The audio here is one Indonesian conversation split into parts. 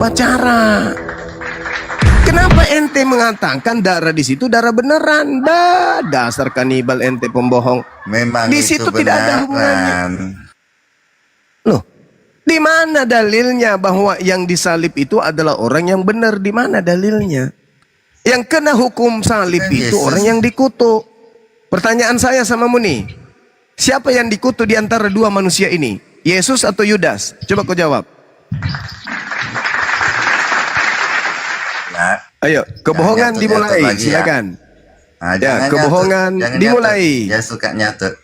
Pacara. Kenapa ente mengatakan darah di situ darah beneran? Dasar kanibal ente pembohong. Memang Di itu situ tidak ada hubungannya. Loh, di mana dalilnya bahwa yang disalib itu adalah orang yang benar? Di mana dalilnya? Yang kena hukum salib Kan itu Yesus. orang yang dikutuk. Pertanyaan saya sama Muni, siapa yang dikutuk di antara dua manusia ini? Yesus atau Yudas? Coba kau jawab. Ya. Ayo, kebohongan Jangan dimulai. nyatut lagi ya. Silakan. Nah, Ya, jangan kebohongan nyatut, jangan dimulai. nyatut. Jangan suka nyatut.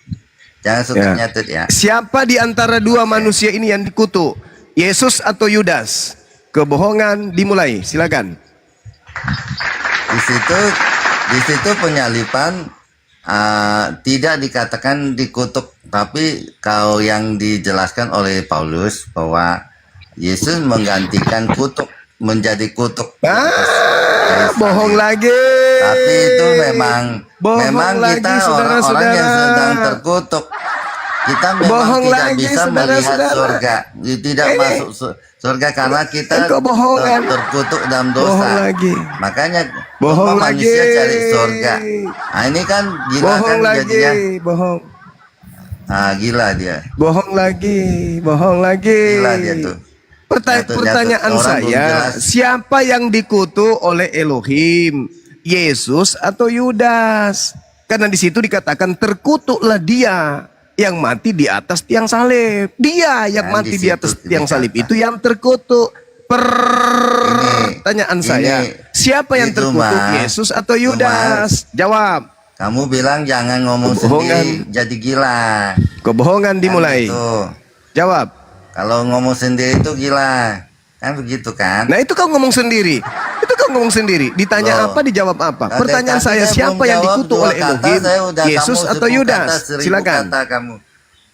Jangan suka Ya. nyatut ya. Siapa di antara dua manusia ini yang dikutuk? Yesus atau Yudas? Kebohongan dimulai. Silakan. Di situ penyalipan tidak dikatakan dikutuk, tapi kalau yang dijelaskan oleh Paulus bahwa Yesus menggantikan kutuk menjadi kutuk. Bohong lagi. Tapi itu memang lagi, kita orang-orang yang sedang terkutuk. Kita memang Bohong tidak lagi, bisa melihat saudara-saudara. surga, tidak masuk surga karena kita Kebohongan. terkutuk dalam dosa. Bohong lagi. Makanya Bohong semua manusia lagi. cari surga. Nah ini kan gila Bohong kan lagi. jadinya. Bohong. Gila dia. Bohong lagi. Bohong lagi. Gila dia tuh. Pertanyaan Orang belum saya, jelas. siapa yang dikutuk oleh Elohim? Yesus atau Yudas? Karena di situ dikatakan terkutuklah dia yang mati di atas tiang salib. Dia yang Dan mati di di atas situ tiang salib dikatakan. itu yang terkutuk. Pertanyaan saya, siapa yang itu terkutuk? mah, Yesus atau Yudas? Jawab. Kamu bilang jangan ngomong Kebohongan. sendiri jadi gila. Kebohongan dimulai. Kan gitu. Jawab. Kalau ngomong sendiri itu gila. Kan begitu kan? Nah itu kau ngomong sendiri. Itu kau ngomong sendiri. Ditanya Loh. apa, dijawab apa. Nah, Pertanyaan tadi saya, saya siapa belum yang jawab dikutuk dua oleh kata, Elohim? saya udah Yesus kamu atau 1000 Yudas? kata, 1000 Silakan. kata kamu.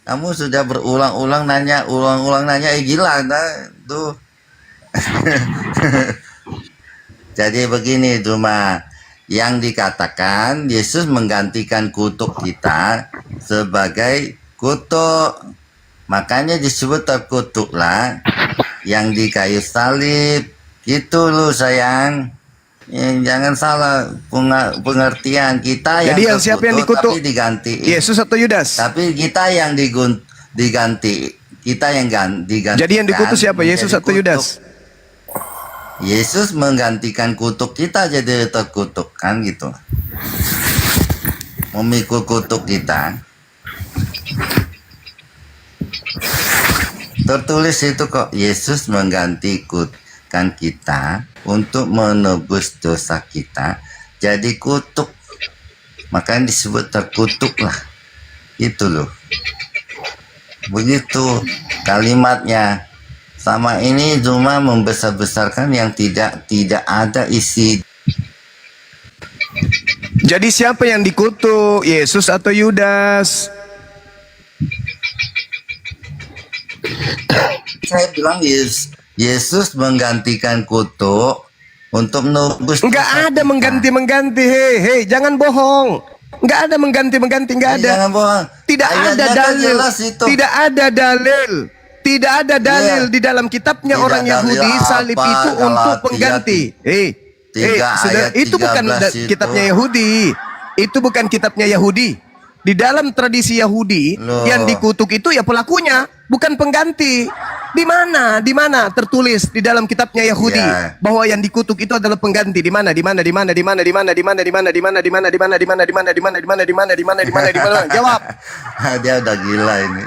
Kamu sudah berulang-ulang nanya, gila tuh. Jadi begini Duma, yang dikatakan Yesus menggantikan kutuk kita sebagai kutuk. Makanya disebut terkutuklah yang di kayu salib. Gitu loh sayang. Jangan salah pengertian kita. Jadi yang siapa yang dikutuk? Tapi diganti. Yesus atau Yudas? Tapi kita yang diganti. Kita yang diganti. Jadi yang dikutuk siapa? Yesus atau Yudas? Yesus menggantikan kutuk kita jadi terkutuk kan gitu. Memikul kutuk kita. Tertulis itu kok, Yesus menggantikan kita untuk menebus dosa kita jadi kutuk. Makanya disebut terkutuk lah. Itu loh. Begitu kalimatnya. Sama ini cuma membesar-besarkan yang tidak ada isi. Jadi siapa yang dikutuk? Yesus atau Yudas? Saya bilang Yesus menggantikan kutuk untuk menebus. Enggak ada mengganti-mengganti. Hei, jangan bohong. Enggak ada mengganti-mengganti, enggak ada. Jangan bohong. Tidak ada Ayatnya kan dalil. jelas itu. Tidak ada dalil. Tidak ada dalil di dalam kitabnya Tidak orang dalil Yahudi salib apa, itu Galatia untuk pengganti. Saudara, ayat itu bukan 13 itu. kitabnya Yahudi. Itu bukan kitabnya Yahudi. Di dalam tradisi Yahudi Loh. yang dikutuk itu ya pelakunya, bukan pengganti. Di mana? Di mana tertulis di dalam kitabnya Yahudi bahwa yang dikutuk itu adalah pengganti? Di mana? Di mana? Di mana? Di mana? Di mana? Di mana? Di mana? Di mana? Di mana? Di mana? Di mana? Di mana? Di mana? Di mana? Di mana? Di mana? Di mana? Di mana? Jawab. Dia udah gila ini.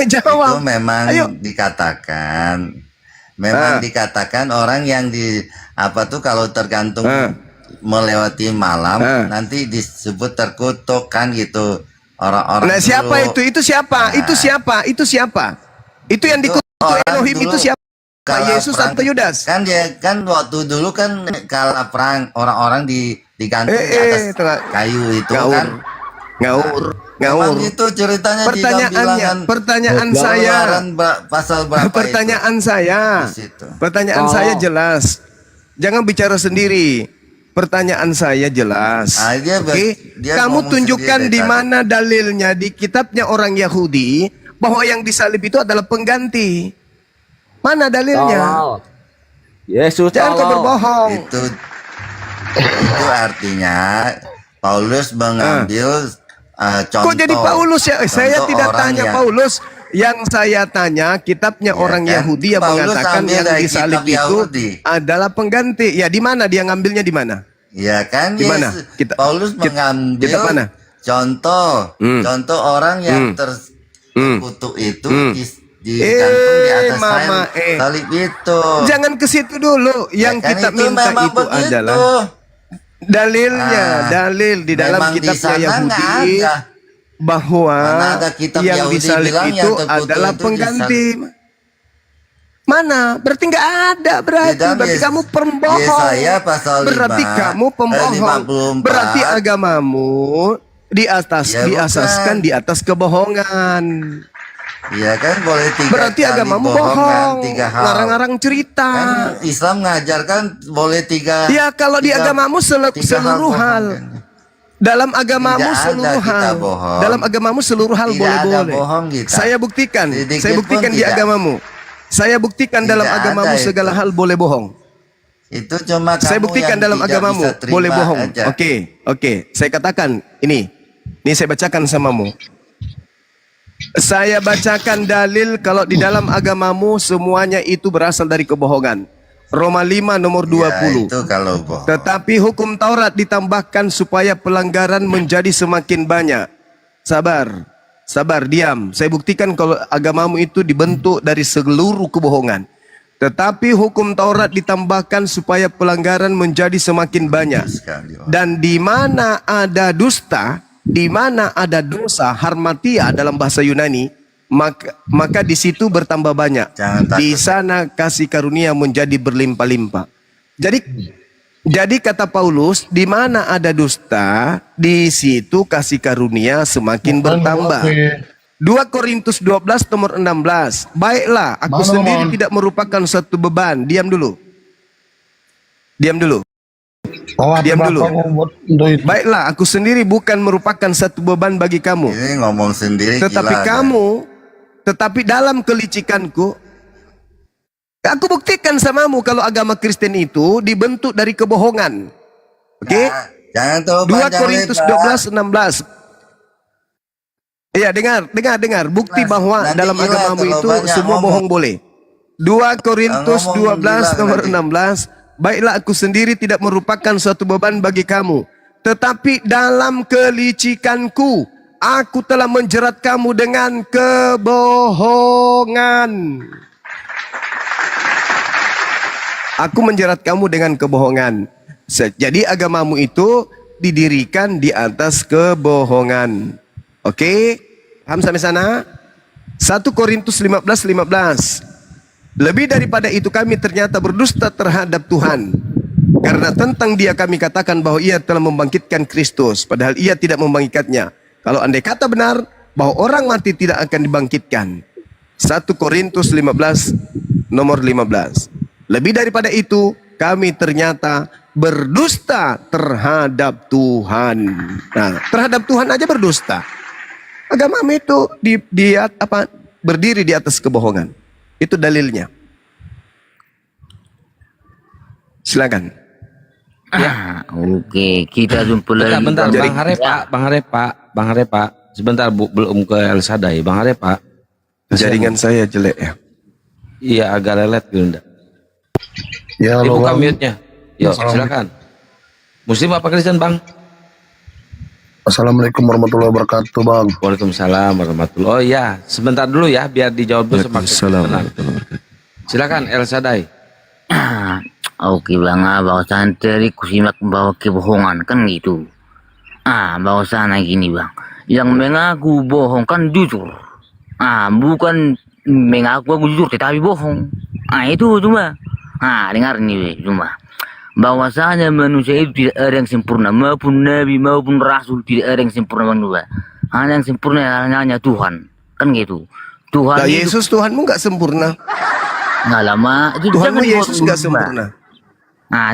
Jawab. Itu memang Ayo. dikatakan. Memang dikatakan orang yang kalau tergantung melewati malam nanti disebut terkutuk kan gitu. Orang-orang Nah, siapa dulu. itu? Itu siapa? Itu siapa? Itu siapa? Itu yang dikutuk Elohim itu siapa? Yesus atau Yudas? Kan dia kan waktu dulu kan kala perang orang-orang digantung di atas kayu itu kan. Ngaur. Memang itu ceritanya di dalam bilangan Pertanyaan saya. Pasal berapa Pertanyaan itu? saya. Di situ. Pertanyaan saya jelas. Jangan bicara sendiri. Pertanyaan saya jelas. Oke. Kamu tunjukkan di mana dalilnya di kitabnya orang Yahudi bahwa yang disalib itu adalah pengganti. Mana dalilnya? Tolol. Yesus Jangan kau tolol. berbohong. Itu artinya Paulus mengambil contoh. Kok jadi Paulus ya? Saya contoh tidak orang tanya yang- Paulus. Yang saya tanya kitabnya Ya orang kan? Yahudi yang Paulus mengatakan ambil yang dari disalib kitab itu Yahudi. adalah pengganti. Ya di mana dia ngambilnya di mana? Ya kan, Di mana? Paulus mengambil kitab mana? contoh, contoh orang yang terkutuk itu digantung di atas salib itu. Jangan ke situ dulu. Yang Ya kan, kita itu minta memang itu begitu. adalah dalilnya, dalil di dalam Memang di kitabnya sana Yahudi nggak ada. bahwa Mana ada kitab yang Yahudi disalib bilang itu yang terkutuk adalah itu pengganti. Mana? Berarti nggak ada. Berarti kamu pembohong. Yesaya pasal 5, berarti kamu pembohong. 54. Berarti agamamu diasaskan di atas kebohongan. Iya kan, boleh 3 Berarti kali agamamu bohong bohong. kan, 3 hal. Ngarang-ngarang cerita. Kan Islam ngajarkan boleh 3. Ya kalau di agamamu seluruh hal. Dalam agamamu Tidak ada seluruh kita hal. bohong. Dalam agamamu seluruh hal Tidak ada boleh-boleh. bohong kita. Saya buktikan. Sedikit Saya buktikan pun di tidak. agamamu. Saya buktikan dalam Tidak agamamu ada segala itu. hal boleh bohong. Itu cuma kamu Saya buktikan yang dalam tidak agamamu bisa terima boleh bohong. aja. Oke. Saya katakan ini saya bacakan samamu. Saya bacakan dalil kalau di dalam agamamu semuanya itu berasal dari kebohongan. Roma 5 nomor 20. Ya, itu kalau bohong. Tetapi hukum Taurat ditambahkan supaya pelanggaran menjadi semakin banyak. Sabar, diam. Saya buktikan kalau agamamu itu dibentuk dari seluruh kebohongan. Tetapi hukum Taurat ditambahkan supaya pelanggaran menjadi semakin banyak. Sekali, Pak. Dan di mana ada dusta, di mana ada dosa, harmatia dalam bahasa Yunani, maka di situ bertambah banyak. Jangan takut. Di sana kasih karunia menjadi berlimpah-limpah. Jadi kata Paulus, di mana ada dusta, di situ kasih karunia semakin bertambah. 2 Korintus 12 nomor 16. Baiklah, aku sendiri tidak merupakan suatu beban. Diam dulu. Diam dulu. Baiklah, aku sendiri bukan merupakan satu beban bagi kamu. Ini ngomong sendiri Tetapi gila, tetapi dalam kelicikanku, aku buktikan samamu kalau agama Kristen itu dibentuk dari kebohongan. Oke? Nah, jangan terlalu 2 panjang Korintus lebar. 12 16. Iya, dengar. Bukti bahwa nanti dalam gila, agamamu terlalu itu banyak semua ngomong. bohong boleh. 2 Korintus Ngomong 12 gila nomor nanti. 16. Baiklah, aku sendiri tidak merupakan suatu beban bagi kamu. Tetapi dalam kelicikanku, aku telah menjerat kamu dengan kebohongan. Aku menjerat kamu dengan kebohongan. Jadi agamamu itu didirikan di atas kebohongan. Oke? Paham sampai sana? 1 Korintus 15:15. Lebih daripada itu kami ternyata berdusta terhadap Tuhan. Karena tentang dia kami katakan bahwa ia telah membangkitkan Kristus. Padahal ia tidak membangkitkannya. Kalau andai kata benar bahwa orang mati tidak akan dibangkitkan. 1 Korintus 15 nomor 15. Lebih daripada itu kami ternyata berdusta terhadap Tuhan. Nah, terhadap Tuhan aja berdusta. Agama itu berdiri di atas kebohongan. Itu dalilnya. Silakan. Oke, kita jumpa lagi. Bentar, Jadi- Bang Harepa. Sebentar, belum ke El Sadai. Bang Harepa. Jaringan saya jelek ya. Iya, agak lelet gitu. Nda. Ya, halo Buka Bang. mute-nya. Yuk, silakan. Muslim apa Kristen, Bang? Assalamualaikum warahmatullahi wabarakatuh, Bang. Waalaikumsalam warahmatullahi. Oh iya, sebentar dulu ya, biar dijawab dulu sama tenang. Silakan El Sadai. Oke Bang, bahwasan tadi kusimak bahwa kebohongan kan gitu. Bahwasan gini Bang, yang mengaku bohong kan jujur. Bukan mengaku aku jujur tetapi bohong. Itu cuma. Dengar nih cuma. Bahwasanya manusia itu tidak ada yang sempurna, maupun nabi maupun rasul tidak ada yang sempurna manusia. Hanya yang sempurna hanya Tuhan, kan gitu. Tuhan Nah, itu Yesus Tuhanmu nggak sempurna. nggak lama. Itu Tuhanmu jangan Yesus dipotong nggak dulu, Mbak. sempurna.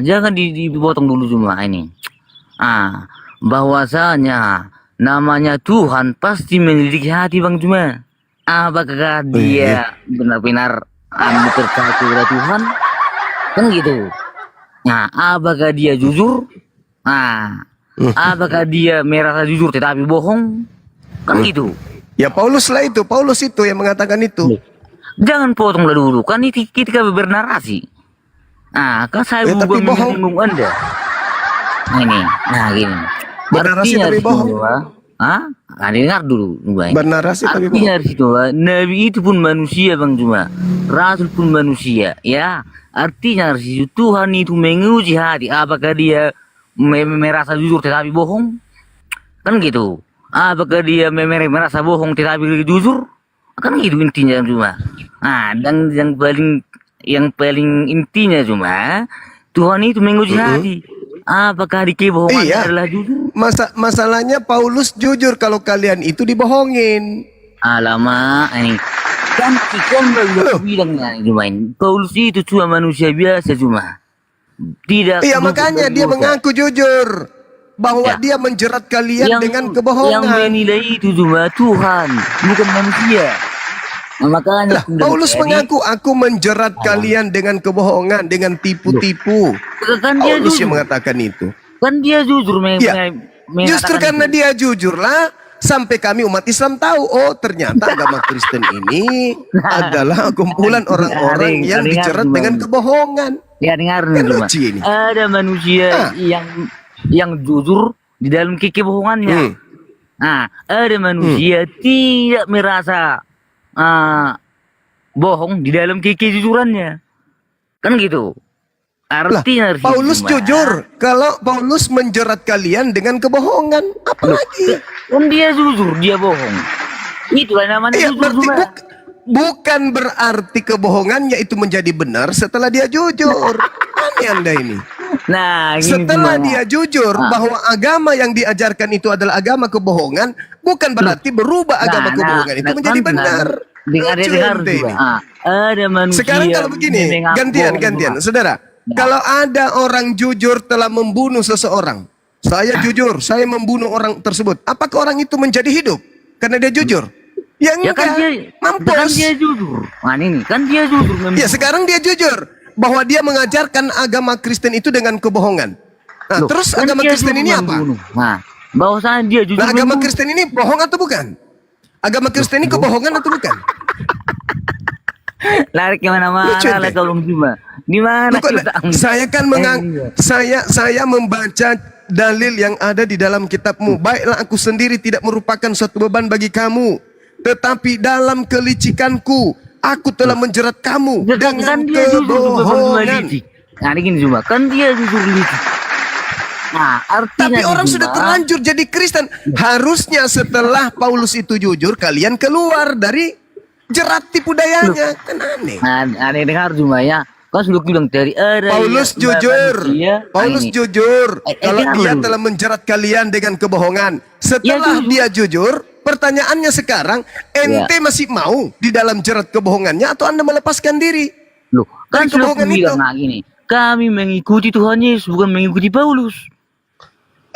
Jangan dipotong dulu cuma ini. Bahwasanya namanya Tuhan pasti memiliki hati Bang cuma. Apakah dia benar-benar Kamu percaya kepada Tuhan? Kan gitu. Nah, apakah dia jujur? Nah, apakah dia merasa jujur tetapi bohong? Kan gitu. Ya Paulus lah itu, Paulus itu yang mengatakan itu. Jangan potonglah dulu, kan ini kita bernarasi. Nah, kan saya Ya, tapi bukan bohong. menyinggung Anda. Nah ini, nah gini. Bernarasi Artinya tapi di situ, bohong. Pak. Hah? Nah, dengar dulu, Bang. Bernarasi tapi Artinya di situ, Pak, Nabi itu pun manusia, Bang Cuma. Rasul pun manusia, ya. Artinya di situ Tuhan itu menguji hati. Apakah dia merasa jujur tetapi bohong? Kan gitu. Apakah dia merasa bohong tetapi jujur? Kan gitu intinya cuma. Nah, dan yang paling intinya cuma Tuhan itu menguji hati. Apakah di kebohongan Iya. adalah jujur? Masalahnya Paulus jujur kalau kalian itu dibohongin. Alamak, ini kan baru bilang cuma Paulus itu cuma manusia biasa cuma. Tidak. Iya makanya dia mengaku jujur bahwa Ya. dia menjerat kalian dengan kebohongan. Yang menilai itu cuma Tuhan, bukan manusia. Nah, makanya Lah, Paulus mengaku aku menjerat kalian dengan kebohongan, dengan tipu-tipu. kan dia Paulus yang jujur. mengatakan itu. Kan dia jujur Ya, justru karena dia jujurlah sampai kami umat Islam tahu, oh ternyata agama Kristen ini adalah kumpulan orang-orang yang dijerat dengan kebohongan. Ya dengar Kan cuma. lucu ini. Ada manusia yang jujur di dalam kebohongannya. Nah, ada manusia tidak merasa bohong di dalam kejujurannya. Kan gitu. Lah, Artinya Paulus jujur kalau Paulus menjerat kalian dengan kebohongan. Apalagi? Kan dia jujur, dia bohong. Itulah namanya Ya, jujur berarti cuma. bukan berarti kebohongannya itu menjadi benar setelah dia jujur. Aneh Anda ini. Nah, gini Setelah cuma. dia jujur bahwa agama yang diajarkan itu adalah agama kebohongan, bukan berarti berubah agama kebohongan itu menjadi benar. Dengar Lucu ente ini. ada manusia. Sekarang kalau begini, mengaku gantian, bohong. saudara. Kalau ada orang jujur telah membunuh seseorang, saya jujur, saya membunuh orang tersebut. Apakah orang itu menjadi hidup karena dia jujur? Ya Ya enggak, kan dia, mampus. kan dia jujur. Nah ini kan dia jujur. Ya sekarang dia jujur bahwa dia mengajarkan agama Kristen itu dengan kebohongan. Nah, Loh, terus kan agama dia Kristen jujur ini apa? membunuh. Nah, bahwasanya dia jujur. Nah, agama membunuh. Kristen ini bohong atau bukan? Agama Kristen ini kebohongan atau bukan? Lari Lucu, kemana-mana lah ente. kalau cuma. Di mana Loh, kok kita? saya kan saya membaca dalil yang ada di dalam kitabmu. Baiklah aku sendiri tidak merupakan suatu beban bagi kamu, tetapi dalam kelicikanku aku telah menjerat kamu Kan dengan dia jujur kebohongan. licik. Nah ini gini cuma, kan dia jujur licik. Nah artinya Tapi orang Juma, sudah terlanjur jadi Kristen. Harusnya setelah Paulus itu jujur, kalian keluar dari jerat tipu dayanya. Kan aneh. Nah, aneh dengar cuma ya. Kan sudah bilang dari ada Paulus yang jujur. manusia. Paulus Nah, ini. jujur kalau dengar dia dulu. telah menjerat kalian dengan kebohongan. Setelah jujur. dia jujur, pertanyaannya sekarang, ente masih mau di dalam jerat kebohongannya atau Anda melepaskan diri? Loh, kan Dari sudah kebohongan bilang itu. nah gini. Kami mengikuti Tuhan Yesus bukan mengikuti Paulus.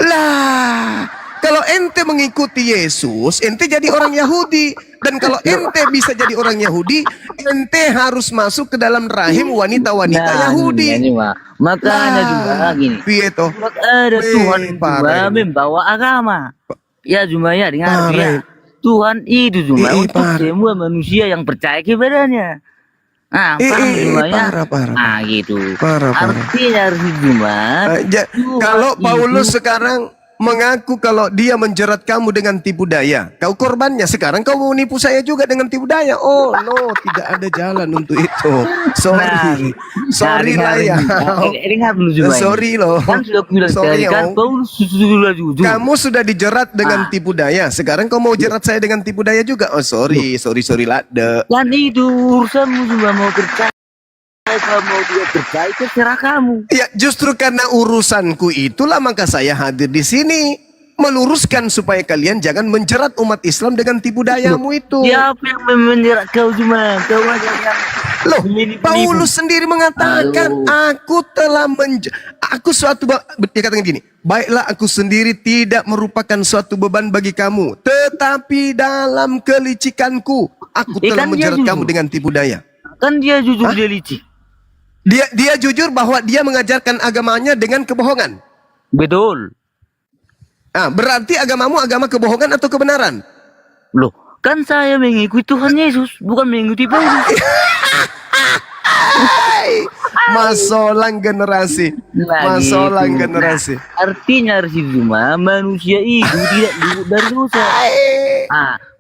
Lah, kalau ente mengikuti Yesus, ente jadi orang Yahudi. Dan kalau ente bisa jadi orang Yahudi, ente harus masuk ke dalam rahim wanita-wanita Yahudi. Ini, Pak. Makanya juga gini. Piye toh? Maka ada Weh, Tuhan parah juga ini. membawa agama. Ya cuma ya dengar Parah ya. ini. Tuhan itu cuma untuk parah. semua manusia yang percaya kepadanya. Nah, paham cuma ya. parah. Nah, gitu. Parah. Artinya harus cuma Kalau Tuhan Paulus itu- sekarang mengaku kalau dia menjerat kamu dengan tipu daya, kau korbannya. Sekarang kau mau nipu saya juga dengan tipu daya. Oh no, tidak ada jalan untuk itu. Sorry, sorry lah ya. Dengar dulu cuma. Sorry loh. Kan sudah bilang Sorry, tadi kan Om. Paulus sudah jujur. Kamu sudah dijerat dengan tipu daya. Sekarang kau mau jerat saya dengan tipu daya juga. Oh sorry lade. Dan itu urusanmu cuma mau percaya. Kalau mau dia percaya terserah kamu. Ya justru karena urusanku itulah maka saya hadir di sini meluruskan supaya kalian jangan menjerat umat Islam dengan tipu dayamu itu. Siapa yang menjerat kau cuma? Kau aja yang Loh, menipu-nipu. Paulus sendiri mengatakan, aku telah aku suatu dia katakan gini, baiklah aku sendiri tidak merupakan suatu beban bagi kamu, tetapi dalam kelicikanku aku telah Kan dia menjerat jujur. kamu dengan tipu daya. Kan dia jujur, dia licik. Dia jujur bahwa dia mengajarkan agamanya dengan kebohongan. Betul. Berarti agamamu agama kebohongan atau kebenaran? Loh, kan saya mengikuti Tuhan Yesus, bukan mengikuti Paulus. Masolang generasi. Masolang generasi. Artinya cuma manusia itu tidak luput dari dosa.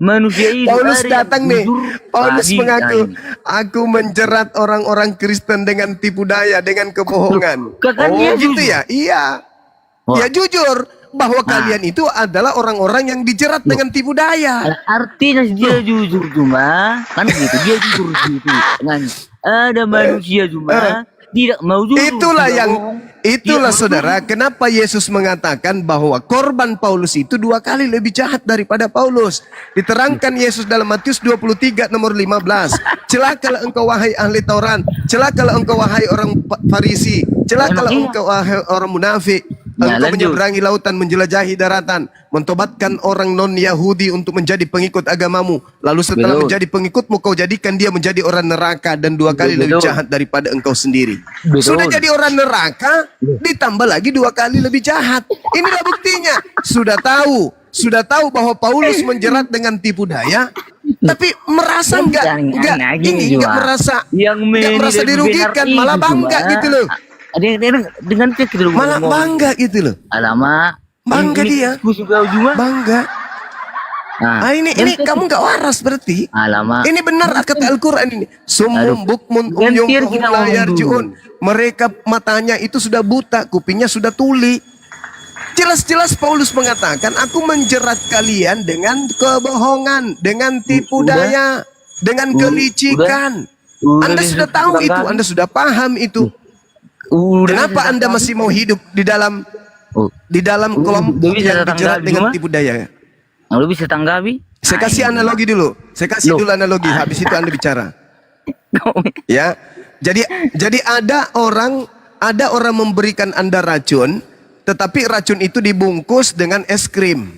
Manusia itu Paulus ada yang datang nih. jujur Paulus pagi, mengaku, ini. aku menjerat orang-orang Kristen dengan tipu daya, dengan kebohongan. Kan Oh dia gitu jujur. ya? Iya. Wah. Ya jujur bahwa kalian itu adalah orang-orang yang dijerat dengan tipu daya. Artinya dia jujur cuma kan gitu, dia jujur gitu. Kan ada manusia cuma tidak mau jujur. Itulah tidak yang bohong. itulah Tidak mau saudara, kenapa Yesus mengatakan bahwa korban Paulus itu 2 kali lebih jahat daripada Paulus. Diterangkan Yesus dalam Matius 23 nomor 15. Celakalah engkau wahai ahli Taurat, celakalah engkau wahai orang Farisi, celakalah Emang iya. engkau wahai orang munafik. Ya, Engkau lanjut. menyeberangi lautan, menjelajahi daratan, mentobatkan orang non-Yahudi untuk menjadi pengikut agamamu. Lalu setelah Betul. menjadi pengikutmu, kau jadikan dia menjadi orang neraka dan 2 kali lebih Betul. jahat daripada engkau sendiri. Betul. Sudah jadi orang neraka, ditambah lagi 2 kali lebih jahat. Inilah buktinya. Sudah tahu bahwa Paulus menjerat dengan tipu daya, tapi merasa enggak merasa yang enggak merasa dirugikan, malah bangga gitu loh. Ada yang dengan cek gitu loh. Malah bangga gitu loh. Alamak. Bangga dia. Juga juga. Bangga. Ini kamu nggak waras berarti. Alamak. Ini benar kata Al-Quran ini. Summum bukmun umyum Gantian fahum kita la ngomong yarji'un. Mereka matanya itu sudah buta, kupingnya sudah tuli. Jelas-jelas Paulus mengatakan, aku menjerat kalian dengan kebohongan, dengan tipu daya, dengan kelicikan. Anda sudah tahu itu, Anda sudah paham itu. Kenapa Anda masih mau hidup di dalam kelompok yang dijerat dengan tipu daya? Lu bisa tanggapi? Saya kasih analogi dulu. Saya kasih dulu analogi. Habis itu Anda bicara. Ya. Jadi ada orang memberikan Anda racun, tetapi racun itu dibungkus dengan es krim.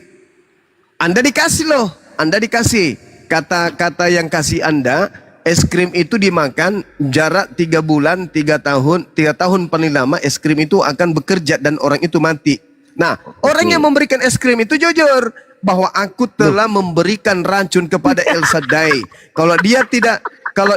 Anda dikasih loh. Anda dikasih. Kata yang kasih Anda, es krim itu dimakan jarak 3 bulan, 3 tahun paling lama es krim itu akan bekerja dan orang itu mati. Nah, orang yang memberikan es krim itu jujur bahwa aku telah memberikan racun kepada El Shaddai. Kalau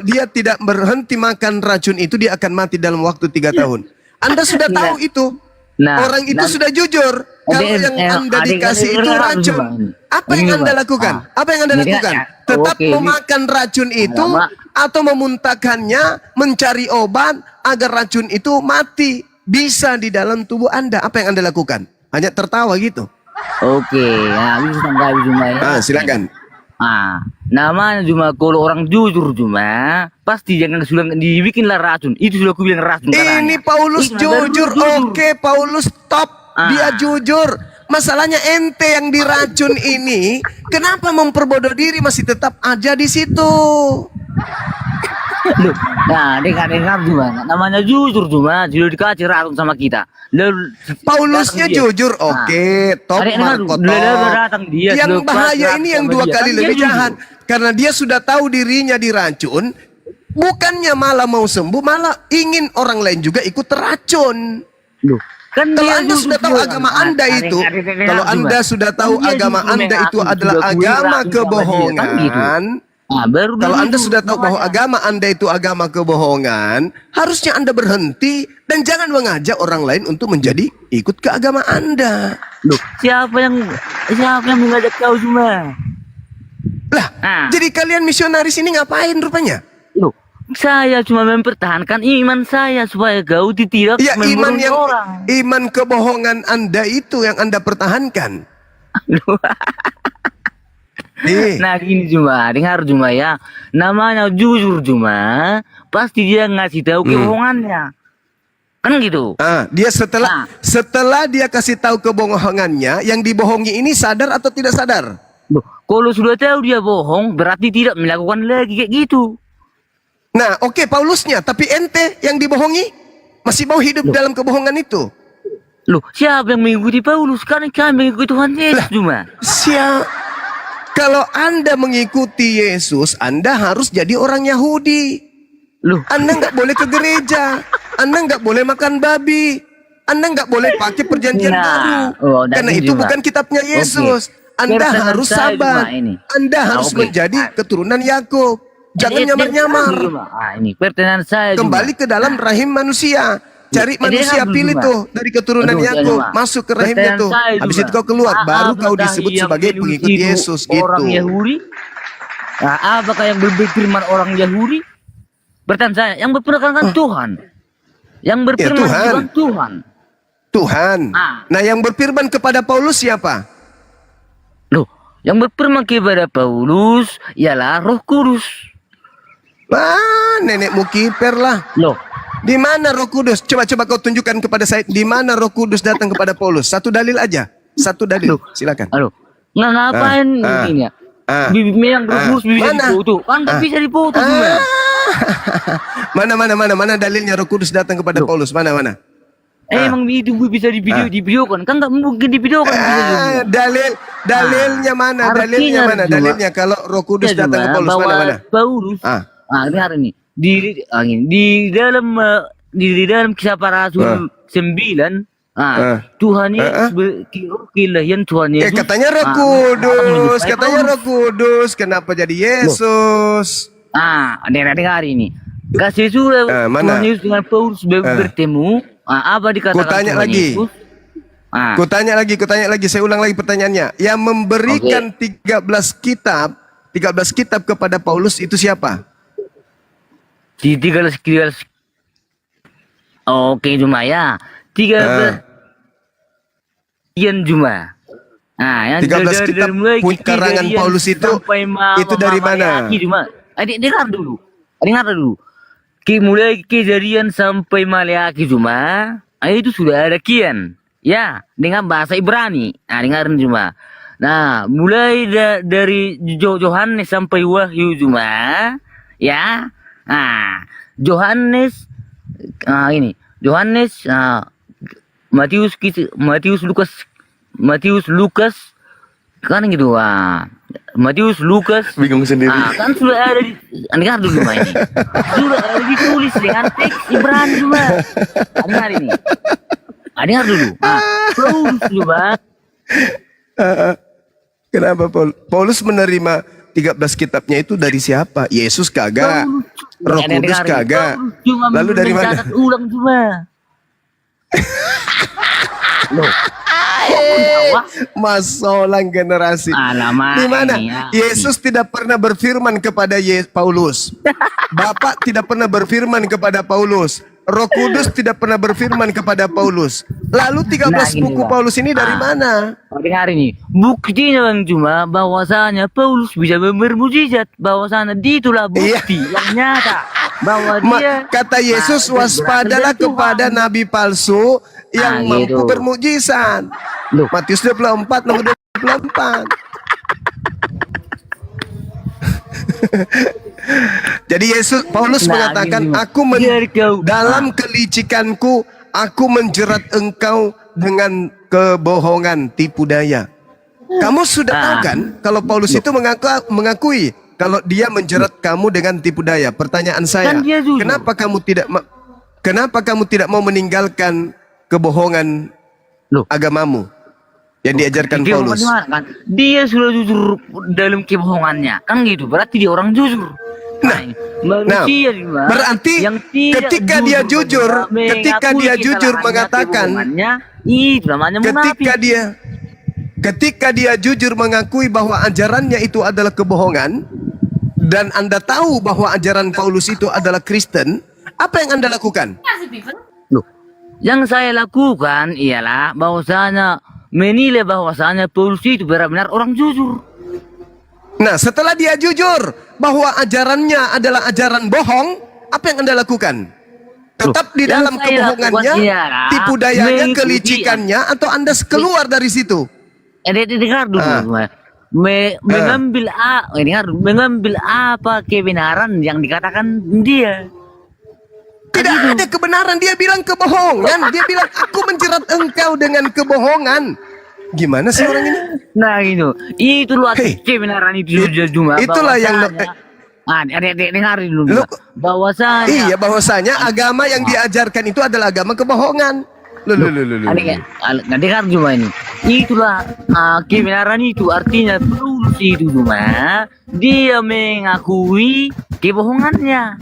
dia tidak berhenti makan racun itu, dia akan mati dalam waktu 3 tahun. Anda sudah tahu itu. Orang itu sudah jujur. Kalau yang Anda dikasih itu racun, apa yang Anda lakukan? Apa yang Anda lakukan? Tetap memakan racun itu atau memuntahkannya, mencari obat agar racun itu mati bisa di dalam tubuh Anda. Apa yang Anda lakukan? Hanya tertawa gitu. Oke, bisa tanggapi cuma ya. Silakan. Namanya cuma kalau orang jujur cuma pasti jangan sudah dibikinlah racun. Itu sudah aku bilang racun. Ini Paulus jujur. Oke, Paulus top. Dia jujur. Masalahnya ente yang diracun ini, kenapa memperbodoh diri masih tetap aja di situ? Dengar cuma namanya jujur cuma sudah dikasih racun sama kita. Lalu Paulusnya jujur, oke, top Marco top. Yang bahaya ini yang 2 kali lebih jahat, karena dia sudah tahu dirinya diracun, bukannya malah mau sembuh, malah ingin orang lain juga ikut terracun. Kalau Anda sudah tahu agama Anda itu, kalau Anda sudah tahu agama Anda itu adalah agama kebohongan, kalau Anda sudah tahu bahwa agama Anda itu agama kebohongan, harusnya Anda berhenti dan jangan mengajak orang lain untuk menjadi ikut ke agama Anda. Siapa yang mengajak kau cuma? Lah, jadi kalian misionaris ini ngapain rupanya? Saya cuma mempertahankan iman saya supaya kau tidak membunuh orang. Iman kebohongan Anda itu yang Anda pertahankan. Nah gini cuma, dengar cuma ya, namanya jujur cuma, pasti dia ngasih tahu kebohongannya, kan gitu. Dia setelah dia kasih tahu kebohongannya, yang dibohongi ini sadar atau tidak sadar? Kalau sudah tahu dia bohong, berarti tidak melakukan lagi kayak gitu. Nah, oke, Paulusnya, tapi ente yang dibohongi masih mau hidup dalam kebohongan itu. Siapa yang mengikuti Paulus? Kan kami mengikuti Tuhan Yesus cuma. Kalau Anda mengikuti Yesus, Anda harus jadi orang Yahudi. Loh. Anda nggak boleh ke gereja. Anda nggak boleh makan babi. Anda nggak boleh pakai perjanjian Nah, baru. oh, Karena nanti itu juga. bukan kitabnya Yesus. Anda Pertanyaan harus saya sabar. cuma ini. Anda harus Oke. menjadi keturunan Yakub. Jangan nyamar-nyamar. Ini pertanyaan saya Kembali cuma. ke dalam rahim manusia. Cari manusia, dengar dulu, pilih Mas. tuh dari keturunan Aduh, Yakub, Mas. masuk ke rahimnya Pertanyaan tuh. saya Habis juga. itu kau keluar, baru kau Apakah disebut yang sebagai menulis pengikut itu Yesus orang gitu. Yahudi? Nah, apakah yang berfirman orang Yahudi? Pertanyaan saya, yang berfirman kan Tuhan. Yang berfirman Tuhan. juga Tuhan. Tuhan. Ah. Nah, yang berfirman kepada Paulus siapa? Loh, yang berfirman kepada Paulus ialah Roh Kudus. Nenekmu kiper lah. Loh, Di mana Roh Kudus? Coba-coba kau tunjukkan kepada saya di mana Roh Kudus datang kepada Paulus. Satu dalil aja. Satu dalil. Silakan. halo. Nah, ngapain ini ya? Bibirnya yang Roh Kudus bisa Mana? dipoto. Kan nggak bisa dipoto juga. Mana dalilnya Roh Kudus datang kepada Paulus? Mana? Emang itu bisa divideokan? Kan nggak mungkin divideokan. Dalilnya mana? Dalilnya Artinya mana? juga- Dalilnya kalau Roh Kudus Ya, datang ke cuma Paulus bahwa mana? Paulus. Ah. Dengar ini. Di dalam kisah para rasul 9. Tuhan Yesus kelahiran Tuhan Yesus. Katanya Roh Kudus, Roh Kudus. Kenapa jadi Yesus? Dengar ini. Kasih sudah mana? Tuhan Yesus dengan Paulus bertemu. Apa dikatakan Kutanya Tuhan lagi. Yesus? Kutanya lagi, saya ulang lagi pertanyaannya. Yang memberikan 13 kitab kepada Paulus itu siapa? Di 13. Oke, cuma ya. 13 cuma. Yang 13 kitab mulai karangan kejadian Paulus sampai itu dari mana? Dengar dulu. Mulai kejadian sampai Maleaki cuma. Itu sudah ada kian. Ya, dengan bahasa Ibrani. Dengarin cuma. Nah, mulai dari Yohanes sampai Wahyu cuma. Ya. Yohanes Yohanes, Matius, Lukas kan gitu. Matius, Lukas Bingung sendiri. kan sudah ada dengar dulu ini. Sudah ada ditulis dengan teks Ibrani juga. Dengar ini. Dengar dulu. Paulus juga. Kenapa Paulus menerima 13 kitabnya itu dari siapa? Yesus kagak. Roh Kudus kagak. Lalu dari mana? Mencatat ulang cuma. Loh. Masolang generasi. Alamak, Di mana? ini ya. Yesus tidak pernah berfirman kepada Paulus. Bapak tidak pernah berfirman kepada Paulus. Roh Kudus tidak pernah berfirman kepada Paulus. Lalu 13 gini, buku Pak. Paulus ini dari mana? Dengar ini. Buktinya Bang cuma bahwasanya Paulus bisa bermujizat. Bahwasanya itulah bukti yang nyata. Bahwa dia Kata Yesus, waspadalah kepada nabi palsu yang mampu gitu. bermujizat. Loh. Matius 24 nomor 24. Jadi Paulus mengatakan, gini, biar kau- dalam kelicikanku aku menjerat engkau dengan kebohongan, tipu daya. Kamu sudah tahu kan kalau Paulus itu mengakui kalau dia menjerat kamu dengan tipu daya. Pertanyaan saya, Kan dia jujur. kenapa kamu tidak mau meninggalkan kebohongan Loh. agamamu yang diajarkan Dia Paulus? bagaimana, kan? Dia sudah jujur dalam kebohongannya. Kan gitu. Berarti dia orang jujur. Manusia juga berarti yang tidak ketika dia jujur, ketika mengakui dia jujur kesalahannya, mengatakan, kebohongannya, itu namanya munafik. ketika dia jujur mengakui bahwa ajarannya itu adalah kebohongan dan Anda tahu bahwa ajaran Paulus itu adalah Kristen, apa yang Anda lakukan? Loh, yang saya lakukan ialah bahwasanya menilai bahwasanya Paulus itu benar-benar orang jujur. Nah, setelah dia jujur bahwa ajarannya adalah ajaran bohong, apa yang Anda lakukan? Tetap di yang dalam saya kebohongannya, lakukan ialah tipu dayanya, mengikuti kelicikannya, atau Anda keluar dari situ? Dengar dulu. Mengambil apa kebenaran yang dikatakan dia. Tidak ada kebenaran, dia bilang kebohongan. Dia bilang, aku menjerat engkau dengan kebohongan. Gimana sih orang ini? Nah itu loh Hei. kebenaran itu sudah cuma Itulah yang Adik-adik dengarin dulu. Lu- Bang. Bahwasanya Iya, bahwasanya agama yang diajarkan itu adalah agama kebohongan. Loh. adik dengar cuma ini. Itulah kebenaran itu artinya Paulus itu cuma dia mengakui kebohongannya.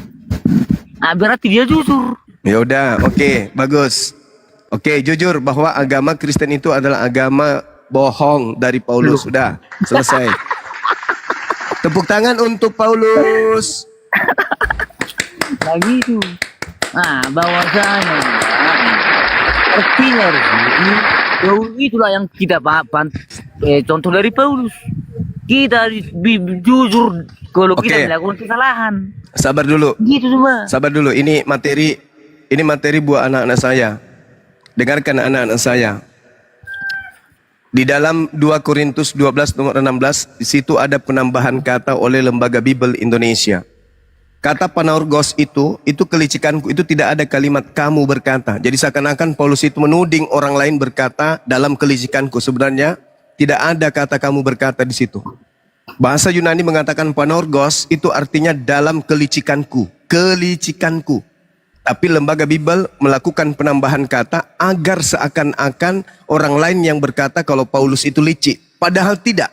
Berarti dia jujur. Ya udah, oke, bagus. Oke, jujur bahwa agama Kristen itu adalah agama bohong dari Paulus. Sudah, selesai. Tepuk tangan untuk Paulus. Nah gitu. Bahwasanya artinya itulah yang kita contoh dari Paulus. Kita jujur kalau Oke. kita melakukan kesalahan. Sabar dulu. Gitu cuma. Sabar dulu. Ini materi buat anak-anak saya. Dengarkan anak-anak saya. Di dalam 2 Korintus 12 nomor 16, di situ ada penambahan kata oleh Lembaga Bible Indonesia. Kata panorgos itu kelicikanku, itu tidak ada kalimat kamu berkata. Jadi seakan-akan Paulus itu menuding orang lain berkata dalam kelicikanku. Sebenarnya tidak ada kata kamu berkata di situ. Bahasa Yunani mengatakan panorgos itu artinya dalam kelicikanku. Kelicikanku. Tapi Lembaga Bible melakukan penambahan kata agar seakan-akan orang lain yang berkata kalau Paulus itu licik. Padahal tidak.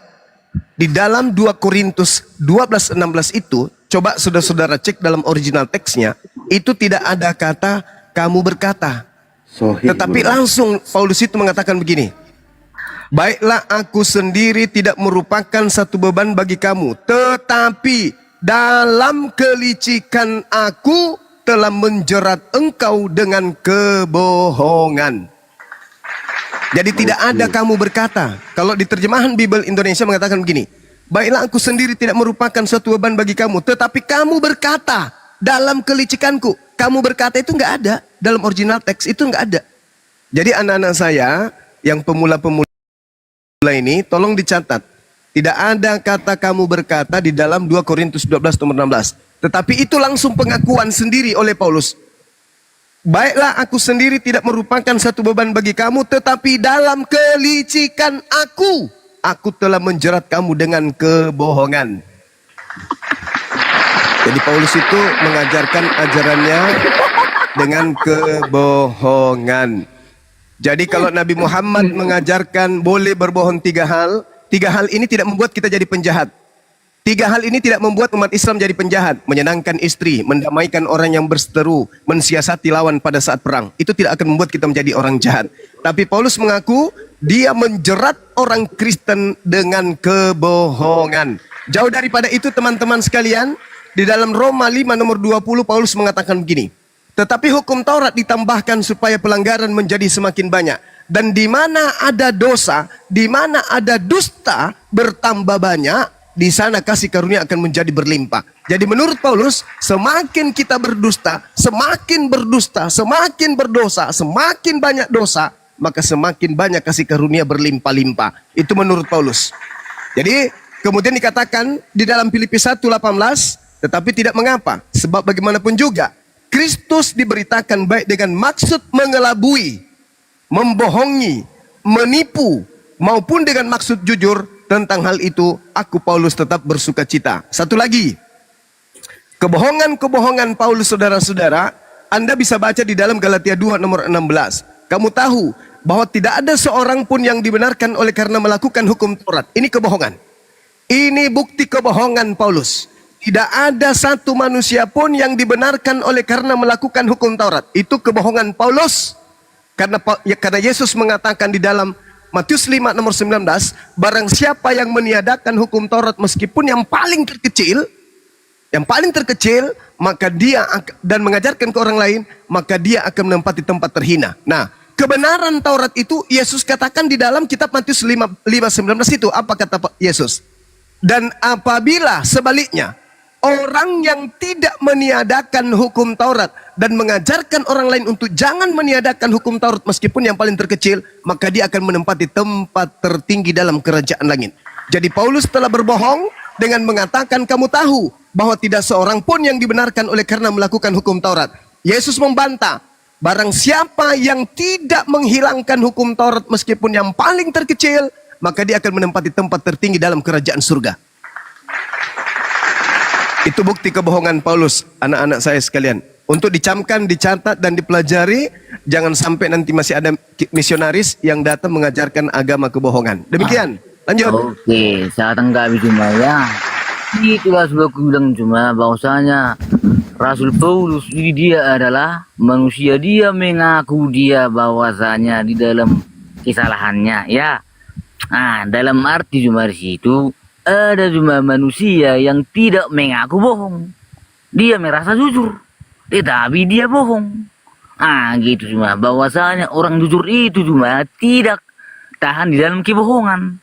Di dalam 2 Korintus 12:16 itu, coba saudara-saudara cek dalam original teksnya, itu tidak ada kata kamu berkata. Tetapi langsung Paulus itu mengatakan begini. Baiklah aku sendiri tidak merupakan satu beban bagi kamu, tetapi dalam kelicikan aku telah menjerat engkau dengan kebohongan. Jadi tidak ada kamu berkata. Kalau di terjemahan Bible Indonesia mengatakan begini. Baiklah aku sendiri tidak merupakan suatu beban bagi kamu. Tetapi kamu berkata dalam kelicikanku. Kamu berkata itu enggak ada. Dalam original teks itu enggak ada. Jadi anak-anak saya yang pemula-pemula ini tolong dicatat. Tidak ada kata kamu berkata di dalam 2 Korintus 12 nomor 16. Tetapi itu langsung pengakuan sendiri oleh Paulus. Baiklah aku sendiri tidak merupakan satu beban bagi kamu, tetapi dalam kelicikan aku telah menjerat kamu dengan kebohongan. Jadi Paulus itu mengajarkan ajarannya dengan kebohongan. Jadi kalau Nabi Muhammad mengajarkan boleh berbohong 3 hal, 3 hal ini tidak membuat kita jadi penjahat. 3 hal ini tidak membuat umat Islam jadi penjahat. Menyenangkan istri, mendamaikan orang yang berseteru, mensiasati lawan pada saat perang. Itu tidak akan membuat kita menjadi orang jahat. Tapi Paulus mengaku dia menjerat orang Kristen dengan kebohongan. Jauh daripada itu teman-teman sekalian, di dalam Roma 5 nomor 20 Paulus mengatakan begini. Tetapi hukum Taurat ditambahkan supaya pelanggaran menjadi semakin banyak. Dan di mana ada dosa, di mana ada dusta bertambah banyak, di sana kasih karunia akan menjadi berlimpah. Jadi menurut Paulus, semakin kita berdusta, semakin berdosa, semakin banyak dosa, maka semakin banyak kasih karunia berlimpah-limpah. Itu menurut Paulus. Jadi kemudian dikatakan di dalam Filipi 1:18, tetapi tidak mengapa, sebab bagaimanapun juga Kristus diberitakan baik dengan maksud mengelabui, membohongi, menipu, maupun dengan maksud jujur. Tentang hal itu, aku Paulus tetap bersuka cita. Satu lagi, kebohongan-kebohongan Paulus saudara-saudara, Anda bisa baca di dalam Galatia 2 nomor 16. Kamu tahu bahwa tidak ada seorang pun yang dibenarkan oleh karena melakukan hukum Taurat. Ini kebohongan. Ini bukti kebohongan Paulus. Tidak ada satu manusia pun yang dibenarkan oleh karena melakukan hukum Taurat. Itu kebohongan Paulus. Karena Yesus mengatakan di dalam Matius 5 nomor 19, barang siapa yang meniadakan hukum Taurat meskipun yang paling terkecil, maka dia dan mengajarkan ke orang lain, maka dia akan menempati tempat terhina. Nah, kebenaran Taurat itu Yesus katakan di dalam kitab Matius 5:19 itu, apa kata Yesus? Dan apabila sebaliknya, orang yang tidak meniadakan hukum Taurat dan mengajarkan orang lain untuk jangan meniadakan hukum Taurat meskipun yang paling terkecil, maka dia akan menempati tempat tertinggi dalam kerajaan langit. Jadi Paulus telah berbohong dengan mengatakan kamu tahu bahwa tidak seorang pun yang dibenarkan oleh karena melakukan hukum Taurat. Yesus membantah, barang siapa yang tidak menghilangkan hukum Taurat meskipun yang paling terkecil, maka dia akan menempati tempat tertinggi dalam kerajaan surga. Itu bukti kebohongan Paulus, anak-anak saya sekalian. Untuk dicamkan, dicatat, dan dipelajari, jangan sampai nanti masih ada misionaris yang datang mengajarkan agama kebohongan. Demikian, lanjut. Oke, saya tanggapi cuma ya. Itulah sebab aku bilang cuma bahwasanya Rasul Paulus ini dia adalah manusia, dia mengaku dia bahwasanya di dalam kesalahannya ya. Dalam arti cuma di situ ada cuma manusia yang tidak mengaku bohong. Dia merasa jujur, tetapi dia bohong. Gitu cuma bahwasanya orang jujur itu cuma tidak tahan di dalam kebohongan.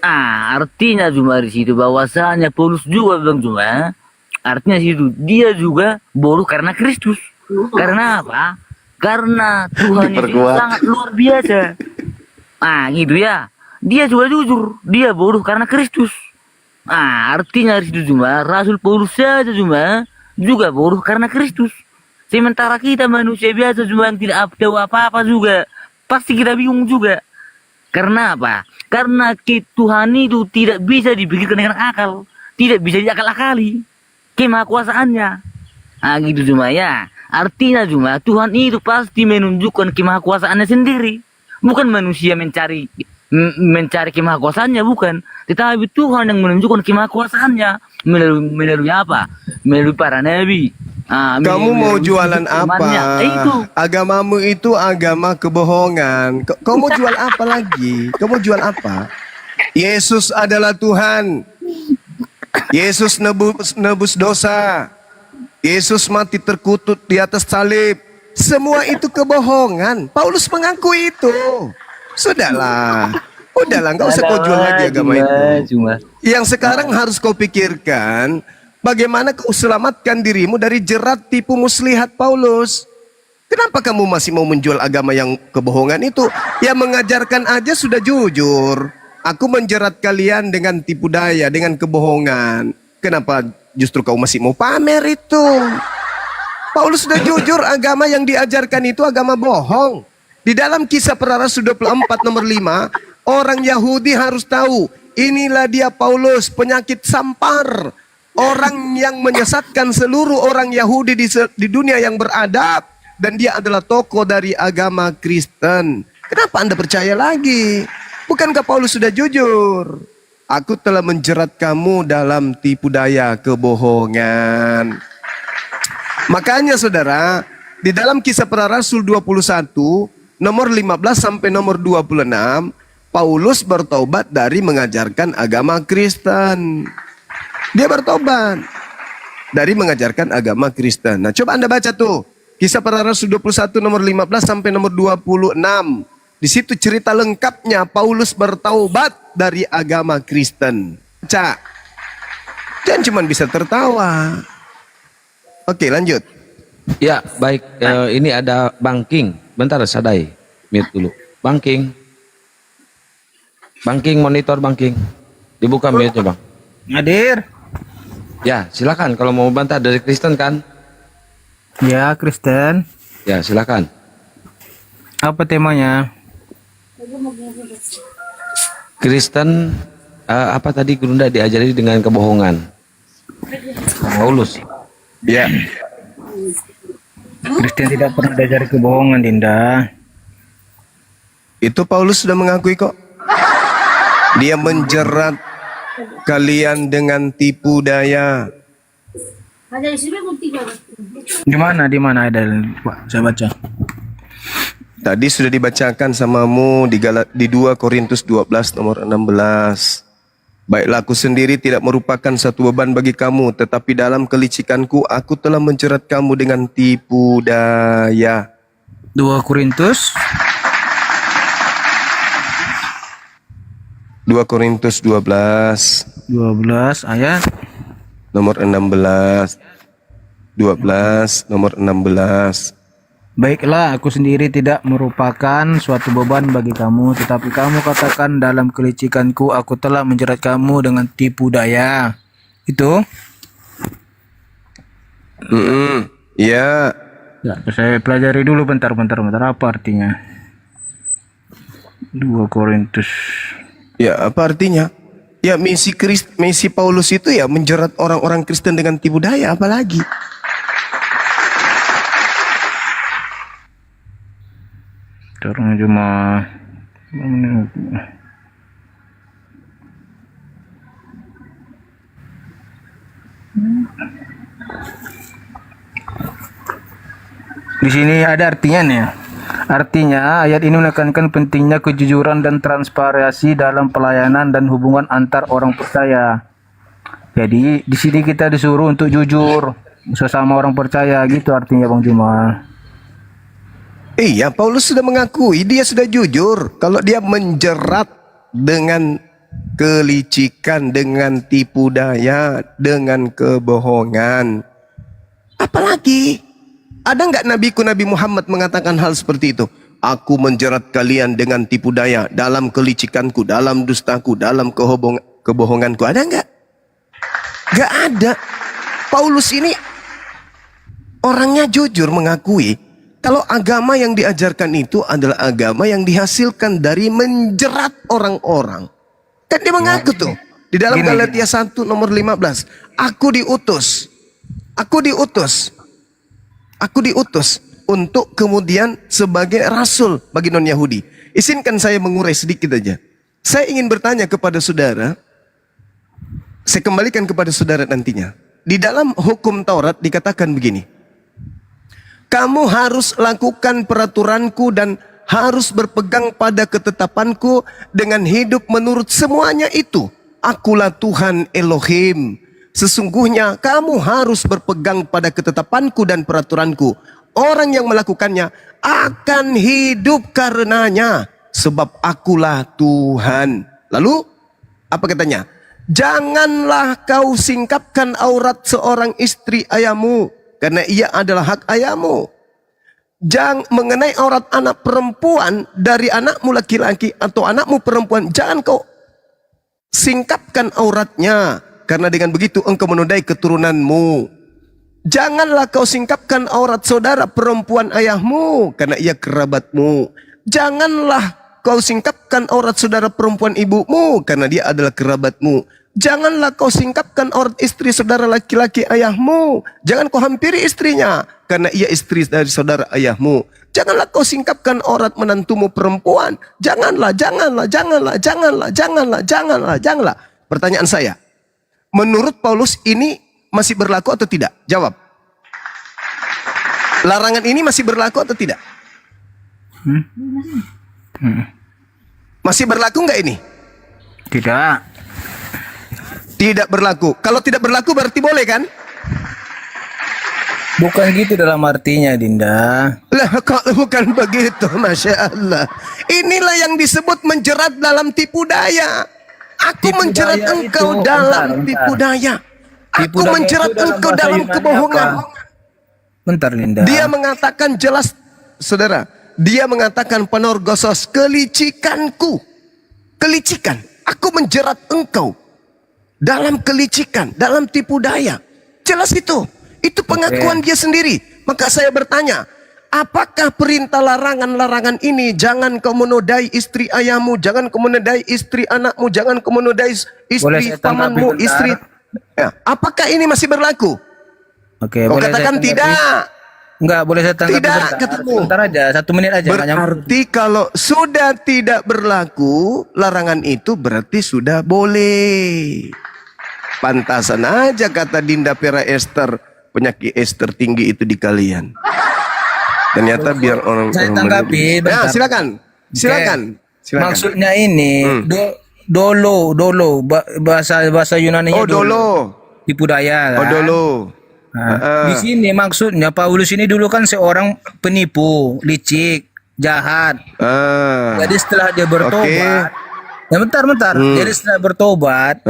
Artinya cuma di situ bahwasanya Paulus juga bilang cuma artinya situ dia juga bodoh karena Kristus. Karena apa? Karena Tuhan itu sangat luar biasa. Gitu ya. Dia juga jujur, dia bodoh karena Kristus. Artinya di situ cuma Rasul Paulus saja cuma juga bodoh karena Kristus. Sementara kita manusia biasa cuma yang tidak tahu apa-apa juga, pasti kita bingung juga. Karena apa? Karena Tuhan itu tidak bisa dipikirkan dengan akal, tidak bisa diakal-akali kemahakuasaannya. Gitu cuma ya. Artinya cuma Tuhan itu pasti menunjukkan kemahakuasaannya sendiri, bukan manusia mencari kemahakuasaannya, bukan, tetapi Tuhan yang menunjukkan kemahakuasaannya melalui apa? Melalui para nabi. Kamu mau jualan apa? Itu. Agamamu itu agama kebohongan. Kau mau jual apa lagi? Kau mau jual apa? Yesus adalah Tuhan. Yesus nebus dosa. Yesus mati terkutut di atas salib. Semua itu kebohongan. Paulus mengakui itu. Sudahlah, nggak usah kau jual lagi agama itu. Yang sekarang harus kau pikirkan, bagaimana kau selamatkan dirimu dari jerat tipu muslihat Paulus. Kenapa kamu masih mau menjual agama yang kebohongan itu? Yang mengajarkan aja sudah jujur. Aku menjerat kalian dengan tipu daya, dengan kebohongan. Kenapa justru kau masih mau pamer itu? Paulus sudah jujur, agama yang diajarkan itu agama bohong. Di dalam Kisah Para Rasul 24 nomor 5, orang Yahudi harus tahu, inilah dia Paulus, penyakit sampar. Orang yang menyesatkan seluruh orang Yahudi di dunia yang beradab. Dan dia adalah tokoh dari agama Kristen. Kenapa Anda percaya lagi? Bukankah Paulus sudah jujur? Aku telah menjerat kamu dalam tipu daya kebohongan. Makanya saudara, di dalam Kisah Para Rasul 21, nomor 15 sampai nomor 26, Paulus bertobat dari mengajarkan agama Kristen. Dia bertobat dari mengajarkan agama Kristen. Nah, coba Anda baca tuh. Kisah Para Rasul 21 nomor 15 sampai nomor 26. Di situ cerita lengkapnya Paulus bertaubat dari agama Kristen. Baca. Jangan cuma bisa tertawa. Oke, lanjut. Ya, baik. Ini ada Bang King. Bentar, Sadai. Mute dulu. Bang King. Bang King, monitor Bang King. Dibuka mute-nya, Bang. Hadir. Ya, silakan kalau mau bantah dari Kristen kan? Ya, Kristen. Ya, silakan. Apa temanya? Kristen apa tadi Gurunda diajari dengan kebohongan? Paulus. Ya. Kristen tidak pernah diajari kebohongan, Dinda. Itu Paulus sudah mengakui kok. Dia menjerat kalian dengan tipu daya. Di mana ada, Pak? Saya baca. Tadi sudah dibacakan samamu di 2 Korintus 12 nomor 16. Baiklah, aku sendiri tidak merupakan satu beban bagi kamu, tetapi dalam kelicikanku aku telah menjerat kamu dengan tipu daya. 2 Korintus 2 Korintus 12 ayat nomor 16. 12 nomor 16. Baiklah, aku sendiri tidak merupakan suatu beban bagi kamu, tetapi kamu katakan dalam kelicikanku aku telah menjerat kamu dengan tipu daya. Itu? Ya. Ya, saya pelajari dulu bentar apa artinya? 2 Korintus. Ya, apa artinya? Ya misi Paulus itu ya menjerat orang-orang Kristen dengan tipu daya, apalagi. Caranya cuma di sini ada artinya nih. Artinya ayat ini menekankan pentingnya kejujuran dan transparansi dalam pelayanan dan hubungan antar orang percaya. Jadi di sini kita disuruh untuk jujur sesama orang percaya, gitu artinya Bang Juma. Iya, Paulus sudah mengakui, dia sudah jujur kalau dia menjerat dengan kelicikan, dengan tipu daya, dengan kebohongan. Apalagi ada nggak nabiku Nabi Muhammad mengatakan hal seperti itu? Aku menjerat kalian dengan tipu daya dalam kelicikanku, dalam dustaku, dalam kebohonganku. Ada nggak? Nggak ada. Paulus ini orangnya jujur mengakui kalau agama yang diajarkan itu adalah agama yang dihasilkan dari menjerat orang-orang. Kan dia mengaku tuh di dalam Galatia 1 nomor 15. Aku diutus untuk kemudian sebagai rasul bagi non-Yahudi. Izinkan saya mengurai sedikit aja. Saya ingin bertanya kepada saudara, saya kembalikan kepada saudara nantinya. Di dalam hukum Taurat dikatakan begini, kamu harus lakukan peraturanku dan harus berpegang pada ketetapanku dengan hidup menurut semuanya itu. Akulah Tuhan Elohim. Sesungguhnya kamu harus berpegang pada ketetapanku dan peraturanku. Orang yang melakukannya akan hidup karenanya, sebab akulah Tuhan. Lalu apa katanya? Janganlah kau singkapkan aurat seorang istri ayahmu, karena ia adalah hak ayahmu. Mengenai aurat anak perempuan dari anakmu laki-laki atau anakmu perempuan, jangan kau singkapkan auratnya, karena dengan begitu engkau menodai keturunanmu. Janganlah kau singkapkan aurat saudara perempuan ayahmu, karena ia kerabatmu. Janganlah kau singkapkan aurat saudara perempuan ibumu, karena dia adalah kerabatmu. Janganlah kau singkapkan aurat istri saudara laki-laki ayahmu. Jangan kau hampiri istrinya, karena ia istri dari saudara ayahmu. Janganlah kau singkapkan aurat menantumu perempuan. Janganlah. Pertanyaan saya, menurut Paulus ini masih berlaku atau tidak? Jawab. Larangan ini masih berlaku atau tidak? Masih berlaku nggak ini? Tidak. Tidak berlaku. Kalau tidak berlaku berarti boleh kan? Bukan gitu dalam artinya, Dinda. Lah kalau bukan begitu, Masya Allah. Inilah yang disebut menjerat dalam tipu daya. Aku Tipu menjerat daya engkau itu, dalam bentar. tipu daya. Tipu Aku daya menjerat itu dalam engkau bahasa dalam Yunani kebohongan. apa? Bentar, Dinda. Dia mengatakan jelas, saudara. Dia mengatakan penorgosos, kelicikanku. Kelicikan. Aku menjerat engkau dalam kelicikan, dalam tipu daya. Jelas itu. Itu pengakuan dia sendiri. Maka saya bertanya, apakah perintah larangan-larangan ini? Jangan kau menodai istri ayahmu, jangan kau menodai istri anakmu, jangan kau menodai istri pamanmu, istri. Ya, apakah ini masih berlaku? Oke, Kau boleh katakan saya tanggapi? tidak. Enggak, boleh saya tanggapi Tidak, bentar. katamu. Bentar aja, 1 menit aja. nggak nyampe. Berarti kalau sudah tidak berlaku larangan itu berarti sudah boleh. Pantasan aja kata Dinda Pera Esther, penyakit Esther tinggi itu di kalian. Ternyata biar orang Saya tanggapi Ya, bentar. silakan. Silakan. Silakan. Maksudnya ini dolo bahasa Yunani-nya dolo. tipu daya kan? Dolo. Nah, di sini maksudnya Paulus ini dulu kan seorang penipu, licik, jahat. Jadi setelah dia bertobat, ya bentar. Jadi setelah bertobat,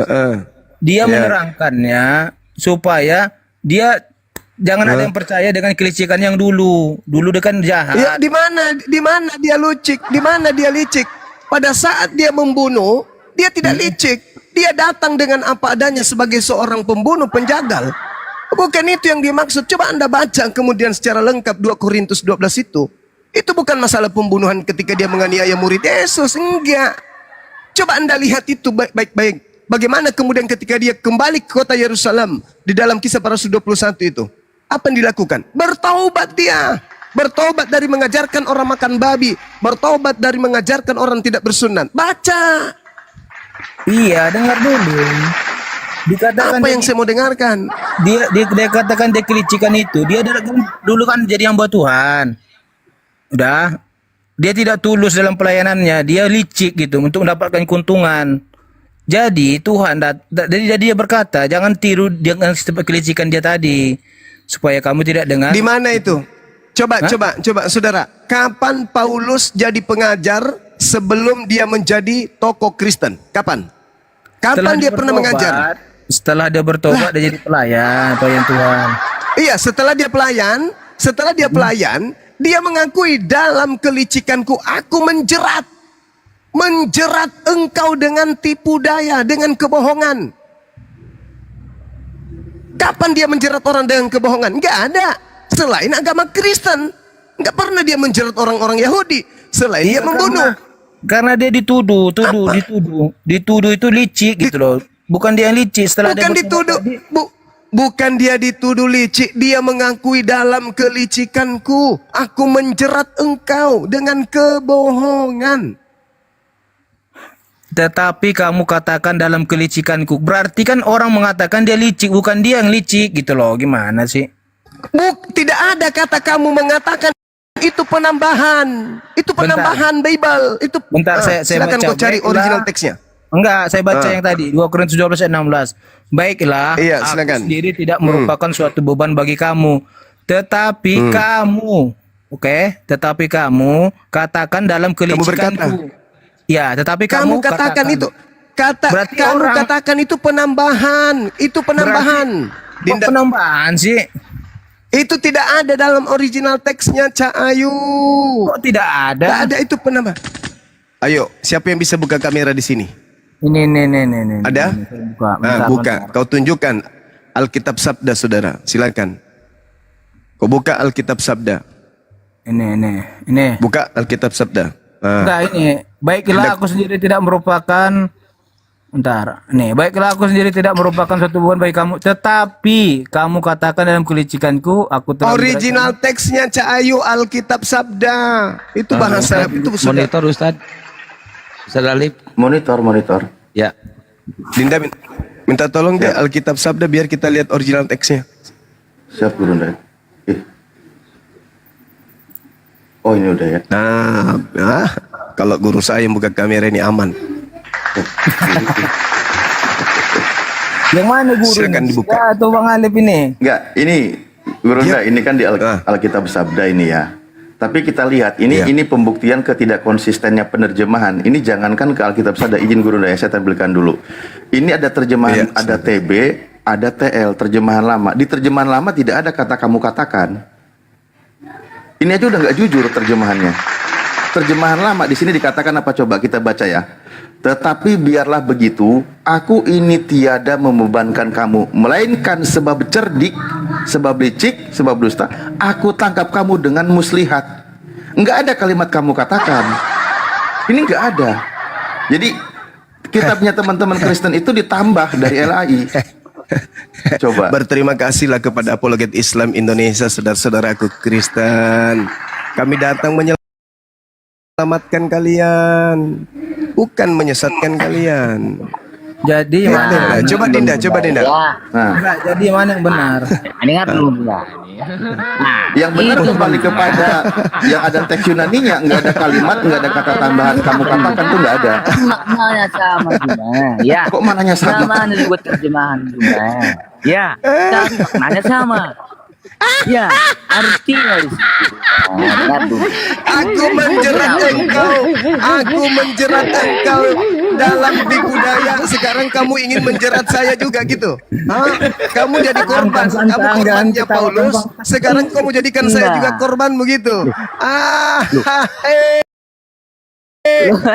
dia menerangkannya supaya dia jangan ada yang percaya dengan kelicikan yang dulu. Dulu dia kan jahat. Ya, di mana dia licik? Di mana dia licik? Pada saat dia membunuh, dia tidak licik. Dia datang dengan apa adanya sebagai seorang pembunuh, penjagal. Bukan itu yang dimaksud. Coba Anda baca kemudian secara lengkap 2 Korintus 12 itu. Itu bukan masalah pembunuhan ketika dia menganiaya murid Yesus. Enggak. Coba Anda lihat itu baik-baik. Bagaimana kemudian ketika dia kembali ke kota Yerusalem di dalam Kisah para Rasul 21 itu? Apa yang dilakukan? Bertaubat dia. Bertobat dari mengajarkan orang makan babi. Bertobat dari mengajarkan orang tidak bersunat. Baca. Iya, dengar dulu. Dikatakan Apa yang saya mau dengarkan? dia katakan dia kelicikan itu. Dia dulu kan jadi hamba Tuhan. Udah. Dia tidak tulus dalam pelayanannya. Dia licik gitu untuk mendapatkan keuntungan. Jadi Tuhan jadi dia berkata, jangan tiru dengan kelicikan dia tadi, supaya kamu tidak dengar. Di mana itu? Coba saudara. Kapan Paulus jadi pengajar sebelum dia menjadi tokoh Kristen? Kapan dia pernah mengajar? Setelah dia bertobat, dia jadi pelayan Tuhan. Iya, setelah dia pelayan, dia mengakui dalam kelicikanku aku menjerat engkau dengan tipu daya, dengan kebohongan. Kapan dia menjerat orang dengan kebohongan? Enggak ada. Selain agama Kristen, enggak pernah dia menjerat orang-orang Yahudi. Selain dia membunuh. Karena dia dituduh itu licik gitu loh. Bukan dia yang licik setelah Bukan dituduh, bukan dia dituduh licik, dia mengakui dalam kelicikanku aku menjerat engkau dengan kebohongan. Tetapi kamu katakan dalam kelicikanku. Berarti kan orang mengatakan dia licik, bukan dia yang licik gitu loh. Gimana sih? Tidak ada kata kamu mengatakan, itu penambahan. Itu penambahan Bible. Itu Bentar, saya silakan baca. kau cari Baiklah. original teksnya. Enggak, saya baca yang tadi 2 Korintus 12 ayat 16. Baiklah, Iya, aku silakan. sendiri tidak merupakan suatu beban bagi kamu, tetapi kamu, tetapi kamu katakan dalam kelicikanku. Ya, tetapi Kamu katakan itu. Berarti Kamu orang- katakan itu penambahan. Itu penambahan. Kok penambahan sih? Itu tidak ada dalam original teksnya, Cak Ayu. Kok tidak ada? Tidak ada, itu penambah. Ayo, siapa yang bisa buka kamera di sini? Ini. Ada? Saya buka. Buka. Kau tunjukkan Alkitab Sabda, saudara. Silakan. Kau buka Alkitab Sabda. Ini. Buka Alkitab Sabda. Enggak, ini. Baiklah, aku sendiri tidak merupakan. Bentar. Baiklah, aku sendiri tidak merupakan suatu beban bagi kamu, tetapi kamu katakan dalam kelicikanku, aku telah Original teksnya, Cak Ayu, Alkitab Sabda. Itu bahasa itu sudah. Monitor Ustaz. Ustaz Alif. Monitor. Ya. Dinda minta tolong deh Alkitab Sabda biar kita lihat original teksnya. Siap Guru Nda. Oh ini udah ya. Nah, kalau guru saya yang buka kamera ini aman. Yang mana guru? Silakan dibuka. Ya, atau Bang Alif ini? Enggak, ini Guru Nda, ini kan di Ah. Alkitab Sabda ini ya. Tapi kita lihat ini pembuktian ketidakkonsistennya penerjemahan. Ini jangankan ke Alkitab Sabda, izin Guru Nda ya, saya tampilkan dulu. Ini ada terjemahan, Iya, ada TB, ada TL, terjemahan lama. Di terjemahan lama tidak ada kata kamu katakan. Ini aja udah nggak jujur terjemahannya. Terjemahan lama di sini dikatakan apa, coba kita baca ya. Tetapi biarlah begitu, aku ini tiada membebankan kamu, melainkan sebab cerdik, sebab licik, sebab dusta, aku tangkap kamu dengan muslihat. Enggak ada kalimat kamu katakan. Ini enggak ada. Jadi kitabnya teman-teman Kristen itu ditambah dari LAI. Coba. Berterima kasihlah kepada Apologet Islam Indonesia, saudara-saudaraku Kristen. Kami datang menyelamatkan kalian, bukan menyesatkan kalian. Jadi Nah, mana? coba Dinda. Nah, Enggak, jadi mana yang benar? Ini kan belum ya. yang benar kembali kepada yang ada teks Yunaninya, enggak ada kalimat, enggak ada kata tambahan kamu katakan tuh enggak ada. Maknanya sama juga. Ya. Kok mananya sama? Sama dibuat terjemahan juga. Ya, tapi maknanya sama. Ya, artinya di situ. Aku menjerat engkau dalam tipu daya. Sekarang kamu ingin menjerat saya juga gitu? Hah? Kamu jadi korban, kamu korbannya Paulus. Sekarang kamu jadikan saya juga korban begitu?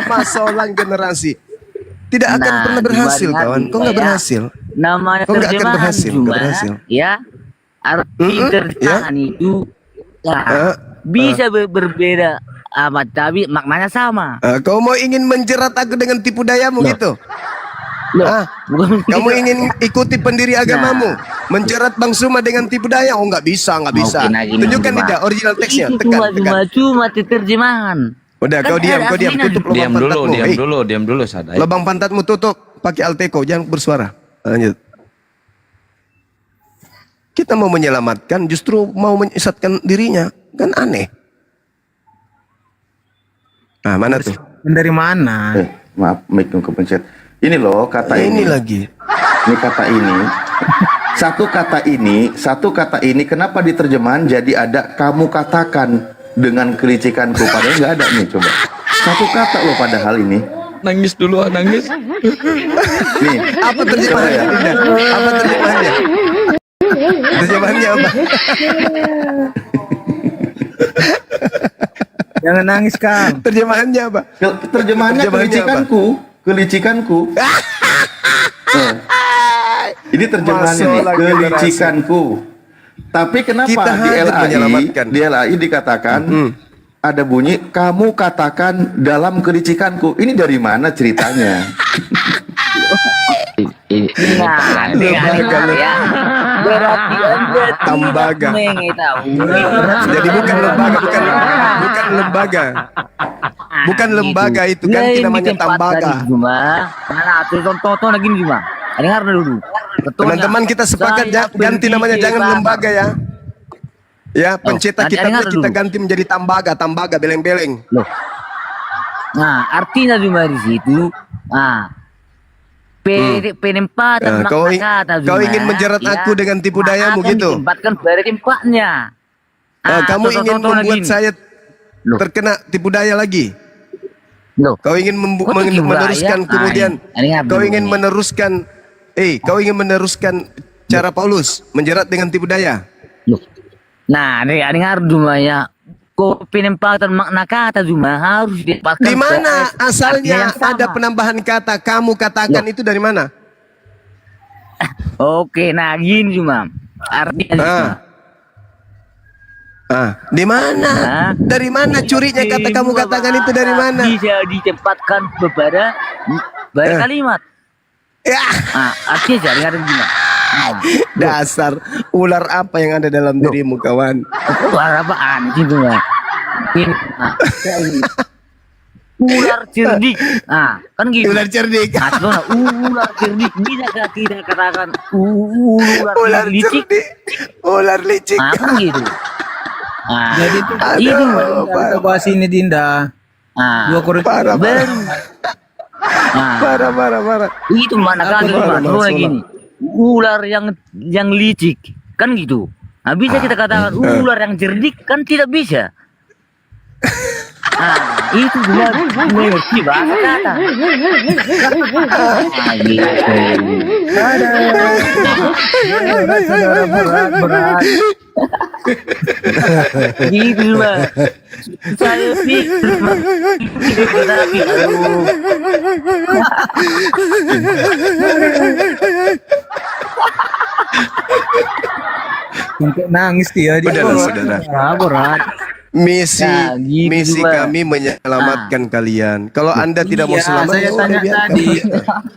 Masalah generasi. Tidak akan Nah, pernah berhasil, dibandingkan kawan. Kok nggak ya. berhasil? Namanya Kok nggak akan terjemahan berhasil? cuma, Nggak berhasil. ya, arti terjemahan itu Eh, bisa berbeda amat, tapi maknanya sama. Kau mau ingin menjerat aku dengan tipu dayamu gitu? Loh, Ah, bukan kamu ingin ikuti pendiri agamamu, menjerat Bang Suma dengan tipu daya? Oh, nggak bisa, nggak bisa. Oke, nah gini, Tunjukkan Bang. tidak original teksnya, Itu tekan, tekan. cuma terjemahan. Udah, Kan kau diam, ada kau diam, aslinya. tutup lubang Diam dulu, pantatmu. diam Hei, dulu, diam dulu Sadai. lubang pantatmu tutup, pakai Alteco, jangan bersuara. Lanjut. Kita mau menyelamatkan, justru mau menyesatkan dirinya, kan aneh. Nah, mana tuh? Dari mana? Maaf, mic kepencet. Ini loh kata Ini ini. lagi. Ini kata ini. Satu kata ini kenapa diterjemahan jadi ada kamu katakan dengan kelicikanku, padahal nggak ada nih, coba. Satu kata loh padahal ini. Nangis dulu, nangis. Nih, Apa terjemahannya? Dinda? Apa terjemahannya? Terjemahannya apa? Jangan nangis, Kang. Terjemahannya apa? terjemahannya kelicikanku. Eh, ini terjemahannya nih, Masuk lagi kelicikanku. Tapi kenapa Kita di hadir menyelamatkan. LAI dikatakan ada bunyi kamu katakan dalam kelicikanku. Ini dari mana ceritanya? Nah, dengar ya. Berarti Anda Tambaga. tidak mengetahui. Jadi bukan lembaga, bukan lembaga. Bukan lembaga itu kan Lain di namanya tempat tambaga. tadi, Juma. Mana tuh tonton lagi nih, Juma. Dengar dulu. Betul Teman-teman nggak? kita sepakat Saya ganti namanya pergi jangan ke lembaga ya. Ya, pencetak nanti kitabnya dengar kita dulu. ganti menjadi tambaga, beleng-beleng. Loh. Nah, artinya Juma di situ. Nah, penempatan Kau, makna kata Juma. kau ingin menjerat ya, aku dengan tipu dayamu akan gitu. ditempatkan pada tempatnya. Kamu ingin membuat lagi. saya Loh. terkena tipu daya lagi. Loh. Kau ingin Kok tipu meneruskan daya? kemudian Ini nggak kau dulu ingin nih. kau ingin meneruskan cara Paulus menjerat dengan tipu daya. Loh. Nah, dengar Juma ya. Kok penempatan makna kata Juma harus ditempatkan. Di mana ke asalnya artinya yang sama. ada penambahan kata kamu katakan itu dari mana? Oke, nah gini Juma. Artinya Juma. Di mana? Nah. Dari mana curinya kata kamu katakan itu dari mana? Bisa ditempatkan kepada kalimat. Ya, Artinya jadi ada Juma. dasar ular apa yang ada dalam dirimu kawan? Ular apaan sih Juma? Ini. Ular cerdik. Kan gitu. Ular cerdik. Ular cerdik bisa kita katakan Ular licik. cerdik. Ular licik. Kan gitu. Jadi itu Itu. kita bahas ini Dinda. 2 Korintus Parah, parah. Baru. Parah. Itu mana kata parah, Juma? Mas, Lagi nih. Ular yang licik kan gitu. Bisa kita katakan ular yang cerdik kan tidak bisa. Itu Juma mengerti bahasa kata. berat. Gitu Juma. Saya pikir tapi aduh. Untuk nangis dia. Udahlah, saudara. Berat. Misi Nah, gitu misi juga. kami menyelamatkan kalian. Kalau Anda tidak mau Iya, selamat, saya ya tanya udah biarkan. tadi.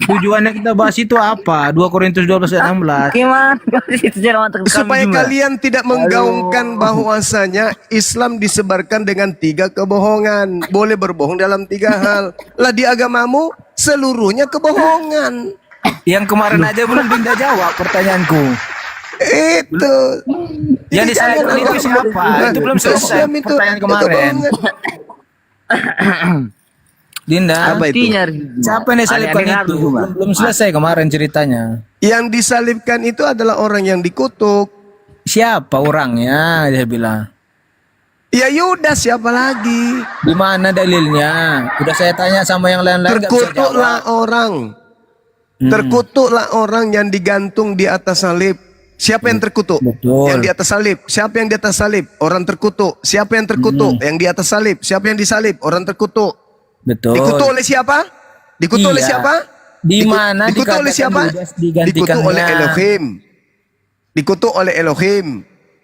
Tujuannya kita bahas itu apa? 2 Korintus 12 ayat 16. Gimana itu jalan Supaya kalian tidak menggaungkan bahwasanya Islam disebarkan dengan 3 kebohongan. Boleh berbohong dalam 3 hal. Lah di agamamu seluruhnya kebohongan. Yang kemarin aja belum Dinda jawab pertanyaanku. Itu. Yang Jadi disalahkan jangan itu anggap- siapa? Itu belum selesai Islam itu pertanyaan kemarin. kebohongan. Dinda, Apa itu? siapa yang disalibkan itu? Belum selesai kemarin ceritanya. Yang disalibkan itu adalah orang yang dikutuk. Siapa orangnya? Dia bilang. Ya Yudas, siapa lagi? Di mana dalilnya? Udah saya tanya sama yang lain-lain nggak bisa jawab. Terkutuklah orang. Terkutuklah orang yang digantung di atas salib. Siapa yang terkutuk? Betul. Yang di atas salib. Siapa yang di atas salib? Orang terkutuk. Siapa yang terkutuk? Yang di atas salib. Siapa yang disalib? Orang terkutuk. Betul. Dikutuk oleh siapa? Dikutuk oleh Iya. siapa? Di mana dikutuk oleh dikatakan siapa? Yudas digantikannya? Dikutuk oleh Elohim. Dikutuk oleh Elohim.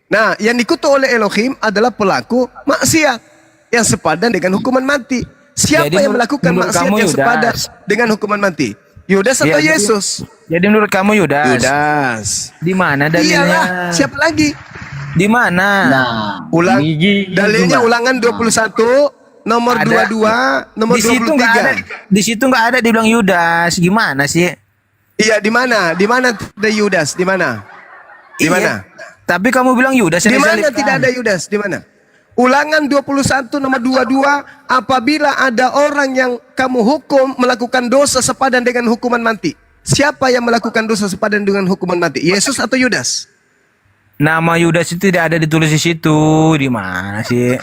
Nah, yang dikutuk oleh Elohim adalah pelaku maksiat yang sepadan dengan hukuman mati. Siapa Jadi yang melakukan menurut maksiat kamu, yang Yudas? sepadan dengan hukuman mati? Yudas atau Iya, Yesus? Jadi menurut kamu Yudas? Yudas. Di mana dalilnya? Iyalah, siapa lagi? Di mana? Nah, Ulang gigi dalilnya itu, Mbak. ulangan 21 nomor Ada. 22 nomor Di situ nggak ada. 23. Di situ nggak ada dibilang Yudas. Gimana sih? Iya, di mana? Di mana ada Yudas? Di mana? Di Iya. mana? Tapi kamu bilang Yudas yang Di mana disalibkan. tidak ada Yudas? Di mana? Ulangan 21 nomor 22, apabila ada orang yang kamu hukum melakukan dosa sepadan dengan hukuman mati. Siapa yang melakukan dosa sepadan dengan hukuman mati? Yesus atau Yudas? Nama Yudas itu tidak ada ditulis di situ. Di mana sih?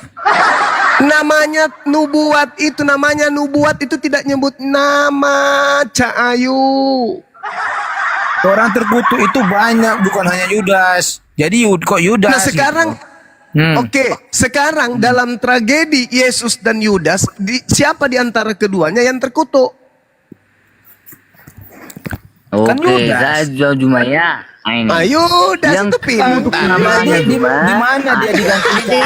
Namanya nubuat itu tidak nyebut nama Cahayu. Orang terkutuk itu banyak, bukan hanya Yudas. Jadi kok Yudas? Nah sekarang, oke, sekarang dalam tragedi Yesus dan Yudas, siapa di antara keduanya yang terkutuk? Kan Oke, Yudas. saya jauh Jumaya. Ini. Yudas Yang itu pintar. namanya Di mana dia diganti?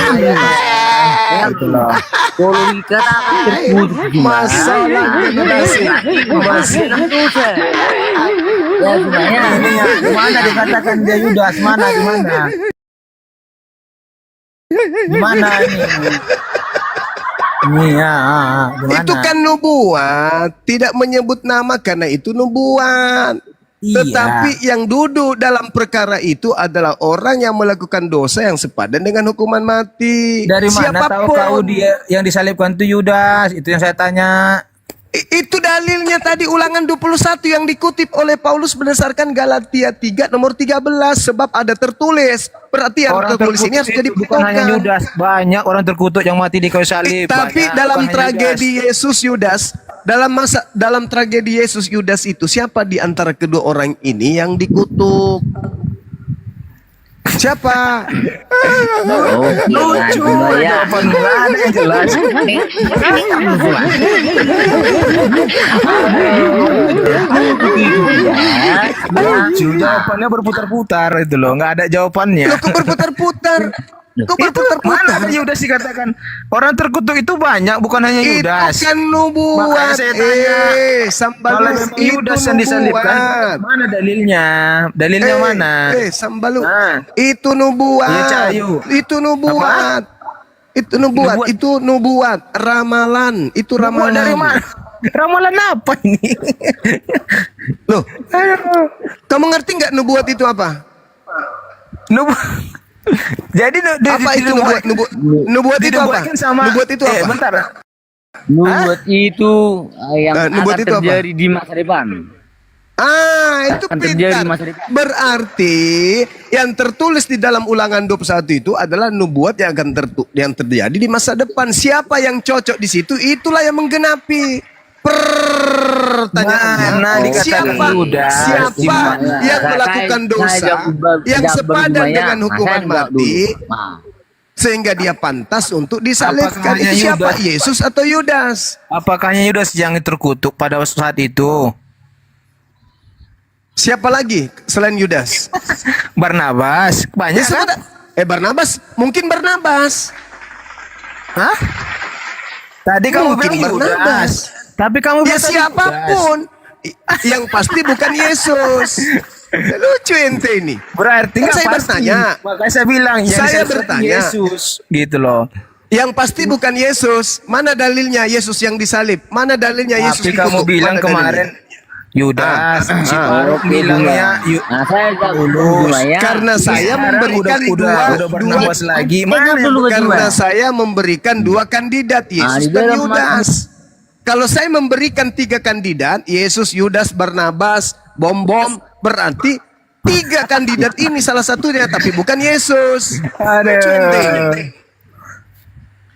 Itu loh. Kalau dikatakan terkutuk Jumaya. Masalah generasi. Ya Jumaya. Di mana dikatakan dia Yudas? Mana? Di mana? Di mana ini? Ini ya, di mana? Itu kan nubuat, tidak menyebut nama karena itu nubuat. Iya. Tetapi yang duduk dalam perkara itu adalah orang yang melakukan dosa yang sepadan dengan hukuman mati. Dari mana tahu kau dia yang disalibkan itu Yudas? Itu yang saya tanya. Itu dalilnya tadi ulangan 21 yang dikutip oleh Paulus berdasarkan Galatia 3 nomor 13. Sebab ada tertulis. Berarti yang Orang tertulis ini harus terkutuk jadi itu bukan hanya patokan. Yudas, banyak orang terkutuk yang mati di kayu salib. Tapi Banyak, dalam bukan hanya tragedi Yudas. Yesus Yudas, dalam tragedi Yesus Yudas itu siapa di antara kedua orang ini yang dikutuk? Siapa? Lucu. Jawaban nggak ada yang jelas. Lucu, jawabannya berputar-putar itu loh, nggak ada jawabannya. Loh, kok berputar-putar? Kok Itu mana berputar-putar? ada Yudas dikatakan orang terkutuk itu banyak, bukan hanya Itu Yudas. kan nubuat. Makanya saya tanya, Kalau Sambalus memang itu Yudas yang disalibkan, nubuat. mana dalilnya? Dalilnya mana? Sambalus. Ah. Itu nubuat. Iya, Cahayu. Itu nubuat. Itu nubuat. Nubuat. Itu nubuat. Ramalan. Itu Buat ramalan. dari mana? Ramalan apa ini? Loh, kamu ngerti nggak nubuat itu apa? Jadi Apa itu nubuat? Nubuat itu apa? dinubuatkan sama Nubuat itu apa? bentar. Nubuat itu yang nubuat akan itu apa? terjadi di masa depan. Itu Akan terjadi pintar. di masa depan. Berarti yang tertulis di dalam ulangan 21 itu adalah nubuat yang akan yang terjadi di masa depan. Siapa yang cocok di situ, itulah yang menggenapi. Pertanyaannya, Mana dikatakan siapa, Yudas? siapa Gimana? yang melakukan dosa yang sepadan dengan hukuman mati sehingga dia pantas untuk disalibkan? Apakah hanya Itu siapa? Yudas? Yesus atau Yudas? Apakah hanya Yudas yang terkutuk pada saat itu? Siapa lagi selain Yudas? Barnabas. Banyak Yesus kan? ada- Barnabas, mungkin Barnabas. Hah? Tadi kamu Mungkin bilang Barnabas. Yudas. Tapi kamu Ya bilang tadi siapapun, yang pasti bukan Yesus. Lucu ente ini. Yudas. Berarti Kan nggak saya pasti. bertanya. Makanya saya bilang yang Saya disalibkan bertanya. Yesus gitu loh. Yang pasti bukan Yesus. Mana dalilnya Yesus yang disalib? Mana dalilnya Yesus Tapi kamu dikutuk? bilang Mana kemarin dalilnya? Yudas, si Faruk Oke, bilangnya Nah, saya jawab dulu Jumaya. Karena saya sekarang memberikan udah Barnabas lagi. Mana Mana? dulu karena Jumaya? saya memberikan dua kandidat, Yesus di dan dalam Yudas. Kalau saya memberikan 3 kandidat, Yesus, Yudas, Barnabas, Bom-Bom, berarti 3 kandidat ini salah satunya, tapi bukan Yesus. Lucu ente ini.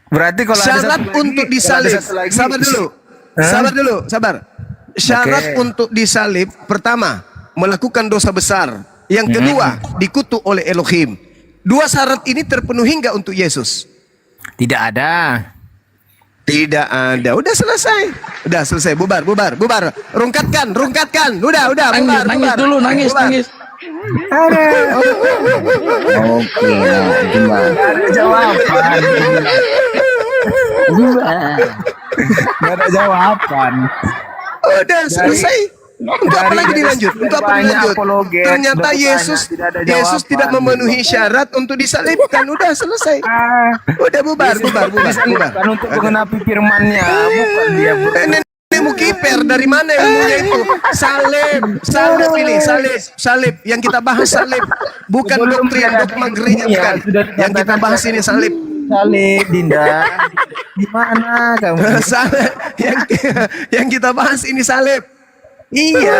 Berarti kalau ada Syarat satu lagi- untuk kalau ada disalib, satu lagi- sabar dulu, Hah? sabar. Syarat Oke. untuk disalib, pertama, melakukan dosa besar. Yang kedua, dikutuk oleh Elohim. 2 syarat ini terpenuhi nggak untuk Yesus? Tidak ada. Tidak ada. Udah selesai. Bubar. Rungkatkan. Udah, bubar. Nangis dulu, nangis. Oke, Jumaya. Nggak ada jawaban. Jumaya. Nggak ada jawaban. Udah selesai. Untuk apa lagi dilanjut? Untuk apa dilanjut? Ternyata Yesus tidak memenuhi syarat untuk disalibkan. Udah selesai. Udah bubar. Kan untuk mengenapi firman-Nya, bukan dia Ilmu kiper dari mana ilmunya itu? Salib ini, salib. Yang kita bahas salib, bukan doktrin dogma gereja bukan. Yang kita bahas ini salib. salib, Dinda. Gimana kamu? Salib. Yang kita bahas ini salib. Iya.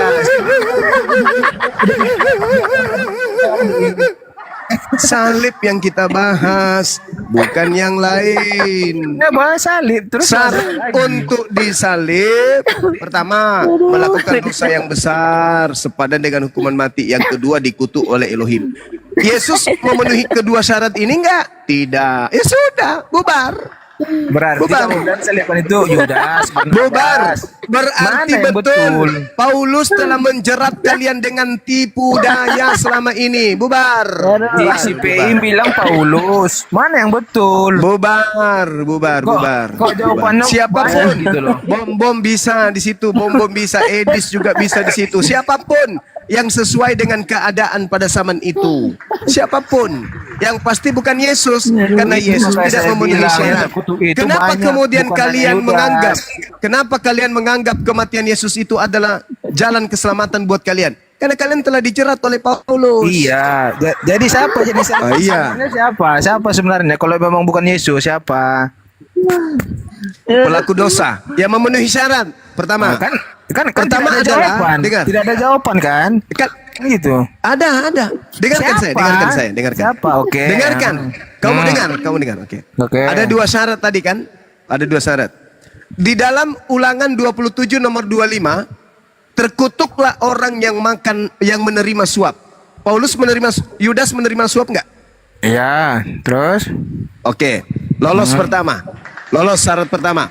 Salib yang kita bahas, bukan yang lain. Nggak bahas salib terus. Syarat untuk disalib, pertama melakukan dosa yang besar sepadan dengan hukuman mati. Yang kedua dikutuk oleh Elohim. Yesus memenuhi kedua syarat ini enggak? Tidak. Ya sudah, bubar. Berarti Bubar. kemudian saliban itu Yudas. Bubar. Berarti Mana yang betul. Paulus telah menjerat kalian dengan tipu daya selama ini. Bubar. Si PI bilang Paulus. Mana yang betul? Bubar. Kok jawabannya Siapapun banyak gitu loh. Bom bisa di situ, bom bisa, Edis juga bisa di situ. Siapapun yang sesuai dengan keadaan pada zaman itu. Siapapun. Yang pasti bukan Yesus, karena Yesus Makanya tidak saya memenuhi bilang, syarat. kutuk itu Kenapa banyak, kemudian bukan kalian hanya Yudas. menganggap? Kenapa kalian menganggap kematian Yesus itu adalah jalan keselamatan buat kalian? Karena kalian telah dijerat oleh Paulus. Iya, jadi siapa jadi siapa? Iya. Sebenarnya siapa? Siapa sebenarnya? Kalau memang bukan Yesus, siapa? Pelaku dosa yang memenuhi syarat. Pertama, kan pertama tidak ada adalah jawaban. dengar. Tidak ada jawaban kan? Kan Gitu. ada. Dengarkan Siapa? saya, dengarkan. Siapa? Oke. Dengarkan. Kamu dengar, oke. Oke. Ada dua syarat tadi kan? Ada dua syarat. Di dalam Ulangan 27 nomor 25, terkutuklah orang yang menerima suap. Yudas menerima suap enggak? Iya, terus? Oke. Lolos pertama. Lolos syarat pertama.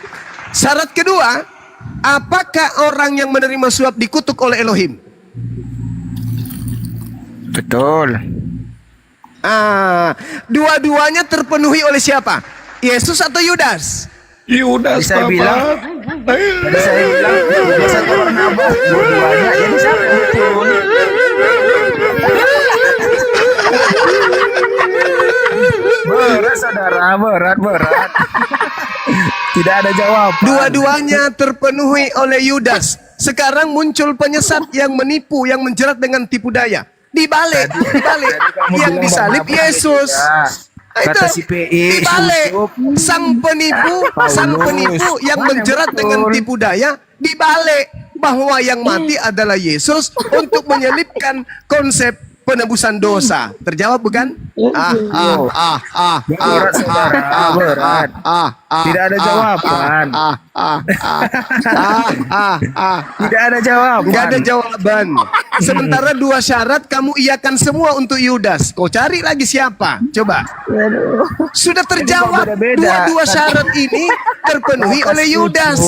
Syarat kedua, apakah orang yang menerima suap dikutuk oleh Elohim? Betul. Dua-duanya terpenuhi oleh siapa? Yesus atau Yudas? Tadi saya bilang Yudas atau Barnabas, dua-duanya. Jadi siapa yang betul? Berat saudara, berat. Tidak ada jawaban. Dua-duanya terpenuhi oleh Yudas. Sekarang muncul penyesat yang menipu, yang menjerat dengan tipu daya. Dibalik. kamu Yang bilang disalib Barnabas Yesus. Kata si PI, dibalik. Yusuf. Sang penipu yang Mana menjerat betul? dengan tipu daya dibalik bahwa yang mati adalah Yesus untuk menyelipkan konsep penebusan dosa. Terjawab bukan? Berat, saudara, berat. Tidak ada jawaban. Tidak ada jawaban. Nggak ada jawaban. Sementara dua syarat kamu iakan semua untuk Yudas. Kau cari lagi siapa? Coba. Sudah terjawab. Beda-beda. Dua syarat ini terpenuhi oleh Yudas.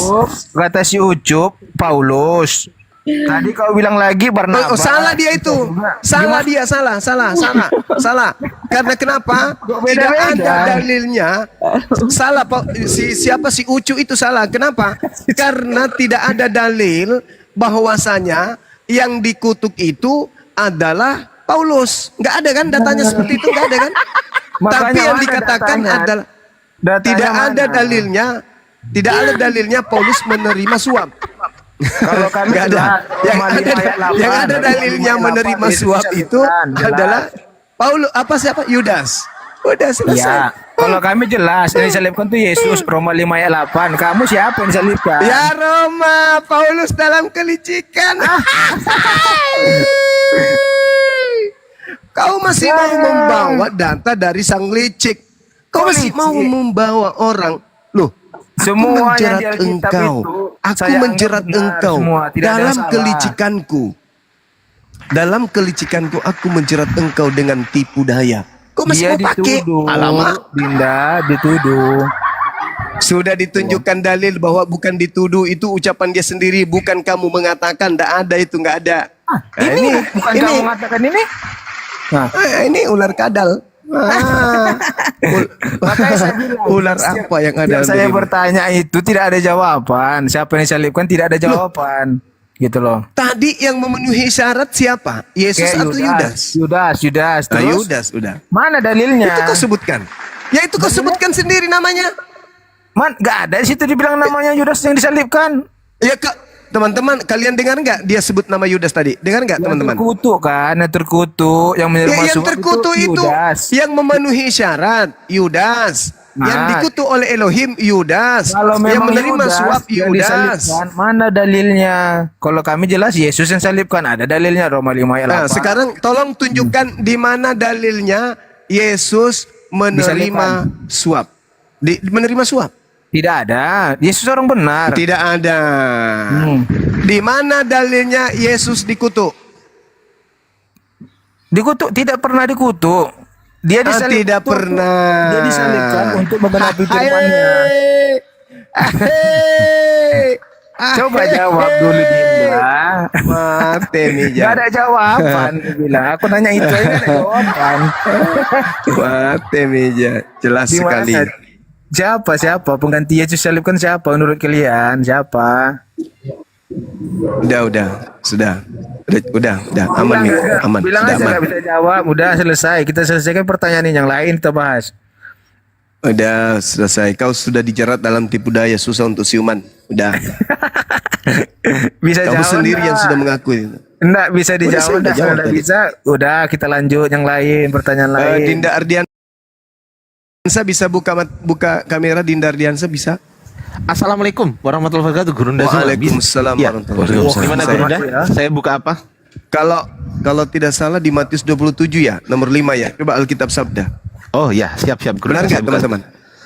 Kata si Ucup, Paulus. Tadi kau bilang lagi Barnabas. Salah dia itu. Salah dia, salah. Karena kenapa? Tidak ada dalilnya. Salah siapa si Ucu itu salah. Kenapa? Karena tidak ada dalil bahwasanya yang dikutuk itu adalah Paulus. Nggak ada kan datanya seperti itu, nggak ada kan? Makanya Tapi yang mana dikatakan datanya? adalah Datanya tidak ada mana? dalilnya. Tidak ada dalilnya Paulus menerima suap. Kalau kami Nggak ada. Yang ada dalilnya menerima suap itu adalah Paulus siapa? Yudas. Udah selesai. Ya, kalau kami jelas yang disalibkan itu Yesus, Roma 5 ayat 8. Kamu siapa yang disalibkan? Ya Roma, Paulus dalam kelicikan. Kau masih mau membawa data dari sang licik. Kau masih mau membawa orang. Loh, Semua aku yang di menjerat Alkitab engkau. itu, Aku saya menjerat anggap benar engkau semua, tidak ada yang dalam salah. kelicikanku. Dalam kelicikanku aku menjerat engkau dengan tipu daya. Kau masih Dia mau pakai? dituduh, Alamak. Dinda dituduh. Sudah ditunjukkan dalil bahwa bukan dituduh, itu ucapan dia sendiri, bukan kamu mengatakan. Tidak ada itu, nggak ada. Ini bukan kamu mengatakan ini? Nah, Ini ular kadal. makanya saya bilang, Ular apa yang ada? Yang saya dirimu? bertanya itu tidak ada jawaban. Siapa yang disalibkan tidak ada jawaban. gitu loh. Tadi yang memenuhi syarat siapa? Yesus Kayak atau Yudas? Yudas. Nah, Terus Yudas udah. mana dalilnya? Itu kau sebutkan. Ya itu kau sebutkan sendiri namanya. Nggak ada di situ dibilang namanya Yudas yang disalibkan. Ya teman-teman, kalian dengar nggak dia sebut nama Yudas tadi? Dengar nggak teman-teman? Terkutuk kan, yang terkutuk, yang menerima Ya, yang suap terkutuk itu Yudas. yang memenuhi syarat Yudas. Nah, Yang dikutuk oleh Elohim Yudas. Kalau Yang memang menerima Yudas suap yang Yudas. disalibkan, mana dalilnya? Kalau kami jelas Yesus yang salibkan, ada dalilnya Roma 5 ayat 8. Nah, sekarang tolong tunjukkan di mana dalilnya Yesus menerima suap. Menerima suap. Tidak ada. Yesus orang benar. Tidak ada. Di mana dalilnya Yesus dikutuk? Dikutuk, tidak pernah dikutuk. Dia disalibkan. Tidak pernah. Dia disalibkan untuk menggenapi firman-Nya. Coba jawab dulu Dinda. Mate Gak Mija. ada jawaban. Dia bilang. Aku nanya itu aja gak ada jawaban. Mate Mija. Jelas Di mana? sekali. Siapa pengganti Yesus salibkan siapa menurut kalian? Siapa? Udah. Sudah. Udah. Aman nih. Aman. Bilang Sudah aja aman. gak bisa jawab. Udah selesai. Kita selesaikan pertanyaan yang lain kita bahas. Udah selesai. Kau sudah dijerat dalam tipu daya, susah untuk siuman. Udah. Bisa Kamu jawab sendiri nggak? yang sudah mengakui. Enggak bisa saya dijawab. udah Kalau jawab nggak tadi. bisa, udah kita lanjut yang lain, pertanyaan lain. Dinda Ardiansa bisa buka kamera. Dinda Ardiansa bisa. Assalamualaikum warahmatullahi wabarakatuh, Gurunda. Waalaikumsalam Ya. warahmatullahi wabarakatuh. Gimana Saya- Gurunda? Saya buka apa? Kalau tidak salah di Matius 27 ya, nomor 5 ya. Coba Alkitab Sabda. Oh ya, siap Gurunda. Benar nggak Saya buka- teman-teman?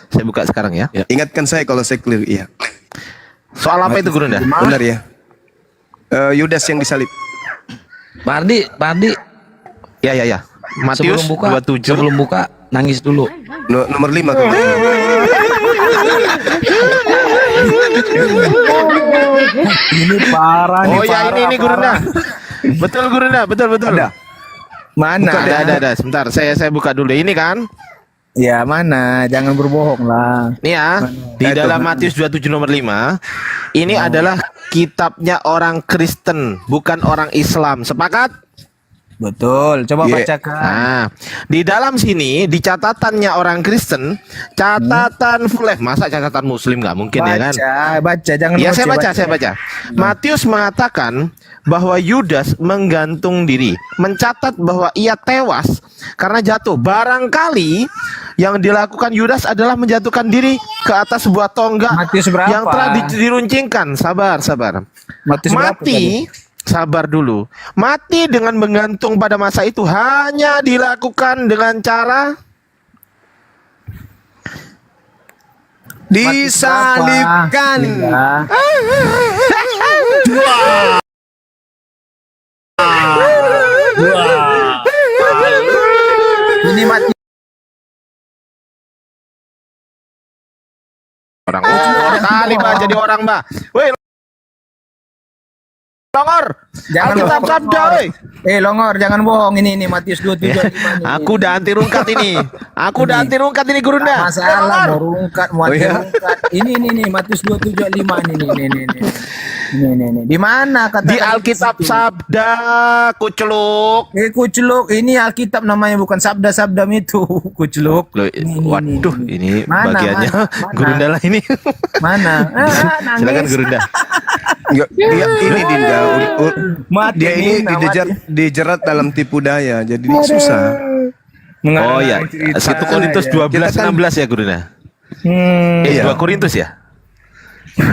Saya buka sekarang ya. Ingatkan saya kalau saya clear. Iya. Soal apa itu Gurunda? Benar ya. Yudas yang disalib. Pak Ardi, Ya. Matius sebelum buka nangis dulu. Nomor 5 kan. Ini parah nih. Oh ya, ini Gurunda. Betul Gurunda, betul. Mana? Ada. Sebentar, saya buka dulu. Ini kan? Ya mana? Jangan berbohong lah. Nih ya, di dalam Matius 27 nomor 5, ini adalah kitabnya orang Kristen, bukan orang Islam. Sepakat? Betul. Coba Iya. bacakan. Nah, di dalam sini di catatannya orang Kristen, catatan masa catatan Muslim nggak mungkin ya kan? Baca. Jangan. Ya saya baca. baca. Matius mengatakan bahwa Yudas menggantung diri, mencatat bahwa ia tewas karena jatuh. Barangkali yang dilakukan Yudas adalah menjatuhkan diri ke atas sebuah tonggak Matius berapa? yang telah diruncingkan. Sabar. Matius berapa Mati. Sabar dulu. Mati dengan menggantung pada masa itu hanya dilakukan dengan cara Disalibkan. Iya. Ini mati. orang. Oh, kali Mbak jadi orang Mbak. Woi, Longor. Jangan Alkitab bohong, Sabda, Longor. woi. Longor, jangan bohong. Ini Matius 27. Aku udah anti rungkat ini. Aku udah anti rungkat ini Gurunda. Masalah mau rungkat, mau Oh, iya? rungkat. Ini Matius 27:5 ini. Ini. Di mana kata Di Alkitab Sabda, kuceluk. Kuceluk, ini Alkitab namanya bukan sabda-sabdam itu. Kuceluk. Loh, Ini, waduh, ini Mana, bagiannya mana? Gurunda lah ini. Mana? Silakan Nangis. Gurunda. Dia ini Dinda. Mati Dia ini Nina, dijerat dalam tipu daya. Jadi ini susah. Oh ya, 1 Korintus 12:16 ya Gurunda. Iya. 2 Korintus ya?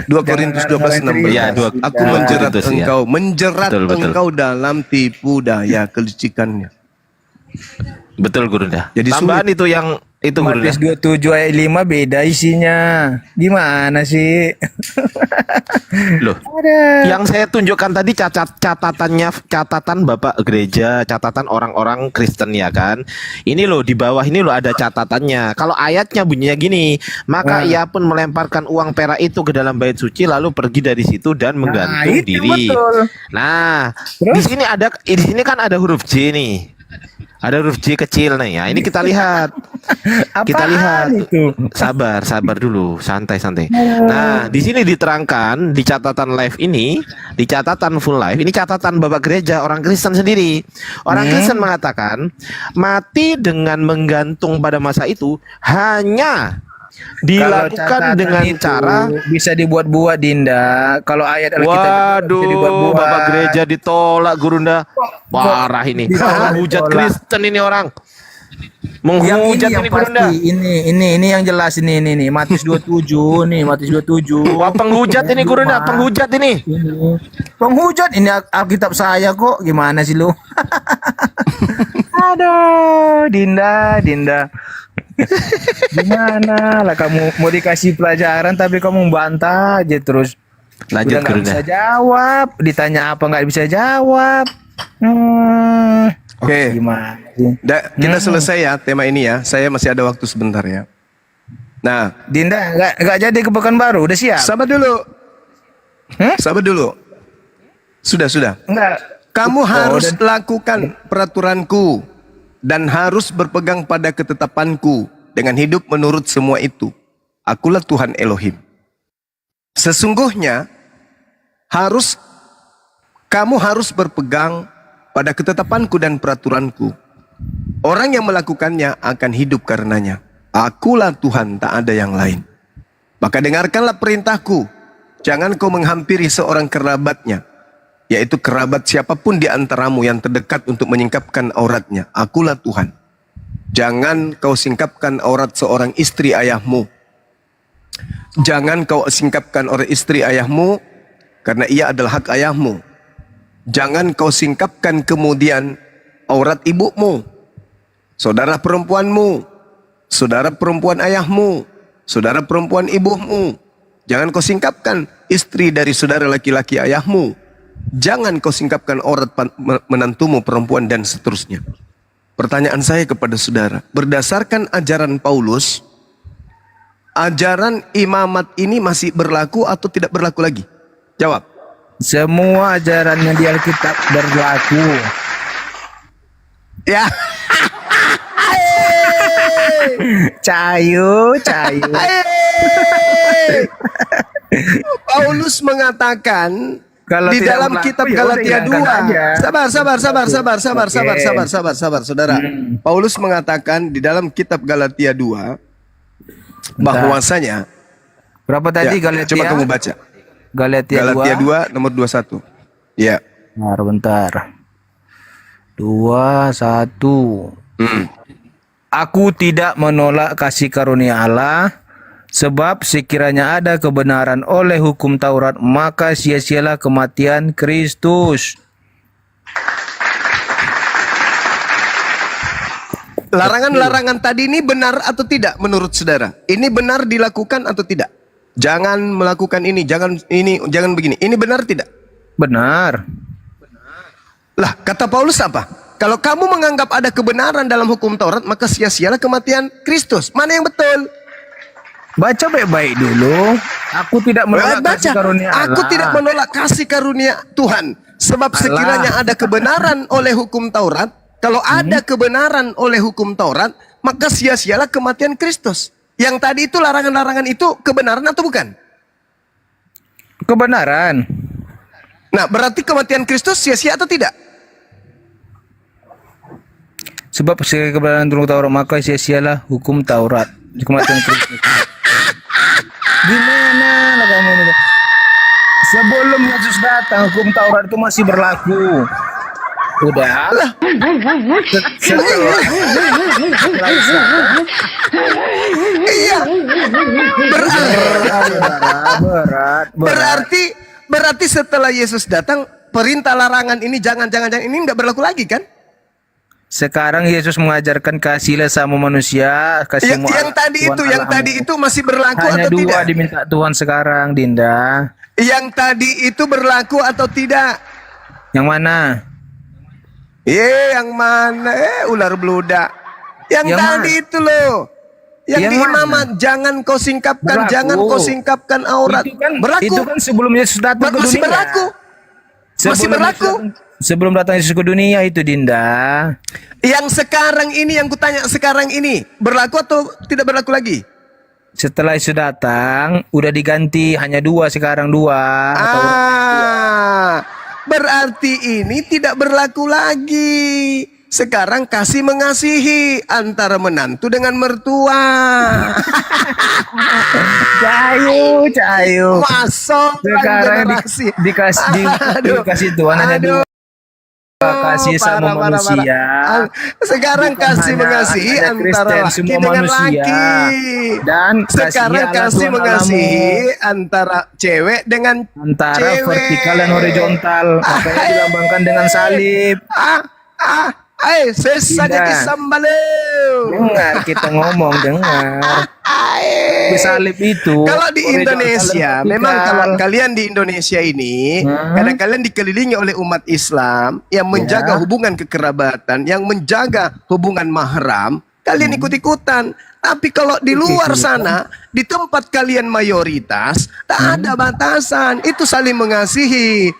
2 Korintus 12:16. Iya, Aku menjerat Korintus, ya. engkau, menjerat Betul. engkau dalam tipu daya kelicikannya. Betul Gurunda. Jadi Tambahan itu yang itu Gurunda. Matius 27 ayat 5 beda isinya. Gimana sih? Loh. Yang saya tunjukkan tadi catatan Bapak gereja, catatan orang-orang Kristen ya kan. Ini loh di bawah ini loh ada catatannya. Kalau ayatnya bunyinya gini, maka ia pun melemparkan uang perak itu ke dalam bait suci lalu pergi dari situ dan menggantung itu diri. betul. Nah, di sini kan ada huruf J nih. Ada huruf J kecil nih ya. Ini kita lihat. Kita Apaan lihat. itu? Sabar dulu, santai. Nah, di sini diterangkan di catatan live ini, di catatan full live, ini catatan Bapak Gereja orang Kristen sendiri. Orang Kristen mengatakan mati dengan menggantung pada masa itu hanya dilakukan Kalau dengan catatan itu cara bisa dibuat-buat, Dinda. Kalau ayat Alkitab bisa waduh, dibuat-buat. Bapak Gereja ditolak Gurunda. Parah ini. Menghujat Kristen ini orang. Menghujat yang ini Gurunda. pasti, ini yang jelas ini Matius 27 nih, Matius 27. Wah, penghujat ini Gurunda, penghujat ini. Penghujat ini Alkitab saya kok. Gimana sih lu? Aduh, Dinda. Gimana lah kamu mau dikasih pelajaran tapi kamu membantah aja terus. Lanjut Udah nggak Gurunda. bisa jawab, ditanya apa nggak bisa jawab. Oke. Gimana sih? Kita selesai ya tema ini ya. Saya masih ada waktu sebentar ya. Nah, Dinda nggak jadi ke Pekanbaru, udah siap? sabar dulu. Sabar dulu. Sudah. Enggak. Kamu harus lakukan peraturanku dan harus berpegang pada ketetapanku dengan hidup menurut semua itu. Akulah Tuhan Elohim. Sesungguhnya kamu harus berpegang pada ketetapanku dan peraturanku. Orang yang melakukannya akan hidup karenanya. Akulah Tuhan, tak ada yang lain. Maka dengarkanlah perintahku. Jangan kau menghampiri seorang kerabatnya, yaitu kerabat siapapun di antaramu yang terdekat untuk menyingkapkan auratnya. Akulah Tuhan. Jangan kau singkapkan aurat seorang istri ayahmu. Jangan kau singkapkan aurat istri ayahmu, karena ia adalah hak ayahmu. Jangan kau singkapkan kemudian aurat ibumu, saudara perempuanmu, saudara perempuan ayahmu, saudara perempuan ibumu. Jangan kau singkapkan istri dari saudara laki-laki ayahmu. Jangan kau singkapkan aurat menantumu perempuan dan seterusnya. Pertanyaan saya kepada saudara, berdasarkan ajaran Paulus, ajaran imamat ini masih berlaku atau tidak berlaku lagi? Jawab. Semua ajarannya di Alkitab berlaku. Ya. Cayu. Paulus mengatakan Kalau di tidak dalam berlaku, kitab ya udah Galatia hilangkan aja. 2. Sabar. Paulus mengatakan di dalam kitab Galatia 2 bahwasanya Berapa tadi ya, Galatia? coba kamu baca. Galatia 2. 2 nomor 21. Ya. Bentar. 21. Hmm. Aku tidak menolak kasih karunia Allah, sebab sekiranya ada kebenaran oleh hukum Taurat, maka sia-sialah kematian Kristus. Larangan-larangan tadi ini benar atau tidak menurut saudara? Ini benar dilakukan atau tidak? Jangan melakukan ini, jangan begini. Ini benar tidak? Benar. Lah, kata Paulus apa? Kalau kamu menganggap ada kebenaran dalam hukum Taurat, maka sia-sialah kematian Kristus. Mana yang betul? Baca baik-baik dulu. Aku tidak menolak kasih karunia Allah. Aku tidak menolak kasih karunia Tuhan. Sebab sekiranya ada kebenaran oleh hukum Taurat, kalau ada kebenaran oleh hukum Taurat, maka sia-sialah kematian Kristus. Yang tadi itu larangan-larangan itu kebenaran atau bukan? Kebenaran. Nah, berarti kematian Kristus sia-sia atau tidak? Sebab sekiranya kebenaran turun Taurat, maka sia-sialah hukum Taurat. Kematian Kristus. Gimana lah kamu ini? Sebelum Yesus datang, hukum Taurat itu masih berlaku. Udah. Iya. Berat. Berarti setelah Yesus datang, perintah larangan ini jangan ini nggak berlaku lagi kan? Sekarang Yesus mengajarkan kasihlah sama manusia, kasih Yang tadi itu masih berlaku hanya atau dua tidak? diminta Tuhan sekarang, Dinda. Yang tadi itu berlaku atau tidak? Yang mana? Yang mana? Ular beludak. Yang tadi mana? itu loh. Yang Yang di mana? imamat, jangan kau singkapkan, Berlaku. jangan kau singkapkan aurat. Itu kan, berlaku. itu kan sebelum Yesus datang ke Masih dunia. berlaku. Masih Sebelum berlaku. Yesus datang- Sebelum datang Yesus ke dunia itu, Dinda. Yang sekarang ini, yang kutanya sekarang ini, berlaku atau tidak berlaku lagi? Setelah Yesus datang, udah diganti hanya 2 sekarang 2. Berarti ini tidak berlaku lagi. Sekarang kasih mengasihi antara menantu dengan mertua. Cayu. Masuk Sekarang generasi. dikasih Tuhan hanya 2. Kasih sama manusia. Sekarang Bukan kasih hanya mengasihi ada antara Kristen, laki semua dengan manusia. laki. Dan sekarang kasihi Allah kasih Tuhan mengasihi antara cewek dengan antara cewek. vertikal dan horizontal. Makanya dilambangkan dengan salib. Sesanya Tidak. disambalo. Dengar kita ngomong, dengar. Di salib itu. Kalau di horizontal Indonesia, dan memang vertikal. kalau kalian di Indonesia ini, kadang kalian dikelilingi oleh umat Islam yang menjaga hubungan kekerabatan, yang menjaga hubungan mahram, kalian ikut-ikutan. Tapi kalau di luar sana, di tempat kalian mayoritas, tak ada batasan. Itu saling mengasihi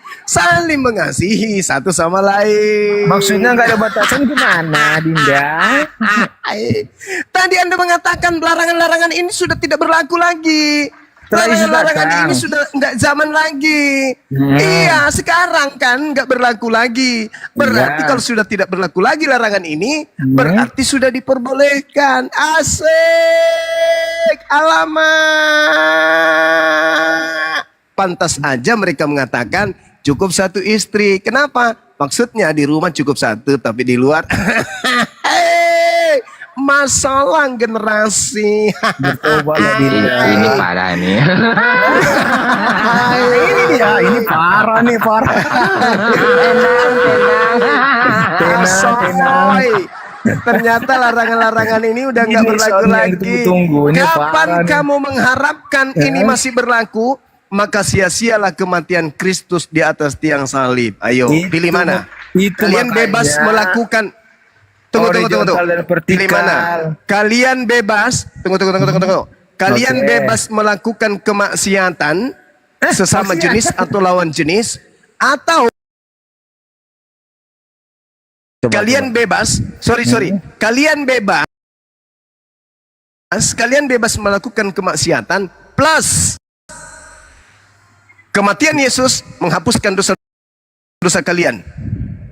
satu sama lain. Maksudnya nggak ada batasan gimana, Dinda? Tadi Anda mengatakan larangan-larangan ini sudah tidak berlaku lagi. Larangan-larangan ini sudah nggak zaman lagi. Iya, sekarang kan nggak berlaku lagi. Berarti kalau sudah tidak berlaku lagi larangan ini, berarti sudah diperbolehkan. Asik, alamak. Pantas aja mereka mengatakan cukup 1 istri. Kenapa? Maksudnya di rumah cukup 1, tapi di luar masalah generasi. Bertobatlah Dinda. Ini parah nih. Ini parah nih, parah. Asoy. Ternyata larangan-larangan ini udah nggak Ini berlaku soalnya yang lagi. ditunggu-tunggu. Ini Kapan parah nih. kamu mengharapkan ini masih berlaku? Maka sia-sialah kematian Kristus di atas tiang salib. Ayo, Itu pilih mana? itu Kalian makanya. bebas melakukan. Tunggu. Horizontal dan vertikal. Pilih mana? Kalian bebas. Tunggu. Kalian Oke. bebas melakukan kemaksiatan sesama maksiat? jenis atau lawan jenis, atau kalian bebas. Sorry. Kalian bebas melakukan kemaksiatan plus kematian Yesus menghapuskan dosa kalian.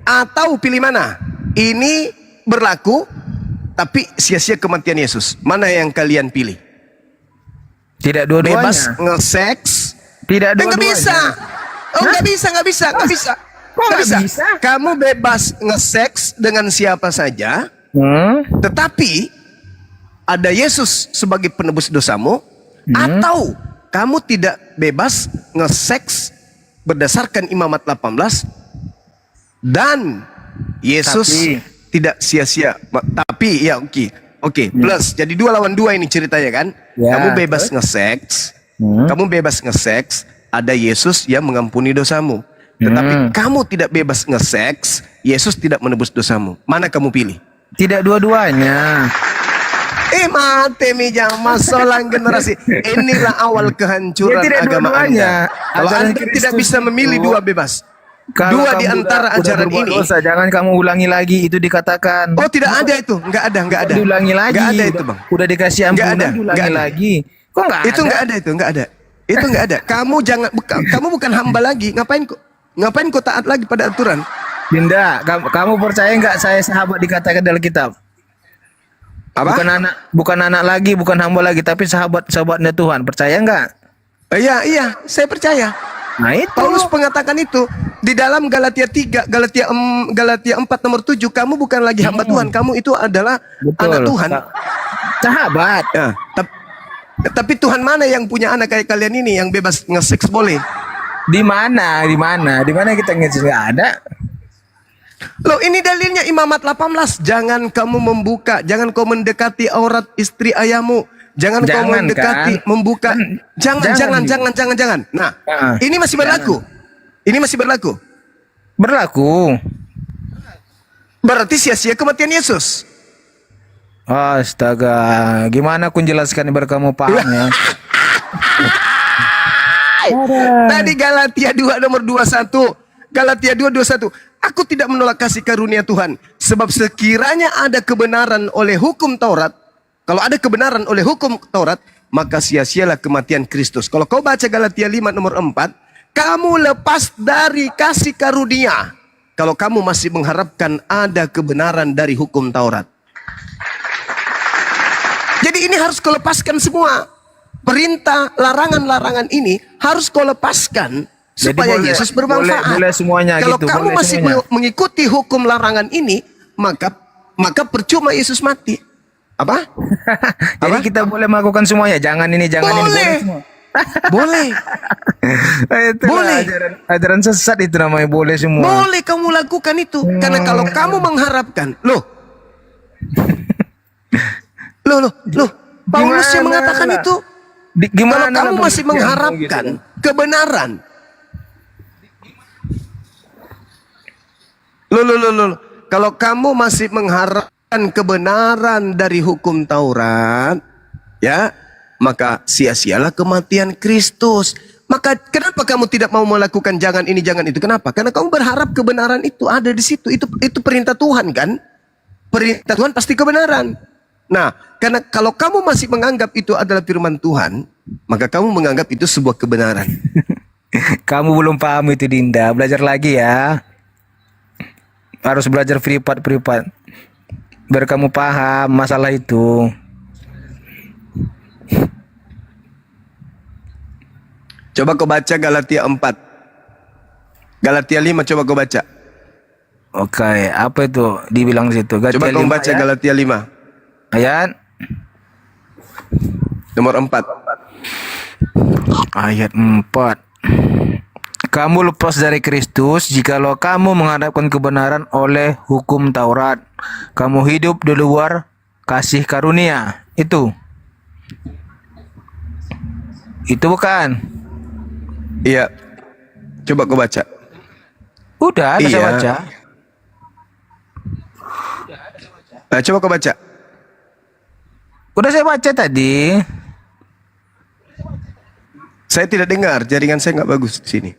Atau pilih mana? Ini berlaku tapi sia-sia kematian Yesus. Mana yang kalian pilih? Tidak dua-duanya. Bebas nge-seks? Tidak Nggak dua-duanya. bisa. Nggak bisa. Kok nggak bisa? Kamu bebas nge-seks dengan siapa saja, tetapi ada Yesus sebagai penebus dosamu, atau kamu tidak bebas nge-seks berdasarkan Imamat 18 dan Yesus tidak sia-sia. Tapi ya oke. Plus jadi 2 lawan 2 ini ceritanya kan. Ya, Kamu bebas nge-seks. Ada Yesus yang mengampuni dosamu. Tetapi kamu tidak bebas nge-seks, Yesus tidak menebus dosamu. Mana kamu pilih? Tidak dua-duanya. Mate mijang masalah generasi. Inilah awal kehancuran Ya, tidak agama dua-duanya. Anda. Kalau Ajaran Anda tidak Kristus bisa memilih itu, 2 bebas. Kalau 2 di kamu antara udah ajaran berbuat ini. dosa, jangan kamu ulangi lagi, itu dikatakan. Oh, tidak ada itu. Enggak ada. Diulangi lagi. Enggak ada itu, Bang. Udah dikasih Nggak ampunan, ada, diulangi nggak ada. lagi. Kok enggak ada? Itu enggak ada. Itu enggak ada. Kamu bukan hamba lagi. Ngapain kau taat lagi pada aturan? Dinda, kamu percaya enggak saya sahabat dikatakan dalam kitab? Apa? Bukan anak lagi, bukan hamba lagi, tapi sahabatnya Tuhan. Percaya enggak? Iya, saya percaya. Nah itu. Paulus mengatakan itu di dalam Galatia 3, Galatia 4 nomor 7, kamu bukan lagi hamba Tuhan, kamu itu adalah anak Tuhan. Sahabat. Ya, tapi Tuhan mana yang punya anak kayak kalian ini yang bebas nge-seks boleh? Di mana kita ngecek? Nggak ada. Loh, ini dalilnya Imamat 18. Jangan kamu kau mendekati aurat istri ayahmu. Jangan kau Jangan, mendekati, kan? membuka. Jangan. Nah, ini masih berlaku. Ini masih berlaku. Berlaku. Berarti sia-sia kematian Yesus. Astaga, gimana aku jelaskan biar kamu paham ya? Tadi Galatia 2 nomor 21. Galatia 2:21. Aku tidak menolak kasih karunia Tuhan. Sebab sekiranya ada kebenaran oleh hukum Taurat. Kalau ada kebenaran oleh hukum Taurat, maka sia-sialah kematian Kristus. Kalau kau baca Galatia 5 nomor 4, kamu lepas dari kasih karunia. Kalau kamu masih mengharapkan ada kebenaran dari hukum Taurat. Jadi ini harus kau lepaskan semua. Perintah, larangan-larangan ini harus kau lepaskan supaya boleh- Yesus bermanfaat. boleh semuanya Kalau gitu, kamu boleh masih semuanya. mengikuti hukum larangan ini, maka percuma Yesus mati. Apa? Jadi kita boleh melakukan semuanya. Jangan ini, jangan ini. Boleh. Semua. Boleh. Itulah Boleh. ajaran sesat itu namanya, boleh semua. Boleh kamu lakukan itu. Karena kalau kamu mengharapkan, loh. Paulus yang Gimana mengatakan lah? itu. Kalau Gimana kamu lah masih pemikiran mengharapkan gitu? kebenaran. Loh. Kalau kamu masih mengharapkan kebenaran dari hukum Taurat, ya, maka sia-sialah kematian Kristus. Maka kenapa kamu tidak mau melakukan jangan ini, jangan itu? Kenapa? Karena kamu berharap kebenaran itu ada di situ. Itu perintah Tuhan kan? Perintah Tuhan pasti kebenaran. Nah, karena kalau kamu masih menganggap itu adalah firman Tuhan, maka kamu menganggap itu sebuah kebenaran. Kamu belum paham itu, Dinda. Belajar lagi ya. Harus belajar privat. Biar kamu paham masalah itu. Coba kau baca Galatia 4. Galatia 5 coba kau baca. Oke, apa itu dibilang situ? Coba Galatia kau 5 baca ya? Galatia 5 Ayat nomor 4. Ayat 4. Kamu lepas dari Kristus jikalau kamu mengharapkan kebenaran oleh hukum Taurat. Kamu hidup di luar kasih karunia. Itu bukan? Iya. Coba kau baca. Udah, ada saya Iya. baca. Nah, coba kau baca. Udah saya baca tadi. Saya tidak dengar, jaringan saya nggak bagus di sini.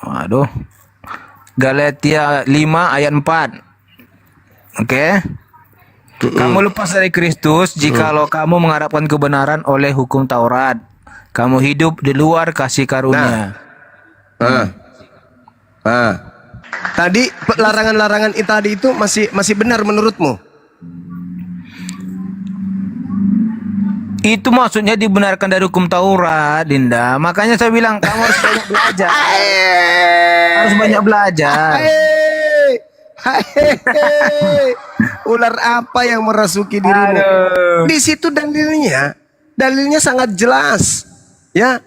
Waduh. Galatia 5 ayat 4. Oke. Kamu lepas dari Kristus jikalau kamu mengharapkan kebenaran oleh hukum Taurat. Kamu hidup di luar kasih karunia. Tadi larangan-larangan tadi itu masih benar menurutmu? Itu maksudnya dibenarkan dari hukum Taurat, Dinda. Makanya saya bilang kamu harus banyak belajar. Harus banyak belajar. Hei. Ular apa yang merasuki dirimu? Aduh. Di situ dalilnya sangat jelas. Ya,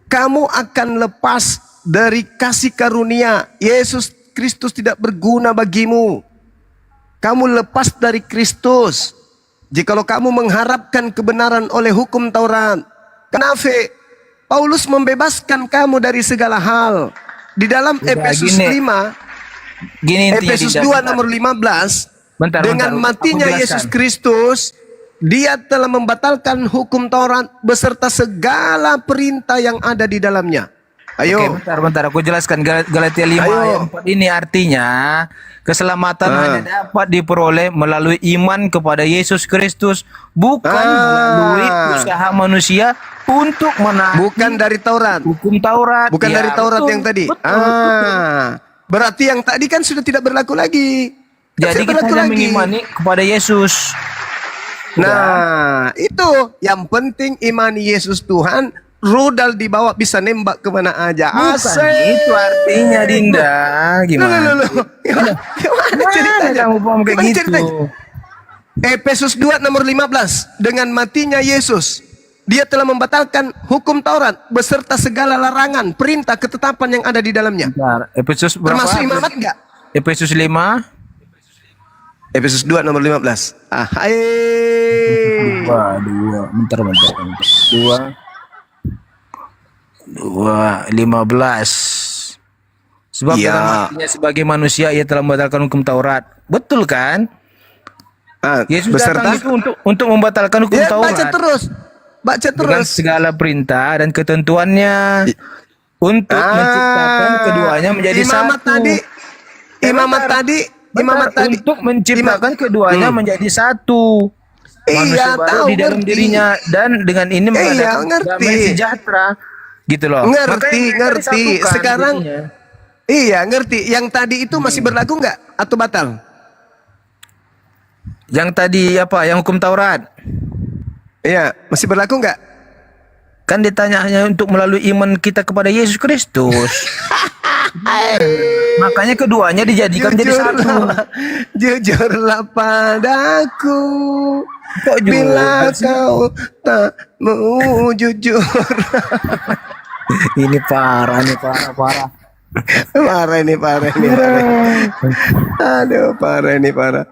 kamu akan lepas dari kasih karunia. Yesus Kristus tidak berguna bagimu. Kamu lepas dari Kristus. Jikalau kamu mengharapkan kebenaran oleh hukum Taurat. Kenapa? Paulus membebaskan kamu dari segala hal. Di dalam Udah, Efesus gini. 5, Gini intinya, Efesus Dinda, 2 bentar. nomor 15. Bentar, Dengan bentar, matinya aku jelaskan. Yesus Kristus, Dia telah membatalkan hukum Taurat beserta segala perintah yang ada di dalamnya. Ayo. Oke, bentar, aku jelaskan. Galatia 5 Ayo. ayat 4 ini artinya keselamatan hanya dapat diperoleh melalui iman kepada Yesus Kristus, bukan melalui usaha manusia untuk menaati Bukan dari Taurat. hukum Taurat. Bukan Ya, dari Taurat betul, yang tadi. betul. Berarti yang tadi kan sudah tidak berlaku lagi. Kan Jadi tidak kita berlaku hanya lagi. mengimani kepada Yesus. Nah, itu yang penting imani Yesus Tuhan. Rudal dibawa bisa nembak kemana aja. Bukan Asik. itu artinya, Dinda. Gimana? Gimana ceritanya? Kamu paham kayak Gimana gitu? ceritanya? Efesus 2 nomor 15. Dengan matinya Yesus, Dia telah membatalkan hukum Taurat beserta segala larangan, perintah, ketetapan yang ada di dalamnya. Bentar, Efesus berapa? Termasuk imamat enggak? Efesus 5. Efesus 2 nomor 15. Hai. Dua. Bentar. 2:15. Sebab Iya. dengan matinya sebagai manusia ia telah membatalkan hukum Taurat. Betul kan? Yesus Beserta? datang itu untuk membatalkan hukum Ya, Taurat baca terus. Baca dengan terus. segala perintah dan ketentuannya untuk menciptakan keduanya menjadi Imamat satu. tadi, imamat tadi, imamat Benar, tadi. untuk menciptakan keduanya menjadi satu. Manusia Iya, baru tahu di dalam ngerti. dirinya, dan dengan ini mengadakan ngerti. damai sejahtera. Gitu loh. Ngerti, Makanya mereka ngerti. disatukan Sekarang jadinya. iya, ngerti. Yang tadi itu masih berlaku nggak atau batal? Yang tadi apa? Yang hukum Taurat. Iya, masih berlaku nggak? Kan ditanya hanya untuk melalui iman kita kepada Yesus Kristus. Makanya keduanya dijadikan menjadi satu. Jujurlah padaku. Kok Bila jujur sih? kau tak mau jujur. Ini parah nih, parah. Parah ini, parah ini, parah. Aduh, parah ini, parah.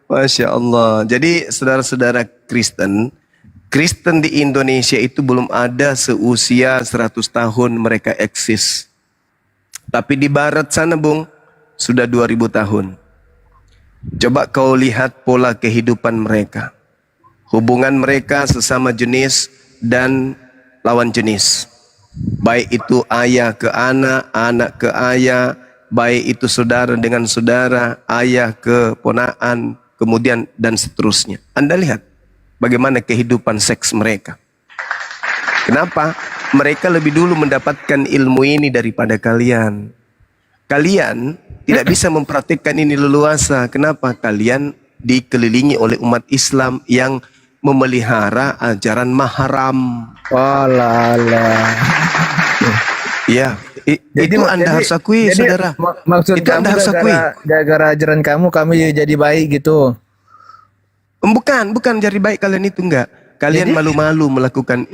Masya Allah. Jadi saudara-saudara Kristen di Indonesia itu belum ada seusia 100 tahun mereka eksis. Tapi di barat sana, Bung, sudah 2000 tahun. Coba kau lihat pola kehidupan mereka. Hubungan mereka sesama jenis dan lawan jenis. Baik itu ayah ke anak, anak ke ayah, baik itu saudara dengan saudara, ayah ke ponaan, kemudian dan seterusnya. Anda lihat bagaimana kehidupan seks mereka. Kenapa? Mereka lebih dulu mendapatkan ilmu ini daripada kalian. Kalian tidak bisa mempraktikkan ini leluasa. Kenapa? Kalian dikelilingi oleh umat Islam yang memelihara ajaran mahram. Oh lala. Ya, itu Anda harus akui, saudara. Maksud Itu kamu Anda harus akui. gara-gara ajaran kami jadi baik gitu. Bukan jadi baik kalian itu enggak. Kalian malu-malu melakukan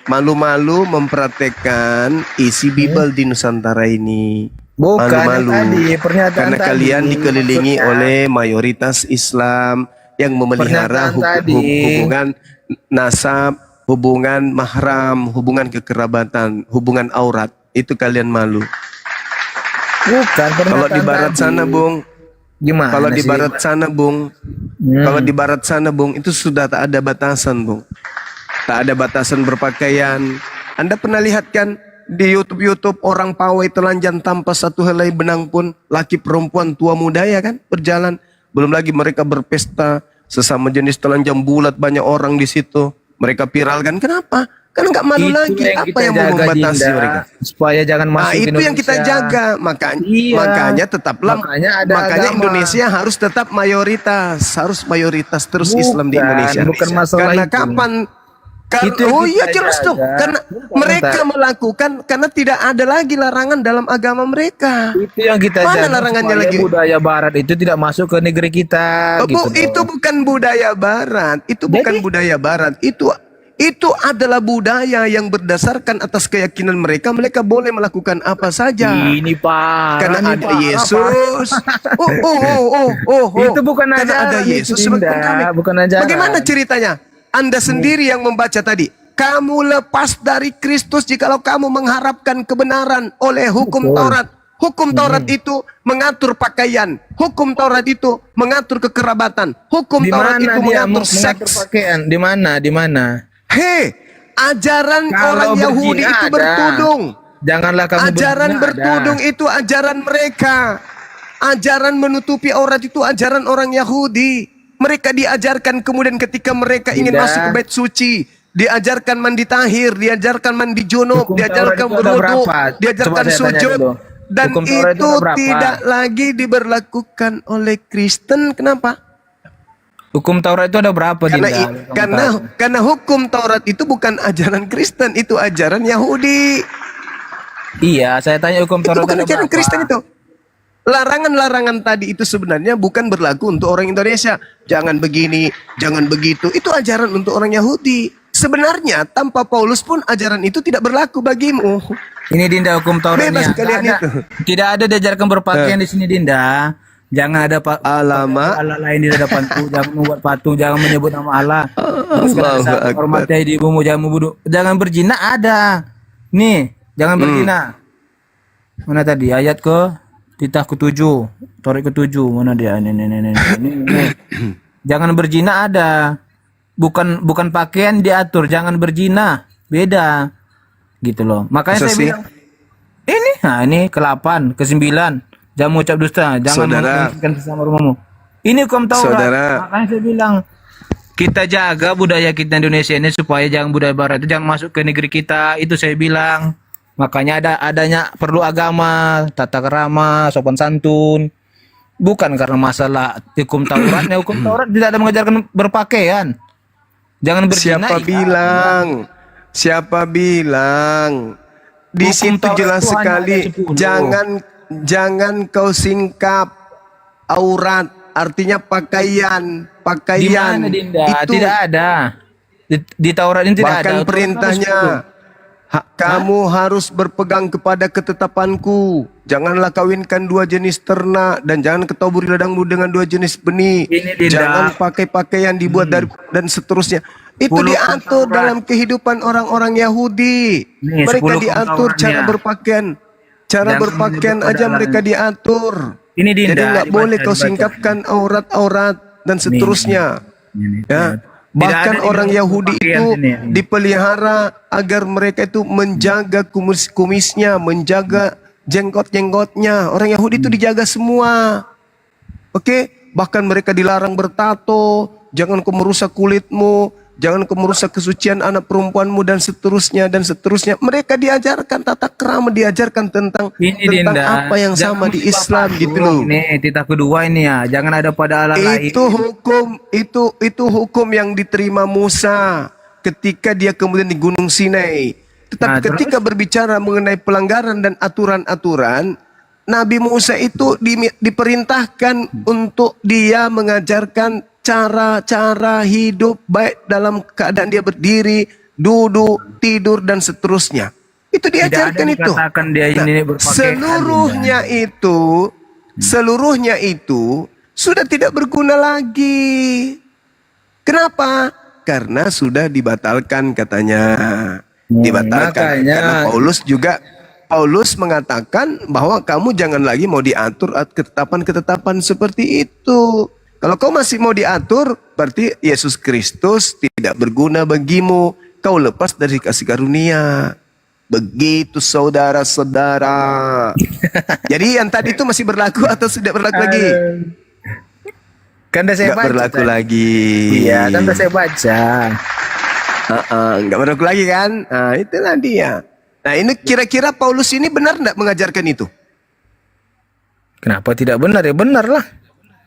malu-malu mempraktekkan isi Bible di Nusantara ini. Bukan Malu-malu. yang tadi, pernyataan Karena tadi. kalian dikelilingi Maksudnya, oleh mayoritas Islam yang memelihara Pernyataan tadi. hubungan nasab, hubungan mahram, hubungan kekerabatan, hubungan aurat. Itu kalian malu. bukan Kalau di pernyataan barat tadi. sana, Bung, Gimana kalau di sih? barat sana, Bung, kalau di barat sana, Bung, itu sudah tak ada batasan, Bung. Tak ada batasan berpakaian. Anda pernah lihat kan di YouTube orang pawai telanjang tanpa satu helai benang pun, laki perempuan tua muda ya kan, berjalan. Belum lagi mereka berpesta sesama jenis telanjang bulat, banyak orang di situ. Mereka viralkan. Kenapa? Kan nggak malu Itu lagi. yang Apa kita yang mau jaga, membatasi Dinda, mereka? supaya jangan masuk Nah, ke itu yang kita Indonesia. jaga. Makanya, Iya. makanya tetaplah, Makanya ada makanya agama. Indonesia harus tetap mayoritas, harus mayoritas terus Islam di Bukan, Indonesia. bukan masalah Karena itu. kapan? Itu yang Oh iya kita jelas jaga. tuh. Karena Bentar, mereka bentar. melakukan karena tidak ada lagi larangan dalam agama mereka. Itu yang kita Mana jaga larangannya supaya lagi? budaya barat itu tidak masuk ke negeri kita. Bu, gitu itu loh. bukan budaya barat. Itu bukan Jadi? budaya barat. Itu adalah budaya yang berdasarkan atas keyakinan mereka. Mereka boleh melakukan apa saja. Ini parah. Karena ini ada parah, Yesus. Oh. Itu bukan Karena ada ajaran itu, Yesus sebagai Dinda. pengkami. Bukan ajaran. Bagaimana ceritanya? Anda sendiri yang membaca tadi. Kamu lepas dari Kristus jikalau kamu mengharapkan kebenaran oleh hukum Betul. Taurat. Hukum Taurat itu mengatur pakaian. Hukum Taurat itu mengatur kekerabatan. Hukum Di Taurat mana itu dia mengatur mengatur seks. pakaian? Di mana? Di mana? Hei, ajaran Kalau orang Yahudi berzina itu ada. bertudung. Janganlah kamu Ajaran berzina bertudung ada. itu ajaran mereka. Ajaran menutupi aurat itu ajaran orang Yahudi. Mereka diajarkan kemudian ketika mereka ingin Tidak. masuk ke bait suci, diajarkan mandi tahir, diajarkan mandi junub, Hukum diajarkan Taurat itu ada berwudu, berapa? diajarkan Coba saya tanya sujud. dulu. Dan Hukum Taurat itu itu ada berapa? tidak lagi diberlakukan oleh Kristen. Kenapa? Hukum Taurat itu ada berapa, Karena Dinda? karena hukum Taurat itu bukan ajaran Kristen, itu ajaran Yahudi. Iya, saya tanya hukum Itu Taurat bukan ada ajaran berapa? Kristen itu. Larangan-larangan tadi itu sebenarnya bukan berlaku untuk orang Indonesia. Jangan begini, jangan begitu. Itu ajaran untuk orang Yahudi. Sebenarnya tanpa Paulus pun ajaran itu tidak berlaku bagimu. Ini Dinda hukum Tauratnya. Bebas kalian Nggak ada- itu. Tidak ada diajarkan berpakaian di sini, Dinda. Jangan ada Alamak. Allah lain di hadapanku. Jangan membuat patung, jangan menyebut nama Allah. Allahu Akbar. Hormati ibumu, jangan membunuh. Jangan berzina ada. Nih, jangan berzina. Mana tadi ayat Titah ke-7, Taurat ke-7, mana dia? Ini. Jangan berzina ada. Bukan pakaian diatur, jangan berzina. Beda. Gitu loh. Makanya Masa saya sih? bilang Ini ke-8, ke-9. Jangan mengucap dusta, jangan Saudara. menginginkan sesama rumahmu. Ini hukum Taurat. Saudara. Makanya saya bilang kita jaga budaya kita Indonesia ini supaya jangan budaya barat itu jangan masuk ke negeri kita. Itu saya bilang. Makanya adanya perlu agama, tata kerama, sopan santun. Bukan karena masalah hukum Tauratnya. Hukum Taurat tidak ada mengajarkan berpakaian. Jangan berzina. Siapa bilang? Di Hukum situ Taurat jelas itu hanya sekali. ada 10. Jangan kau singkap aurat. Artinya pakaian. Di mana Dinda? Itu Tidak ada. Di Taurat ini tidak ada. bahkan perintahnya. Kamu harus berpegang kepada ketetapanku. Janganlah kawinkan dua jenis ternak dan jangan ketoburi ladangmu dengan dua jenis benih. Ini, Dinda. Jangan pakai pakaian dibuat dari dan seterusnya. Itu 10 diatur Taurat. dalam kehidupan orang-orang Yahudi. Nih, Mereka 10 diatur Tauratnya. cara berpakaian. Cara Jangan berpakaian menyebut aja pada mereka larangan. diatur. Ini Dinda. Jadi nggak dibaca, boleh kau dibaca. singkapkan aurat-aurat dan seterusnya. Ya. Bahkan ada di orang dalam Yahudi pakaian itu sini. dipelihara agar mereka itu menjaga kumisnya, menjaga jenggot-jenggotnya. Orang Yahudi itu dijaga semua. Oke? Bahkan mereka dilarang bertato, jangan kau merusak kulitmu, jangan kau merusak kesucian anak perempuanmu dan seterusnya dan seterusnya. Mereka diajarkan tata krama, diajarkan tentang Dinda. apa yang sama Jangan di musibah Islam padu. gitu loh. Ini titah kedua ini ya. Jangan ada pada Allah lain. Itu hukum yang diterima Musa ketika dia kemudian di Gunung Sinai. Tetapi Nah, terus? ketika berbicara mengenai pelanggaran dan aturan-aturan, Nabi Musa itu diperintahkan untuk dia mengajarkan cara-cara hidup baik dalam keadaan dia berdiri, duduk, tidur dan seterusnya. Itu diajarkan itu. Dikatakan dia ini berpakaian. Seluruhnya itu sudah tidak berguna lagi. Kenapa? Karena sudah dibatalkan katanya. Dibatalkan. Makanya. Karena Paulus mengatakan bahwa kamu jangan lagi mau diatur ketetapan-ketetapan seperti itu. Kalau kau masih mau diatur, berarti Yesus Kristus tidak berguna bagimu. Kau lepas dari kasih karunia. Begitu saudara-saudara. Jadi yang tadi itu masih berlaku atau sudah berlaku lagi? Kan udah saya Nggak baca. berlaku tadi. lagi. Iya, kan udah saya baca. Nggak berlaku lagi kan? Nah, itulah dia. Nah, ini kira-kira Paulus ini benar nggak mengajarkan itu? Kenapa tidak benar? Ya benar lah.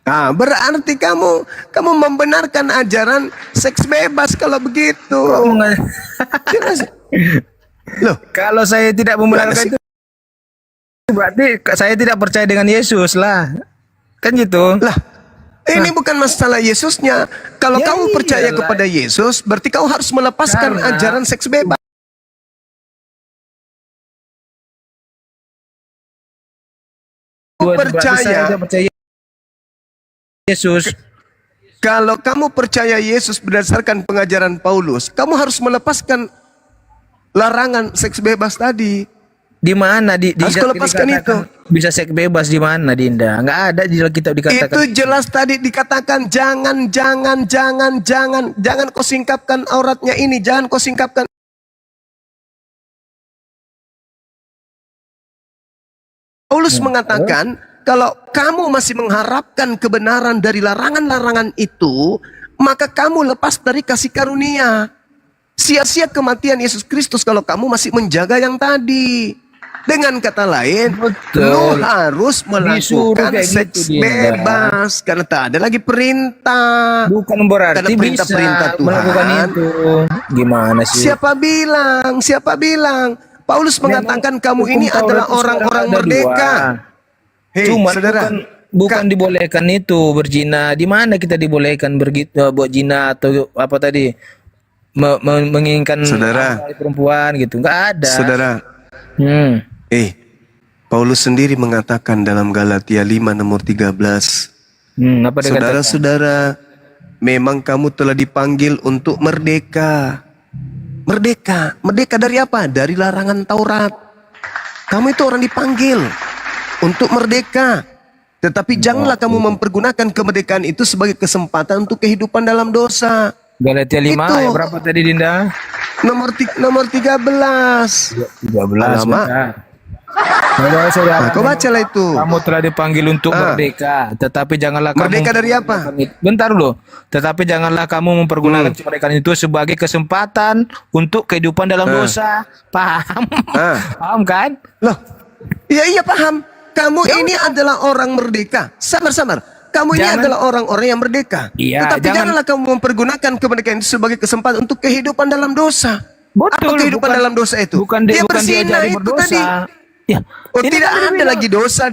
Ah, berarti kamu membenarkan ajaran seks bebas kalau begitu. Jelas. Loh, Kalau saya tidak membenarkan itu, berarti saya tidak percaya dengan Yesus lah. Kan gitu. lah, ini bukan masalah Yesusnya. Kalau Ya kamu percaya iyalah. kepada Yesus, berarti kau harus melepaskan Karena- ajaran seks bebas. Berarti percaya. saya tidak percaya Yesus. Kalau kamu percaya Yesus berdasarkan pengajaran Paulus, kamu harus melepaskan larangan seks bebas tadi. Di mana Harus kau lepaskan dikatakan bisa seks bebas di mana Dinda? Enggak ada di dalam kitab dikatakan. Itu jelas tadi dikatakan jangan kau singkapkan auratnya ini, jangan kau singkapkan. Paulus mengatakan kalau kamu masih mengharapkan kebenaran dari larangan-larangan itu, maka kamu lepas dari kasih karunia. Sia-sia kematian Yesus Kristus kalau kamu masih menjaga yang tadi. Dengan kata lain, Betul. lu harus Disuruh melakukan kayak seks gitu, Dinda. bebas karena tak ada lagi perintah. Bukan berarti Karena perintah-perintah bisa Tuhan. melakukan itu. Gimana sih? Siapa bilang? Siapa bilang? Paulus mengatakan kamu Hukum ini Taurat adalah itu orang-orang sekarang ada merdeka. dua. Hei, Cuma saudara, bukan dibolehkan itu berzina. Di mana kita dibolehkan buat zina atau apa tadi? Menginginkan Saudara. perempuan gitu. Enggak ada. saudara, Paulus sendiri mengatakan dalam Galatia 5 nomor 13, Apa dia katakan? saudara-saudara, memang kamu telah dipanggil untuk merdeka. Merdeka. Merdeka dari apa? Dari larangan Taurat. Kamu itu orang dipanggil untuk merdeka. Tetapi janganlah kamu mempergunakan kemerdekaan itu sebagai kesempatan untuk kehidupan dalam dosa. Galatia 5 Itu. ayat berapa tadi Dinda? Nomor 13. 13. Alamak. bentar. Saudara-saudara, Nah, kau bacalah itu. kamu telah dipanggil untuk merdeka, tetapi janganlah kamu Merdeka dari apa? Bentar dulu. Tetapi janganlah kamu mempergunakan kemerdekaan itu sebagai kesempatan untuk kehidupan dalam dosa. Paham? Paham kan? Loh, iya paham. Kamu ini adalah orang merdeka. Sabar. Kamu ini adalah orang-orang yang merdeka. Iya, Tetapi janganlah kamu mempergunakan kemerdekaan itu sebagai kesempatan untuk kehidupan dalam dosa. Betul, Apa kehidupan dalam dosa itu? Bukan Dia bukan berzina diajari itu berdosa. tadi. Ya. Oh, Ini tidak kan ada dibilang. lagi dosa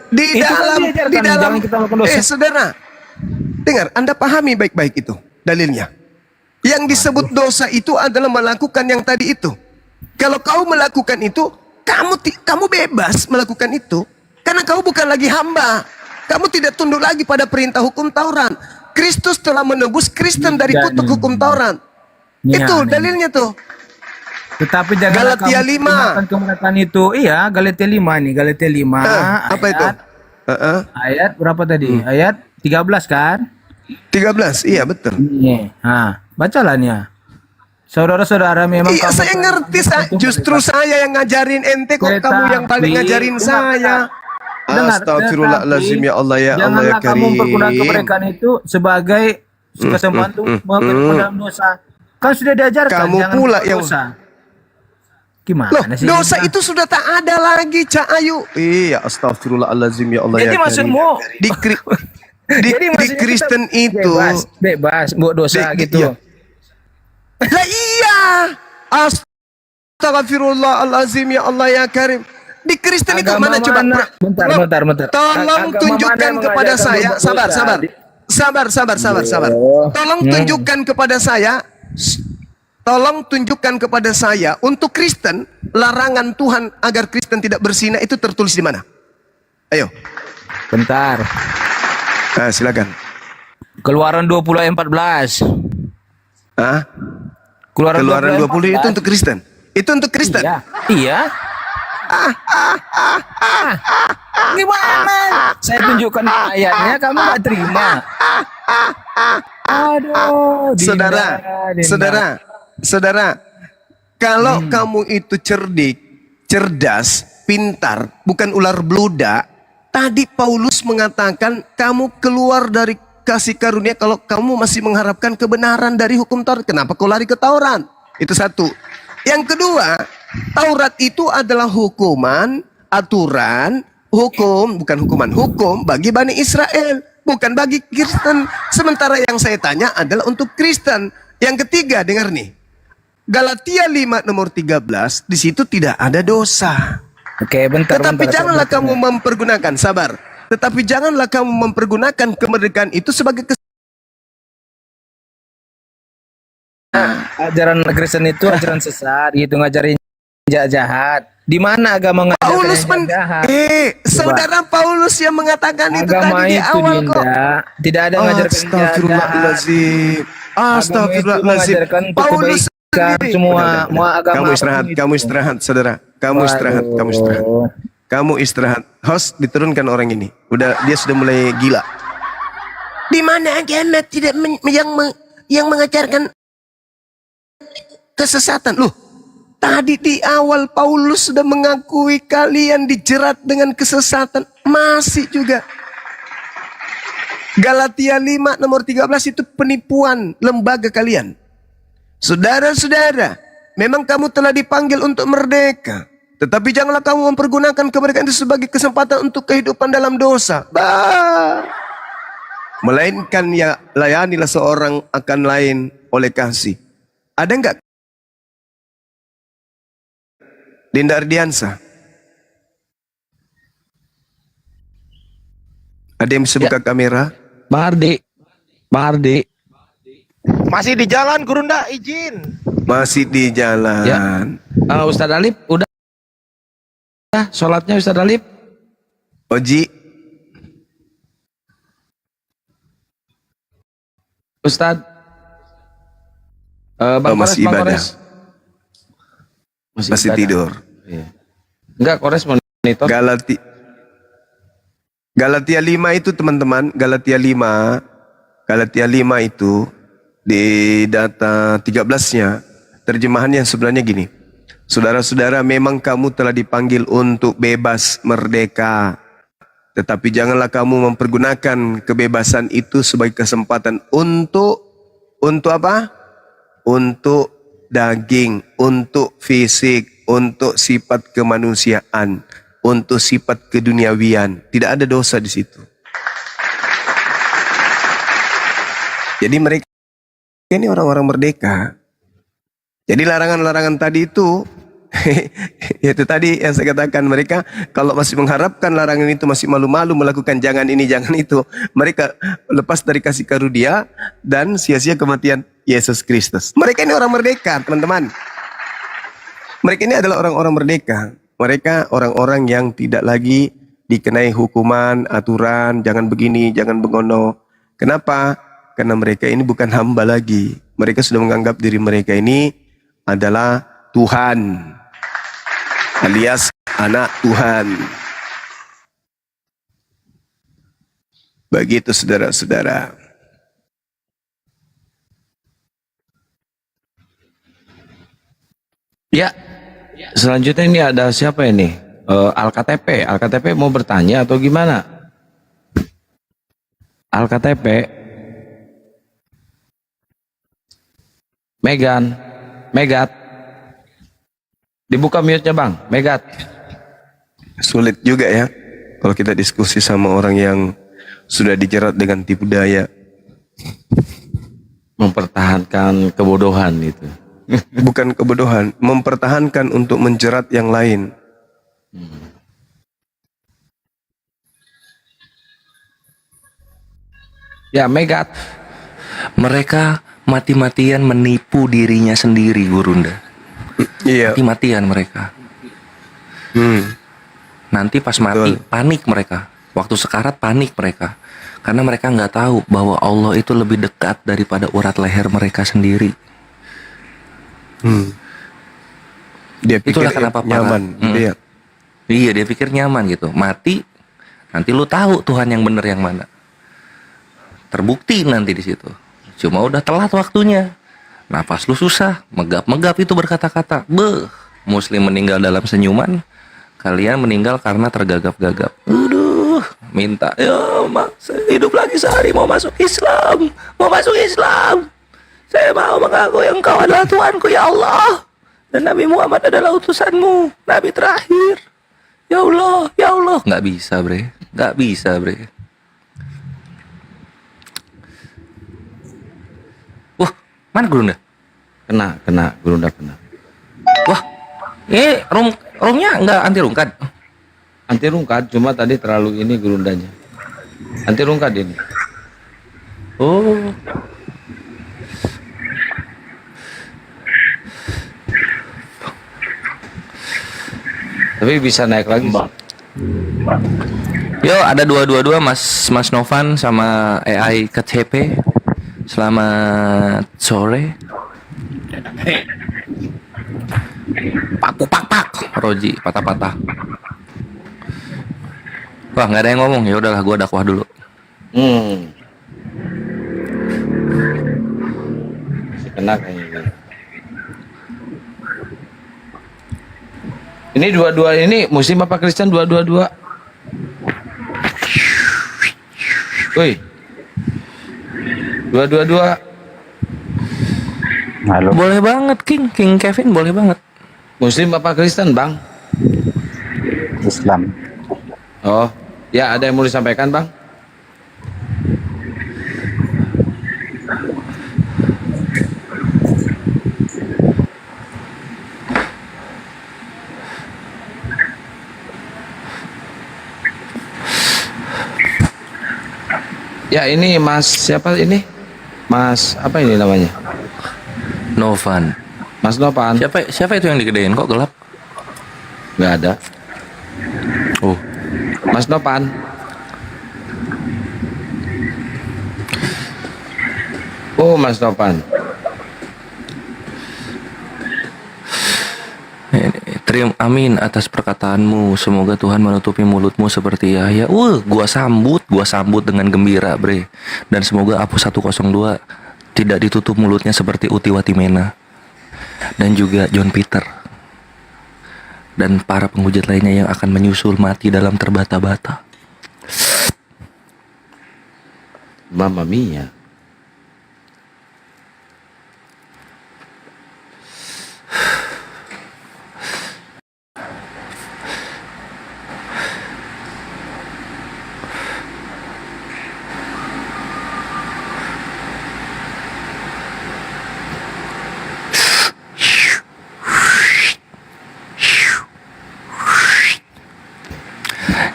di Itu kan dalam diajarkan, jangan kita melakukan dosa. saudara. Dengar, Anda pahami baik-baik itu dalilnya. Yang disebut dosa itu adalah melakukan yang tadi itu. Kalau kau melakukan itu, kamu bebas melakukan itu karena kau bukan lagi hamba. Kamu tidak tunduk lagi pada perintah hukum Taurat. Kristus telah menebus Kristen dari kutuk hukum Taurat. Ya, Itu dalilnya tuh. Tetapi janganlah Galatia kamu 5. menggunakan kemerdekaan itu. Iya, Galatia 5 nih. Galatia 5 Apa itu? Ayat berapa tadi? Ayat 13 kan? 13, iya betul. Iya. Bacalah nih ya. Saudara-saudara memang Iya, saya ngerti. Justru saya yang ngajarin ente kok kamu yang paling ngajarin saya. Astagfirullahaladzim, ya Allah ya Allah ya janganlah kamu Karim. mempergunakan kemerdekaan itu sebagai kesempatan untuk melakukan dalam dosa. Kan sudah diajarkan Kamu jangan pula berbuat yang- dosa. Gimana Loh, sih? dosa itu sudah tak ada lagi, Cak Ayu. Iya, astagfirullahaladzim ya Allah Jadi ya Karim. maksudmu Di, jadi di maksudnya Kristen kita itu bebas buat dosa Di- gitu. iya. Lah iya. Astagfirullahaladzim ya Allah ya Karim. Di Kristen itu Agama mana coba? mana? Bentar. Tolong Agama tunjukkan mana kepada mengajarkan saya. berbuat Sabar. Tolong tunjukkan kepada saya. Tolong tunjukkan kepada saya untuk Kristen larangan Tuhan agar Kristen tidak berzina itu tertulis di mana? Ayo. Bentar. Silakan. Keluaran 20 ayat 14. Keluaran ayat 20 itu 14. untuk Kristen. Itu untuk Kristen. Iya. Gimana? Saya tunjukkan ayatnya, kamu nggak terima. Aduh, Saudara, kalau kamu itu cerdik, cerdas, pintar, bukan ular beludak, tadi Paulus mengatakan kamu keluar dari kasih karunia kalau kamu masih mengharapkan kebenaran dari hukum Taurat. Kenapa kau lari ke Taurat? Itu satu. Yang kedua, Taurat itu adalah hukuman, aturan, hukum bagi Bani Israel, bukan bagi Kristen. Sementara yang saya tanya adalah untuk Kristen. Yang ketiga, dengar nih. Galatia 5 nomor 13, di situ tidak ada dosa. Oke, bentar. Tetapi janganlah kamu mempergunakan, sabar. Tetapi janganlah kamu mempergunakan kemerdekaan itu sebagai Ajaran Kristen itu ajaran sesat, gitu ngajarin jahat. Di mana agama ngajarin Paulus jahat? saudara Paulus yang mengatakan itu Agama tadi di itu awal kok. Dinda, tidak ada ngajarkan jahat. Astagfirullahaladzim. Astagfirullahaladzim. Mengajarkan untuk Paulus kebaikan sendiri. semua agama. Kamu istirahat, apapun kamu itu. istirahat, saudara. Kamu istirahat, kamu istirahat. Kamu istirahat. Host, diturunkan orang ini. Dia sudah mulai gila. Di mana agama tidak yang mengajarkan kesesatan? Loh, tadi di awal Paulus sudah mengakui kalian dijerat dengan kesesatan. Masih juga. Galatia 5 nomor 13 itu penipuan lembaga kalian. Saudara-saudara, memang kamu telah dipanggil untuk merdeka. Tetapi janganlah kamu mempergunakan kemerdekaan itu sebagai kesempatan untuk kehidupan dalam dosa. Melainkan ya layanilah seorang akan lain oleh kasih. Ada enggak? Dinda Ardiansa. Ada yang bisa buka kamera? Bang Ardi. Masih di jalan, Gurunda, izin. Masih di jalan. Ya. Ustadz Alip udah sholatnya Ustadz Alip. Oji. Ustadz. Bang Kores, masih Bang ibadah. Kores. Masih ibadah. tidur. Iya. Enggak, Kores monitor. Galatia 5 itu teman-teman, Galatia 5 itu di data 13-nya terjemahannya sebenarnya gini. Saudara-saudara, memang kamu telah dipanggil untuk bebas merdeka. Tetapi janganlah kamu mempergunakan kebebasan itu sebagai kesempatan untuk apa? Untuk daging, untuk fisik, untuk sifat kemanusiaan, untuk sifat keduniawian. Tidak ada dosa di situ. Jadi mereka ini orang-orang merdeka. Jadi larangan-larangan tadi itu, itu tadi yang saya katakan, mereka kalau masih mengharapkan larangan itu masih malu-malu melakukan jangan ini, jangan itu, mereka lepas dari kasih karunia dan sia-sia kematian Yesus Kristus. Mereka ini orang merdeka, teman-teman. Mereka ini adalah orang-orang merdeka. Mereka orang-orang yang tidak lagi dikenai hukuman, aturan, jangan begini, jangan begono. Kenapa? Karena mereka ini bukan hamba lagi. Mereka sudah menganggap diri mereka ini adalah Tuhan, alias anak Tuhan. Begitu saudara-saudara. Ya, selanjutnya ini ada siapa ini? Alktp. Alktp mau bertanya atau gimana? Alktp. Megat. Dibuka mute-nya Bang, Megat. Sulit juga ya kalau kita diskusi sama orang yang sudah dijerat dengan tipu daya. Mempertahankan kebodohan itu. Bukan kebodohan, mempertahankan untuk menjerat yang lain. Ya, Megat. Mereka mati-matian menipu dirinya sendiri, Gurunda. Iya. Mati-matian mereka. Nanti pas mati, panik mereka. Waktu sekarat panik mereka. Karena mereka nggak tahu bahwa Allah itu lebih dekat daripada urat leher mereka sendiri. Dia pikir Itulah kenapa nyaman. Iya. Iya, dia pikir nyaman gitu. Mati, nanti lu tahu Tuhan yang benar yang mana. Terbukti nanti di situ. Cuma udah telat waktunya. Nafas lu susah, megap-megap itu berkata-kata. Beuh, Muslim meninggal dalam senyuman, kalian meninggal karena tergagap-gagap. Aduh, minta, ya mak, saya hidup lagi sehari, mau masuk Islam. Saya mau mengaku yang Engkau adalah Tuhanku, ya Allah. Dan Nabi Muhammad adalah utusanmu, Nabi terakhir. Ya Allah. Nggak bisa, bre. Mana Gurunda? Kena, Gurunda kena. Wah, ini roomnya nggak anti rungkat. Anti rungkat, cuma tadi terlalu ini Gurundanya. Anti rungkat ini. Oh. Tapi bisa naik lagi. Yo, ada 222 Mas Novan sama AI KTP. Selamat sore. Pak. Roji patah-patah. Wah, nggak ada yang ngomong. Ya udahlah, gua dakwah dulu. Kena kayaknya. Ini dua-dua ini Muslim apa Kristen dua-dua? Woi. Dua. Halo. Boleh banget, King Kevin, boleh banget. Muslim apa Kristen, Bang? Islam. Oh, ya ada yang mau disampaikan, Bang? Ya ini Mas siapa ini? Mas apa ini namanya? Novan. Mas Novan. Siapa itu yang digedein kok gelap? Nggak ada. Oh, Mas Novan. Oh, Mas Novan. Amin atas perkataanmu. Semoga Tuhan menutupi mulutmu seperti Yahya. Gua sambut dengan gembira, bre. Dan semoga Apu 102 tidak ditutup mulutnya seperti Uti Watimena dan juga John Peter. dan para penghujat lainnya yang akan menyusul mati dalam terbata-bata. Mamma mia.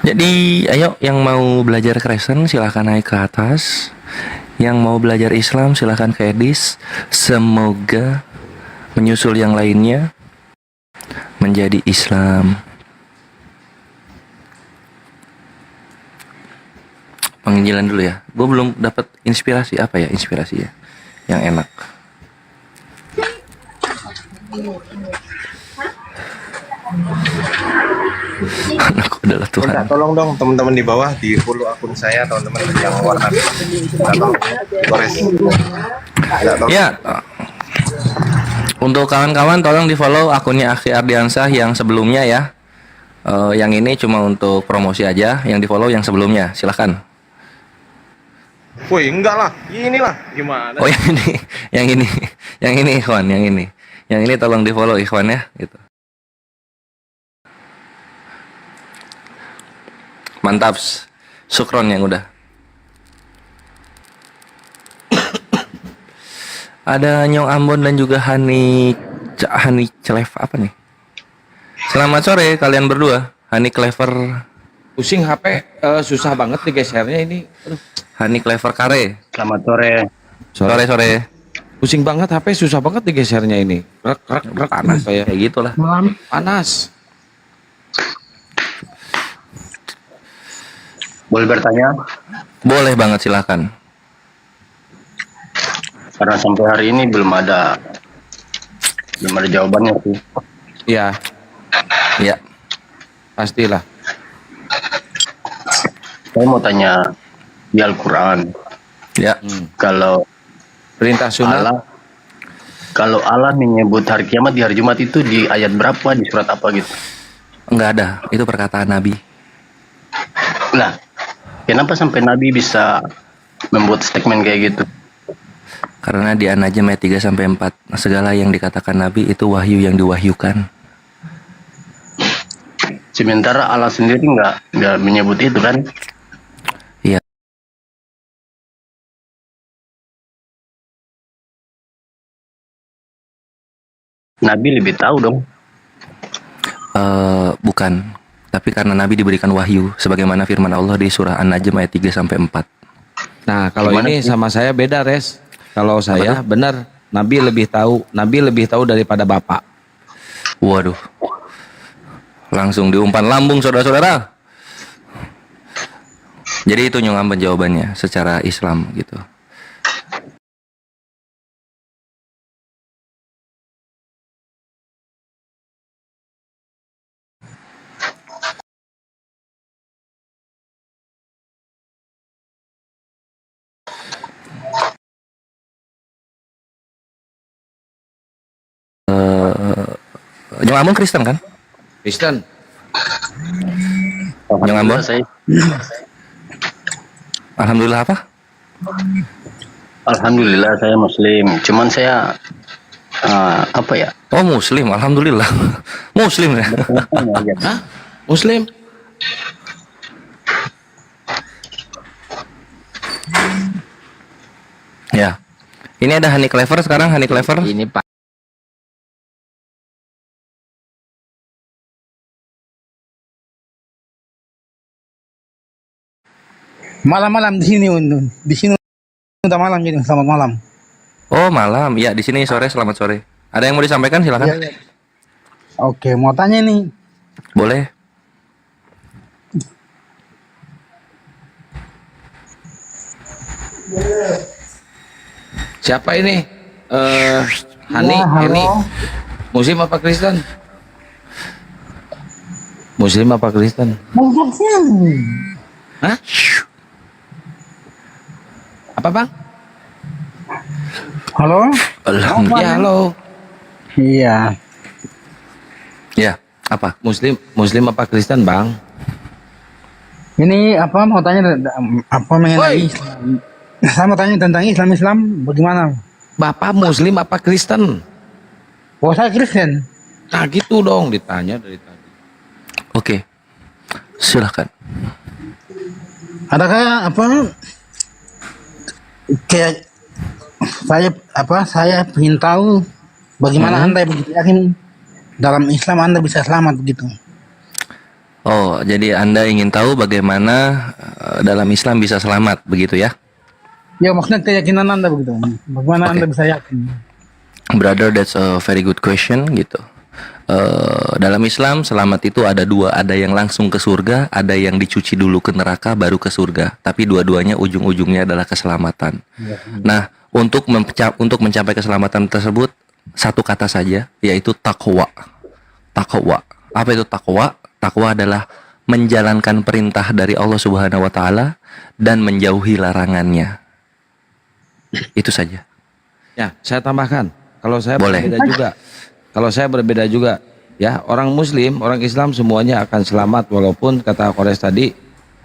Jadi ayo yang mau belajar Kristen silahkan naik ke atas. Yang mau belajar Islam silahkan ke Edis. Semoga menyusul yang lainnya menjadi Islam. Penginjilan dulu ya. Gue belum dapat inspirasi apa ya inspirasinya yang enak. Anakku adalah Tuhan. Minta tolong dong teman-teman di bawah di follow akun saya teman-teman yang warna Ya, untuk kawan-kawan tolong di follow akunnya Akhi Ardiansah yang sebelumnya ya. Yang ini cuma untuk promosi aja. Yang di follow yang sebelumnya, silahkan. Woi enggak lah, inilah gimana? Oh yang ini Ikhwan, yang ini tolong di follow Ikhwan ya, gitu. Mantap, sukron yang udah. Ada Nyong Ambon dan juga Hani Clef apa nih? Selamat sore kalian berdua. Hani Clever. Pusing HP, susah banget digesernya ini. Aduh. Hani Clever Kare. Selamat sore. Sore. Pusing banget HP, susah banget digesernya ini. Rek, Panas kayak kayak gitulah. panas. Boleh bertanya? Boleh banget silakan. Karena sampai hari ini belum ada jawabannya sih. Iya, Ya. pastilah. Saya mau tanya di Al-Quran. Ya. Kalau Perintah sunat. kalau Allah menyebut hari kiamat di hari Jumat itu di ayat berapa, di surat apa gitu? Enggak ada, itu perkataan Nabi. Nah, kenapa sampai Nabi bisa membuat statement kayak gitu? Karena di An-Najm ayat 3 sampai 4, segala yang dikatakan Nabi itu wahyu yang diwahyukan. Sementara Allah sendiri nggak menyebut itu kan? Iya. Nabi lebih tahu dong. Bukan. Tapi karena Nabi diberikan wahyu sebagaimana firman Allah di surah An-Najm ayat 3 sampai 4. Nah, kalau Gimana ini sih? sama saya beda, Res. Kalau saya benar, Nabi lebih tahu daripada Bapak. Waduh. Langsung diumpan lambung saudara-saudara. Jadi itu nyongamban jawabannya secara Islam gitu. Nyong Ambon Kristen kan? Kristen. Nyong Ambon? Alhamdulillah apa? Alhamdulillah saya Muslim. Cuman saya apa ya? Oh Muslim, alhamdulillah. Muslim ya. Hah? Muslim? Ya. Ini ada Hani Clever sekarang, Hani Clever. Ini Pak. Malam-malam di sini udah malam jadi selamat malam. Oh malam, ya di sini sore. Selamat sore. Ada yang mau disampaikan silakan. Iya. Oke, mau tanya nih. Boleh. Siapa ini? Hani, Ya, halo. ini Muslim apa Kristen? Muslim apa Kristen? Hah? Apa bang? Halo? Alhamdulillah. Ya halo. Iya. Ya, Apa? Muslim apa Kristen, Bang? Ini apa mau tanya apa mengenai Woi. Islam? Saya mau tanya tentang Islam bagaimana? Bapak Muslim apa Kristen? Oh saya Kristen. Nah gitu dong ditanya dari tadi. Oke. Silahkan. Adakah apa kayak saya ingin tahu bagaimana Anda begitu yakin dalam Islam Anda bisa selamat begitu. Oh, jadi Anda ingin tahu bagaimana dalam Islam bisa selamat, begitu ya? Ya maksudnya keyakinan Anda begitu. Bagaimana Oke. Anda bisa yakin? Brother, that's a very good question gitu. Dalam Islam selamat itu ada dua, ada yang langsung ke surga, ada yang dicuci dulu ke neraka baru ke surga. Tapi dua-duanya ujung-ujungnya adalah keselamatan. Nah, untuk mencapai keselamatan tersebut satu kata saja, yaitu takwa. Takwa. Apa itu takwa? Takwa adalah menjalankan perintah dari Allah Subhanahu wa taala dan menjauhi larangannya. Itu saja. Ya, saya tambahkan. Kalau saya Boleh. berbeda juga. Kalau saya berbeda juga, ya, orang Muslim, orang Islam semuanya akan selamat walaupun kata Kores tadi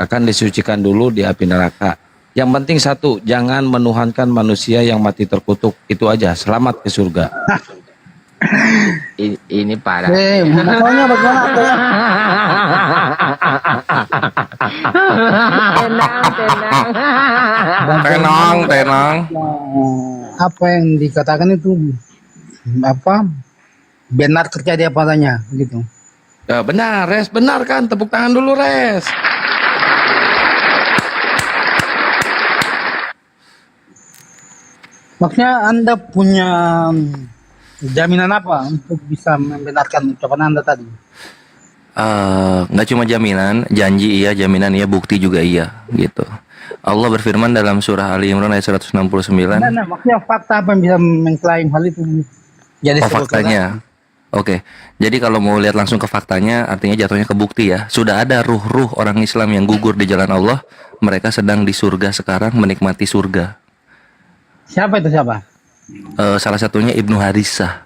akan disucikan dulu di api neraka. Yang penting satu, jangan menuhankan manusia yang mati terkutuk. Itu aja, selamat ke surga. Ini parah. Masalahnya bagaimana? Tenang. Apa yang dikatakan itu apa benar terjadi apa adanya gitu. Ya, benar, Res. Benar kan? Tepuk tangan dulu, Res. Maksudnya Anda punya jaminan apa untuk bisa membenarkan ucapan Anda tadi? Nggak cuma jaminan, janji iya, jaminan iya, bukti juga iya, gitu. Allah berfirman dalam surah Ali Imran ayat 169. Nah, maksudnya fakta apa yang bisa mengklaim hal itu? Jadi Oh, faktanya. Oke. Jadi kalau mau lihat langsung ke faktanya, artinya jatuhnya ke bukti ya. Sudah ada ruh-ruh orang Islam yang gugur di jalan Allah, mereka sedang di surga sekarang menikmati surga. Siapa itu siapa? Salah satunya Ibnu Harisah,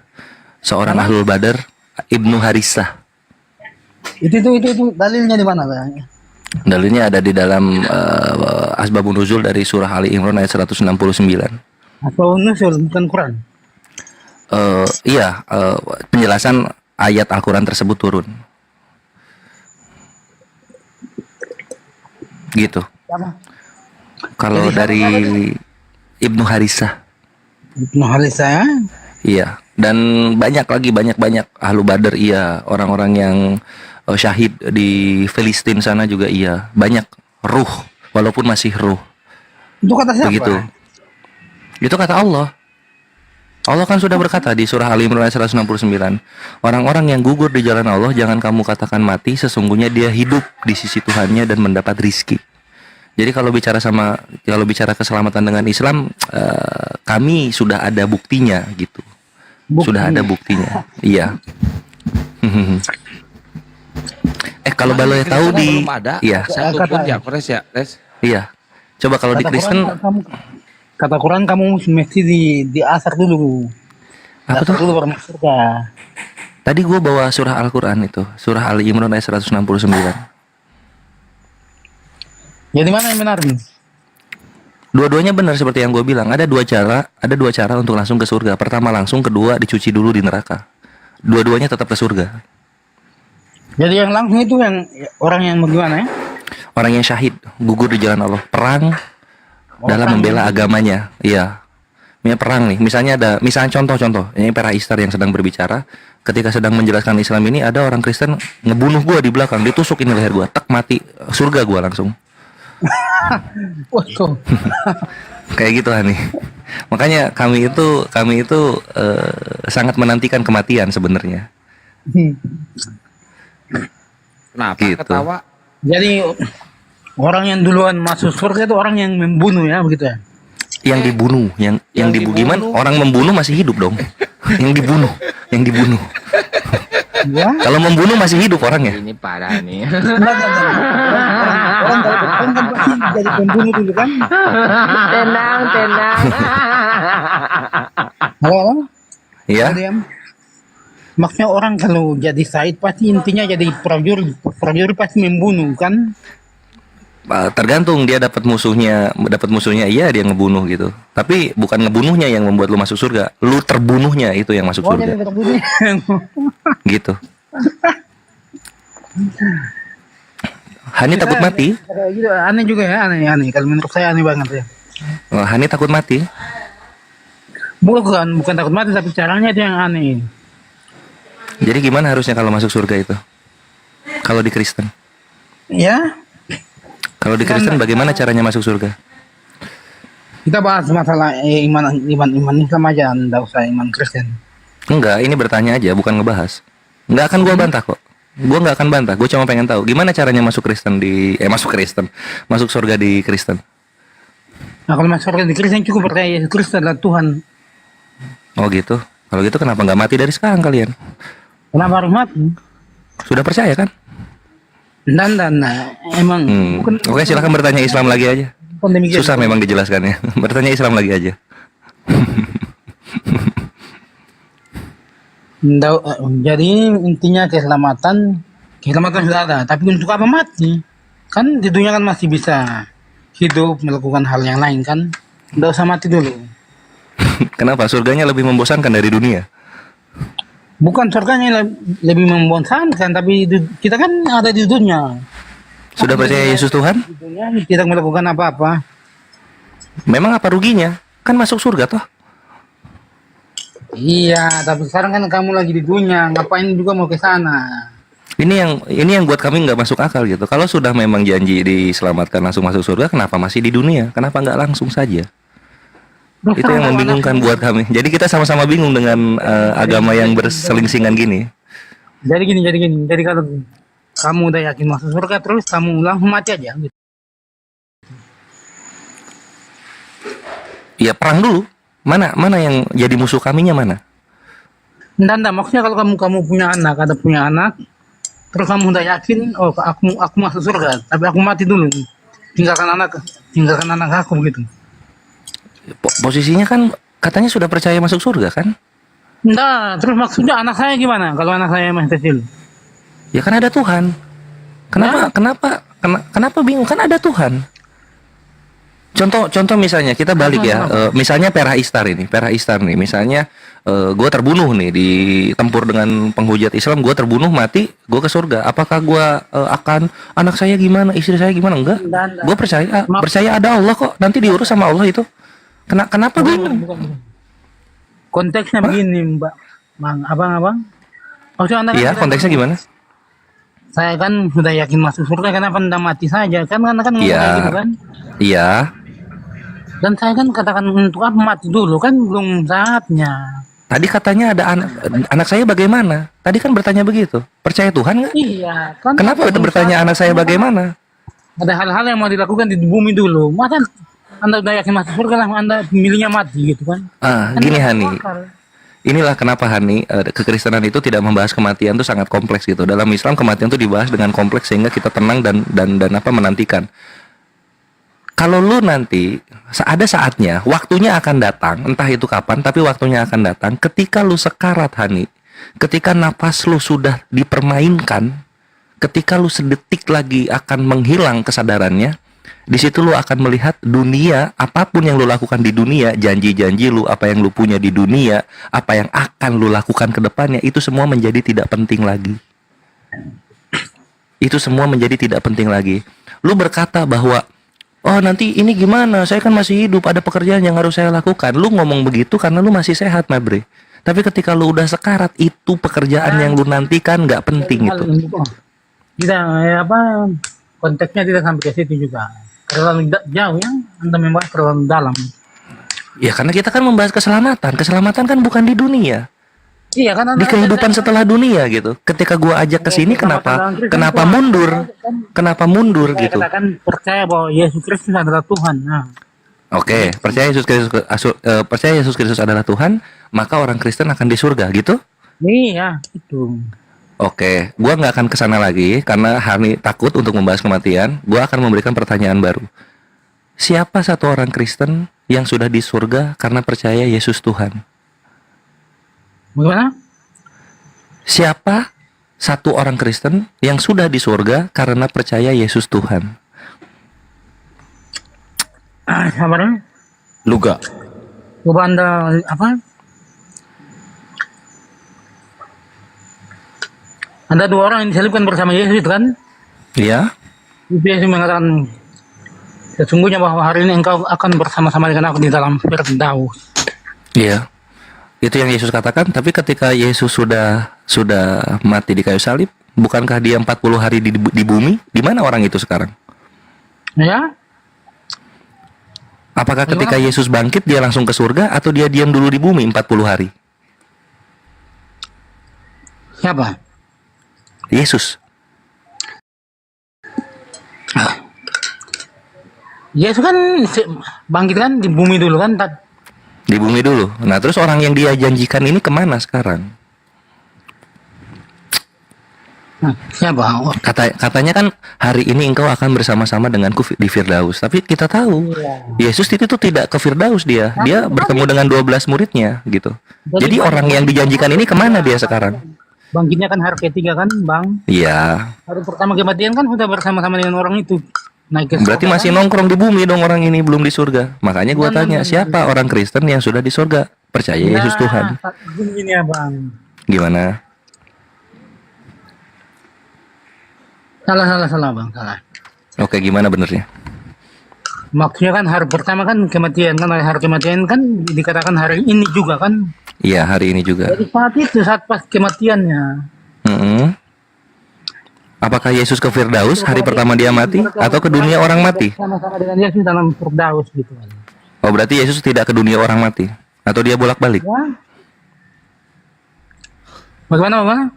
seorang ahlul badar. Ibnu Harisah. Itu dalilnya di mana, Bang? Dalilnya ada di dalam Asbabun Nuzul dari surah Ali Imran ayat 169. Atau nusul bukan Quran? Iya, penjelasan ayat Al-Quran tersebut turun. Gitu. Siapa? Kalau dari Ibnu Harisah. Ibnu Harisah ya? Iya, dan banyak lagi, banyak ahlu badar iya, orang-orang yang syahid di Filistin sana juga iya, banyak ruh, walaupun masih ruh. Itu kata siapa? Begitu. Itu kata Allah. Allah kan sudah berkata di surah Ali Imran ayat 169, orang-orang yang gugur di jalan Allah jangan kamu katakan mati, sesungguhnya dia hidup di sisi Tuhannya dan mendapat rizki. Jadi kalau bicara keselamatan dengan Islam, kami sudah ada buktinya gitu. Sudah ada buktinya. Iya. Kalau Baloy tahu di belum ada. iya. Satu pun ya, Kores ya, Res. Iya. Coba kalau di Kristen Kata Quran kamu mesti di asar dulu. apa Asar tuh? dulu baru masuk surga. Tadi gue bawa surah Al-Quran itu, surah Ali Imran ayat 169. Jadi mana yang benar nih? Dua-duanya benar seperti yang gue bilang. Ada dua cara untuk langsung ke surga. Pertama langsung, kedua dicuci dulu di neraka. Dua-duanya tetap ke surga. Jadi yang langsung itu yang orang yang bagaimana ya? Orang yang syahid, gugur di jalan Allah, perang dalam membela agamanya. Iya. Ini perang nih. Misalnya contoh-contoh. Ini Pera Istar yang sedang berbicara. Ketika sedang menjelaskan Islam ini, ada orang Kristen ngebunuh gue di belakang, ditusuk ini leher gue, tak mati, surga gue langsung. Waduh. Kayak gitu nih. Makanya kami itu sangat menantikan kematian sebenarnya. Kenapa Gitu. ketawa? Jadi orang yang duluan masuk surga itu orang yang membunuh ya begitu ya? Yang dibunuh, yang dibunuh gimana? Orang membunuh masih hidup dong. Yang dibunuh. Ya. Kalau membunuh masih hidup orangnya. Ini parah nih. Enggak. Orang kalau berperang kan pasti jadi pembunuh dulu kan? Tenang. Halo? Iya. Diam. Maksudnya orang kalau jadi Said pasti intinya jadi prajurit. Prajurit pasti membunuh kan? Tergantung dia dapat musuhnya iya dia ngebunuh gitu. Tapi bukan ngebunuhnya yang membuat lu masuk surga, lu terbunuhnya itu yang masuk Oh, surga. jadi terbunuh. Gitu. Hani takut mati? Kayak gitu, aneh juga ya, aneh. Kalau menurut saya aneh banget ya. Hani takut mati? Bukan takut mati, tapi caranya itu yang aneh. Jadi gimana harusnya kalau masuk surga itu? Kalau di Kristen? Ya, Kalau di Kristen bagaimana caranya masuk surga? kita bahas masalah iman Islam aja, enggak usah iman Kristen. Enggak, ini bertanya aja, bukan ngebahas. Enggak akan gua bantah kok. Gua nggak akan bantah. Gue cuma pengen tahu gimana caranya masuk masuk surga di Kristen. Nah, kalau masuk surga di Kristen cukup percaya Yesus Kristus adalah Tuhan. Oh gitu. Kalau gitu kenapa nggak mati dari sekarang kalian? Kenapa harus mati? Sudah percaya kan? Dan emang Oke, silakan bertanya Islam lagi aja. bukan demikian. Susah memang dijelaskannya. Bertanya Islam lagi aja. Jadi intinya keselamatan sudah ada, tapi untuk apa mati? Kan di dunia kan masih bisa hidup melakukan hal yang lain kan? Nggak usah mati dulu. Kenapa? Surganya lebih membosankan dari dunia? Bukan surganya lebih membosankan, tapi kita kan ada di dunia. Sudah percaya Yesus Tuhan? Di dunia tidak melakukan apa-apa. Memang apa ruginya? Kan masuk surga toh? Iya, tapi sekarang kan kamu lagi di dunia, ngapain juga mau ke sana? Ini yang buat kami nggak masuk akal gitu. Kalau sudah memang janji diselamatkan langsung masuk surga, kenapa masih di dunia? Kenapa nggak langsung saja? Itu yang membingungkan buat kami. Jadi kita sama-sama bingung dengan agama yang berselingsingan gini. Jadi gini. Jadi kalau kamu udah yakin masuk surga, terus kamu langsung mati aja. Gitu. Ya perang dulu. Mana yang jadi musuh kaminya mana? Enggak, maksudnya kalau kamu punya anak, terus kamu udah yakin, oh aku masuk surga, tapi aku mati dulu, tinggalkan anak aku begitu. Posisinya kan katanya sudah percaya masuk surga kan? Enggak, terus maksudnya anak saya gimana? Kalau anak saya masih kecil? Ya kan ada Tuhan. Kenapa bingung? Kan ada Tuhan. Contoh misalnya kita balik ya, misalnya Perah Istar nih, misalnya gue terbunuh nih ditempur dengan penghujat Islam, gue terbunuh mati, gue ke surga. Apakah gue akan anak saya gimana, istri saya gimana? Enggak. Gue percaya ada Allah kok, nanti diurus sama Allah itu. Kenapa bingung? Konteksnya begini, abang. Maksudnya Iya, konteksnya gimana? Saya kan sudah yakin masuk surga, kenapa anda mati saja? Kan ngomong gitu kan? Iya. Dan saya kan katakan untuk apa mati dulu, kan belum saatnya. Tadi katanya ada anak saya bagaimana? Tadi kan bertanya begitu. Percaya Tuhan nggak? Iya. Kan Kenapa bertanya anak saya bagaimana? Ada hal-hal yang mau dilakukan di bumi dulu. Masa anda udah yakin masuk surga lah, anda milihnya mati gitu kan? Gini Hani. Inilah kenapa Hani, kekristenan itu tidak membahas kematian itu sangat kompleks gitu. Dalam Islam kematian itu dibahas dengan kompleks sehingga kita tenang dan menantikan. Kalau lu nanti ada saatnya, waktunya akan datang, entah itu kapan, tapi waktunya akan datang ketika lu sekarat Hani, ketika napas lu sudah dipermainkan, ketika lu sedetik lagi akan menghilang kesadarannya, di situ lu akan melihat dunia, apapun yang lu lakukan di dunia, janji-janji lu, apa yang lu punya di dunia, apa yang akan lu lakukan ke depannya, itu semua menjadi tidak penting lagi. Itu semua menjadi tidak penting lagi. Lu berkata bahwa oh nanti ini gimana, saya kan masih hidup, ada pekerjaan yang harus saya lakukan. Lu ngomong begitu karena lu masih sehat, Mabre. Tapi ketika lu udah sekarat, itu pekerjaan yang lu nantikan nggak penting itu. Tidak, konteksnya tidak sampai ke situ juga. Terlalu jauh ya, anda membahas terlalu dalam. Ya karena kita kan membahas keselamatan. Keselamatan kan bukan di dunia. Iya kan, di kehidupan setelah dunia gitu. Ketika gua ajak ke sini kenapa mundur? Kenapa mundur saya gitu? katakan percaya bahwa Yesus Kristus adalah Tuhan. Nah. Oke, percaya Yesus Kristus adalah Tuhan, maka orang Kristen akan di surga gitu? Iya, itu. Oke, gua nggak akan kesana lagi karena Hani takut untuk membahas kematian. Gua akan memberikan pertanyaan baru. Siapa satu orang Kristen yang sudah di surga karena percaya Yesus Tuhan? Bagaimana? Siapa satu orang Kristen yang sudah di surga karena percaya Yesus Tuhan? Sabarnya. Luga. Coba Anda apa? Ada dua orang yang disalibkan bersama Yesus itu kan? Ya, Yesus mengatakan, sesungguhnya bahwa hari ini engkau akan bersama-sama dengan aku di dalam Firdaus. iya. Itu yang Yesus katakan. Tapi ketika Yesus sudah mati di kayu salib, bukankah dia 40 hari di bumi? Di mana orang itu sekarang? Ya? Apakah ketika Yesus bangkit dia langsung ke surga atau dia diam dulu di bumi 40 hari? Siapa? Yesus. Yesus kan bangkit kan di bumi dulu kan? Di bumi dulu. Nah, terus orang yang dia janjikan ini kemana sekarang? Siapa? Oh, Katanya kan hari ini engkau akan bersama-sama denganku di Firdaus. Tapi kita tahu Yesus itu tuh tidak ke Firdaus dia. Dia bertemu dengan 12 muridnya gitu. Jadi orang yang dijanjikan ini kemana dia sekarang? bangkitnya kan hari ketiga kan, Bang? Iya. Hari pertama kematian kan sudah bersama-sama dengan orang itu. Naik ke Berarti surga, masih kan? nongkrong di bumi dong orang ini, belum di surga. Makanya gua tanya, siapa orang Kristen yang sudah di surga? Percaya Yesus Tuhan. Gini ya, Bang. Gimana? Salah, Bang, salah. Oke, gimana benernya? Maksudnya kan hari pertama kan kematian kan, hari kematian kan dikatakan hari ini juga kan. Iya, hari ini juga. Jadi saat itu saat pas kematiannya. Mm-mm. Apakah Yesus ke Firdaus hari pertama dia mati atau ke dunia orang mati? Sama-sama dengan Yesus dalam Firdaus gitu kan. Oh, berarti Yesus tidak ke dunia orang mati atau dia bolak-balik? Ya. Bagaimana?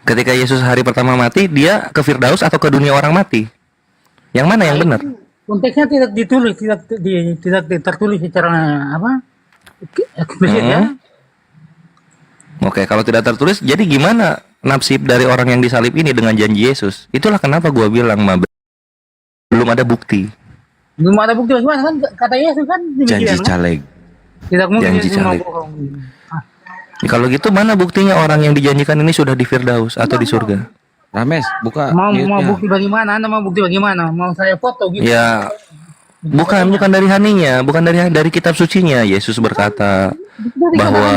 Ketika Yesus hari pertama mati, dia ke Firdaus atau ke dunia orang mati? Yang mana yang benar? Konteksnya tidak ditulis, tidak tertulis secara apa? Eksplisit ya. Oke, kalau tidak tertulis, jadi gimana nasib dari orang yang disalib ini dengan janji Yesus? Itulah kenapa gua bilang, belum ada bukti. Belum ada bukti bagaimana kan kata Yesus kan Janji demikian, kan? caleg. Tidak mungkin Janji Yesus mau caleg. bohong. Kalau gitu mana buktinya orang yang dijanjikan ini sudah di Firdaus atau di surga? Rames, buka Mau mute-nya. bukti bagaimana? Anda mau bukti bagaimana? Mau saya foto gitu? Ya, bukan dari haninya, bukan dari kitab sucinya. Yesus berkata bahwa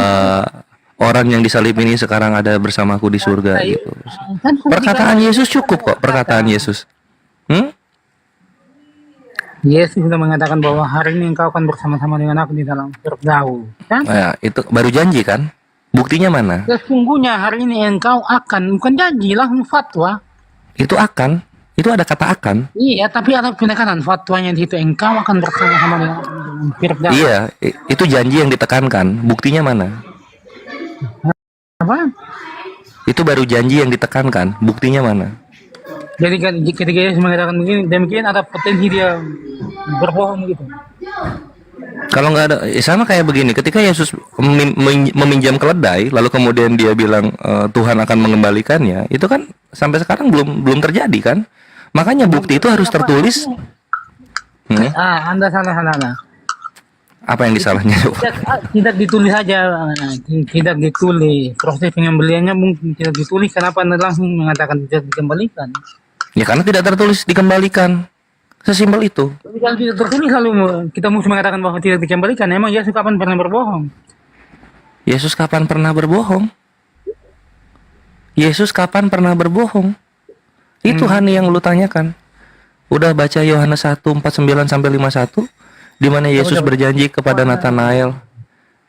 orang yang disalib ini sekarang ada bersamaku di surga gitu. Kan Perkataan Yesus cukup kok, perkataan Yesus. Yesus sudah mengatakan bahwa hari ini engkau akan bersama-sama dengan aku di dalam Firdaus. Kan? Ya, itu baru janji kan? Buktinya mana? Sesungguhnya hari ini engkau akan, bukan janji, langsung fatwa. Itu akan. Itu ada kata akan. Iya, tapi ada penekanan fatwanya di situ, engkau akan bersama-sama dengan aku di dalam Firdaus. Iya, itu janji yang ditekankan. Buktinya mana? Apa? Itu baru janji yang ditekankan. Buktinya mana? Jadi kan ketika Yesus mengatakan begini, demikian ada potensi dia berbohong gitu. Kalau nggak ada, sama kayak begini. Ketika Yesus meminjam keledai, lalu kemudian dia bilang Tuhan akan mengembalikannya, itu kan sampai sekarang belum terjadi kan? Makanya bukti itu harus tertulis. Anda salah. Apa yang disalahnya? Tidak ditulis saja, tidak ditulis. Proses pengembaliannya mungkin tidak ditulis. Kenapa Anda langsung mengatakan tidak dikembalikan? Ya karena tidak tertulis dikembalikan. Sesimpel itu. Tapi kalau tidak tertulis lalu kita mesti mengatakan bahwa tidak dikembalikan. Emang Yesus kapan pernah berbohong? Yesus kapan pernah berbohong? Yesus kapan pernah berbohong? Itu Hani yang lu tanyakan. Udah baca Yohanes 1:49 sampai 51 di mana Yesus berjanji kepada Nathanael.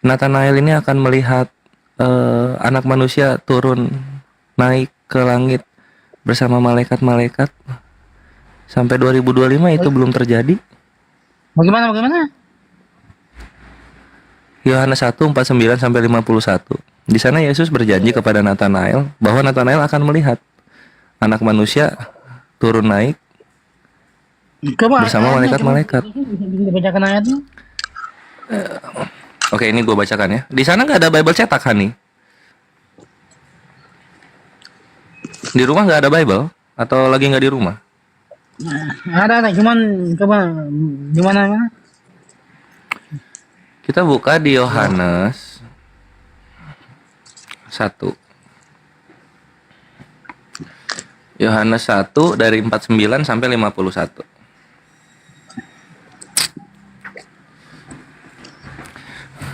Nathanael ini akan melihat anak manusia turun naik ke langit bersama malaikat-malaikat. Sampai 2025 itu belum terjadi. Bagaimana? Yohanes 1:49 sampai 51. Di sana Yesus berjanji kepada Nathanael bahwa Nathanael akan melihat anak manusia turun naik bersama malaikat-malaikat. Bisa dibacakan ayatnya? Oke, ini gue bacakan ya. Di sana nggak ada Bible cetak, Hani. Di rumah nggak ada Bible atau lagi nggak di rumah? Ada, cuman coba di mana? Kita buka di Yohanes 1. Yohanes 1 dari 49 sampai 51.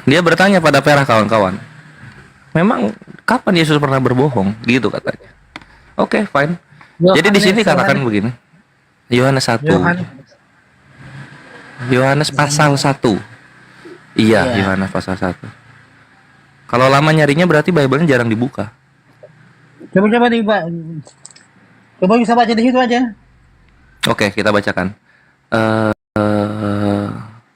Dia bertanya pada Perah kawan-kawan, memang kapan Yesus pernah berbohong? Gitu katanya. Oke, fine. Jadi di sini katakan begini. Yohanes 1. Yohanes pasal 1. Iya, Yohanes pasal 1. Kalau lama nyarinya berarti Bible-nya jarang dibuka. Coba dibaca. Coba bisa baca di situ aja. Oke, kita bacakan.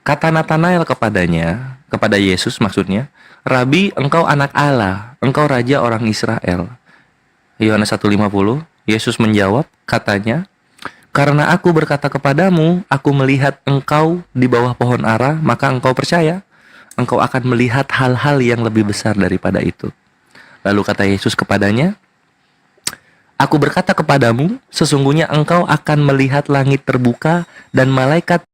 Kata Natanael kepadanya, kepada Yesus maksudnya, Rabi, engkau anak Allah, engkau raja orang Israel. Yohanes 1:50, Yesus menjawab, katanya, karena aku berkata kepadamu, aku melihat engkau di bawah pohon ara, maka engkau percaya. Engkau akan melihat hal-hal yang lebih besar daripada itu. Lalu kata Yesus kepadanya, aku berkata kepadamu, sesungguhnya engkau akan melihat langit terbuka dan malaikat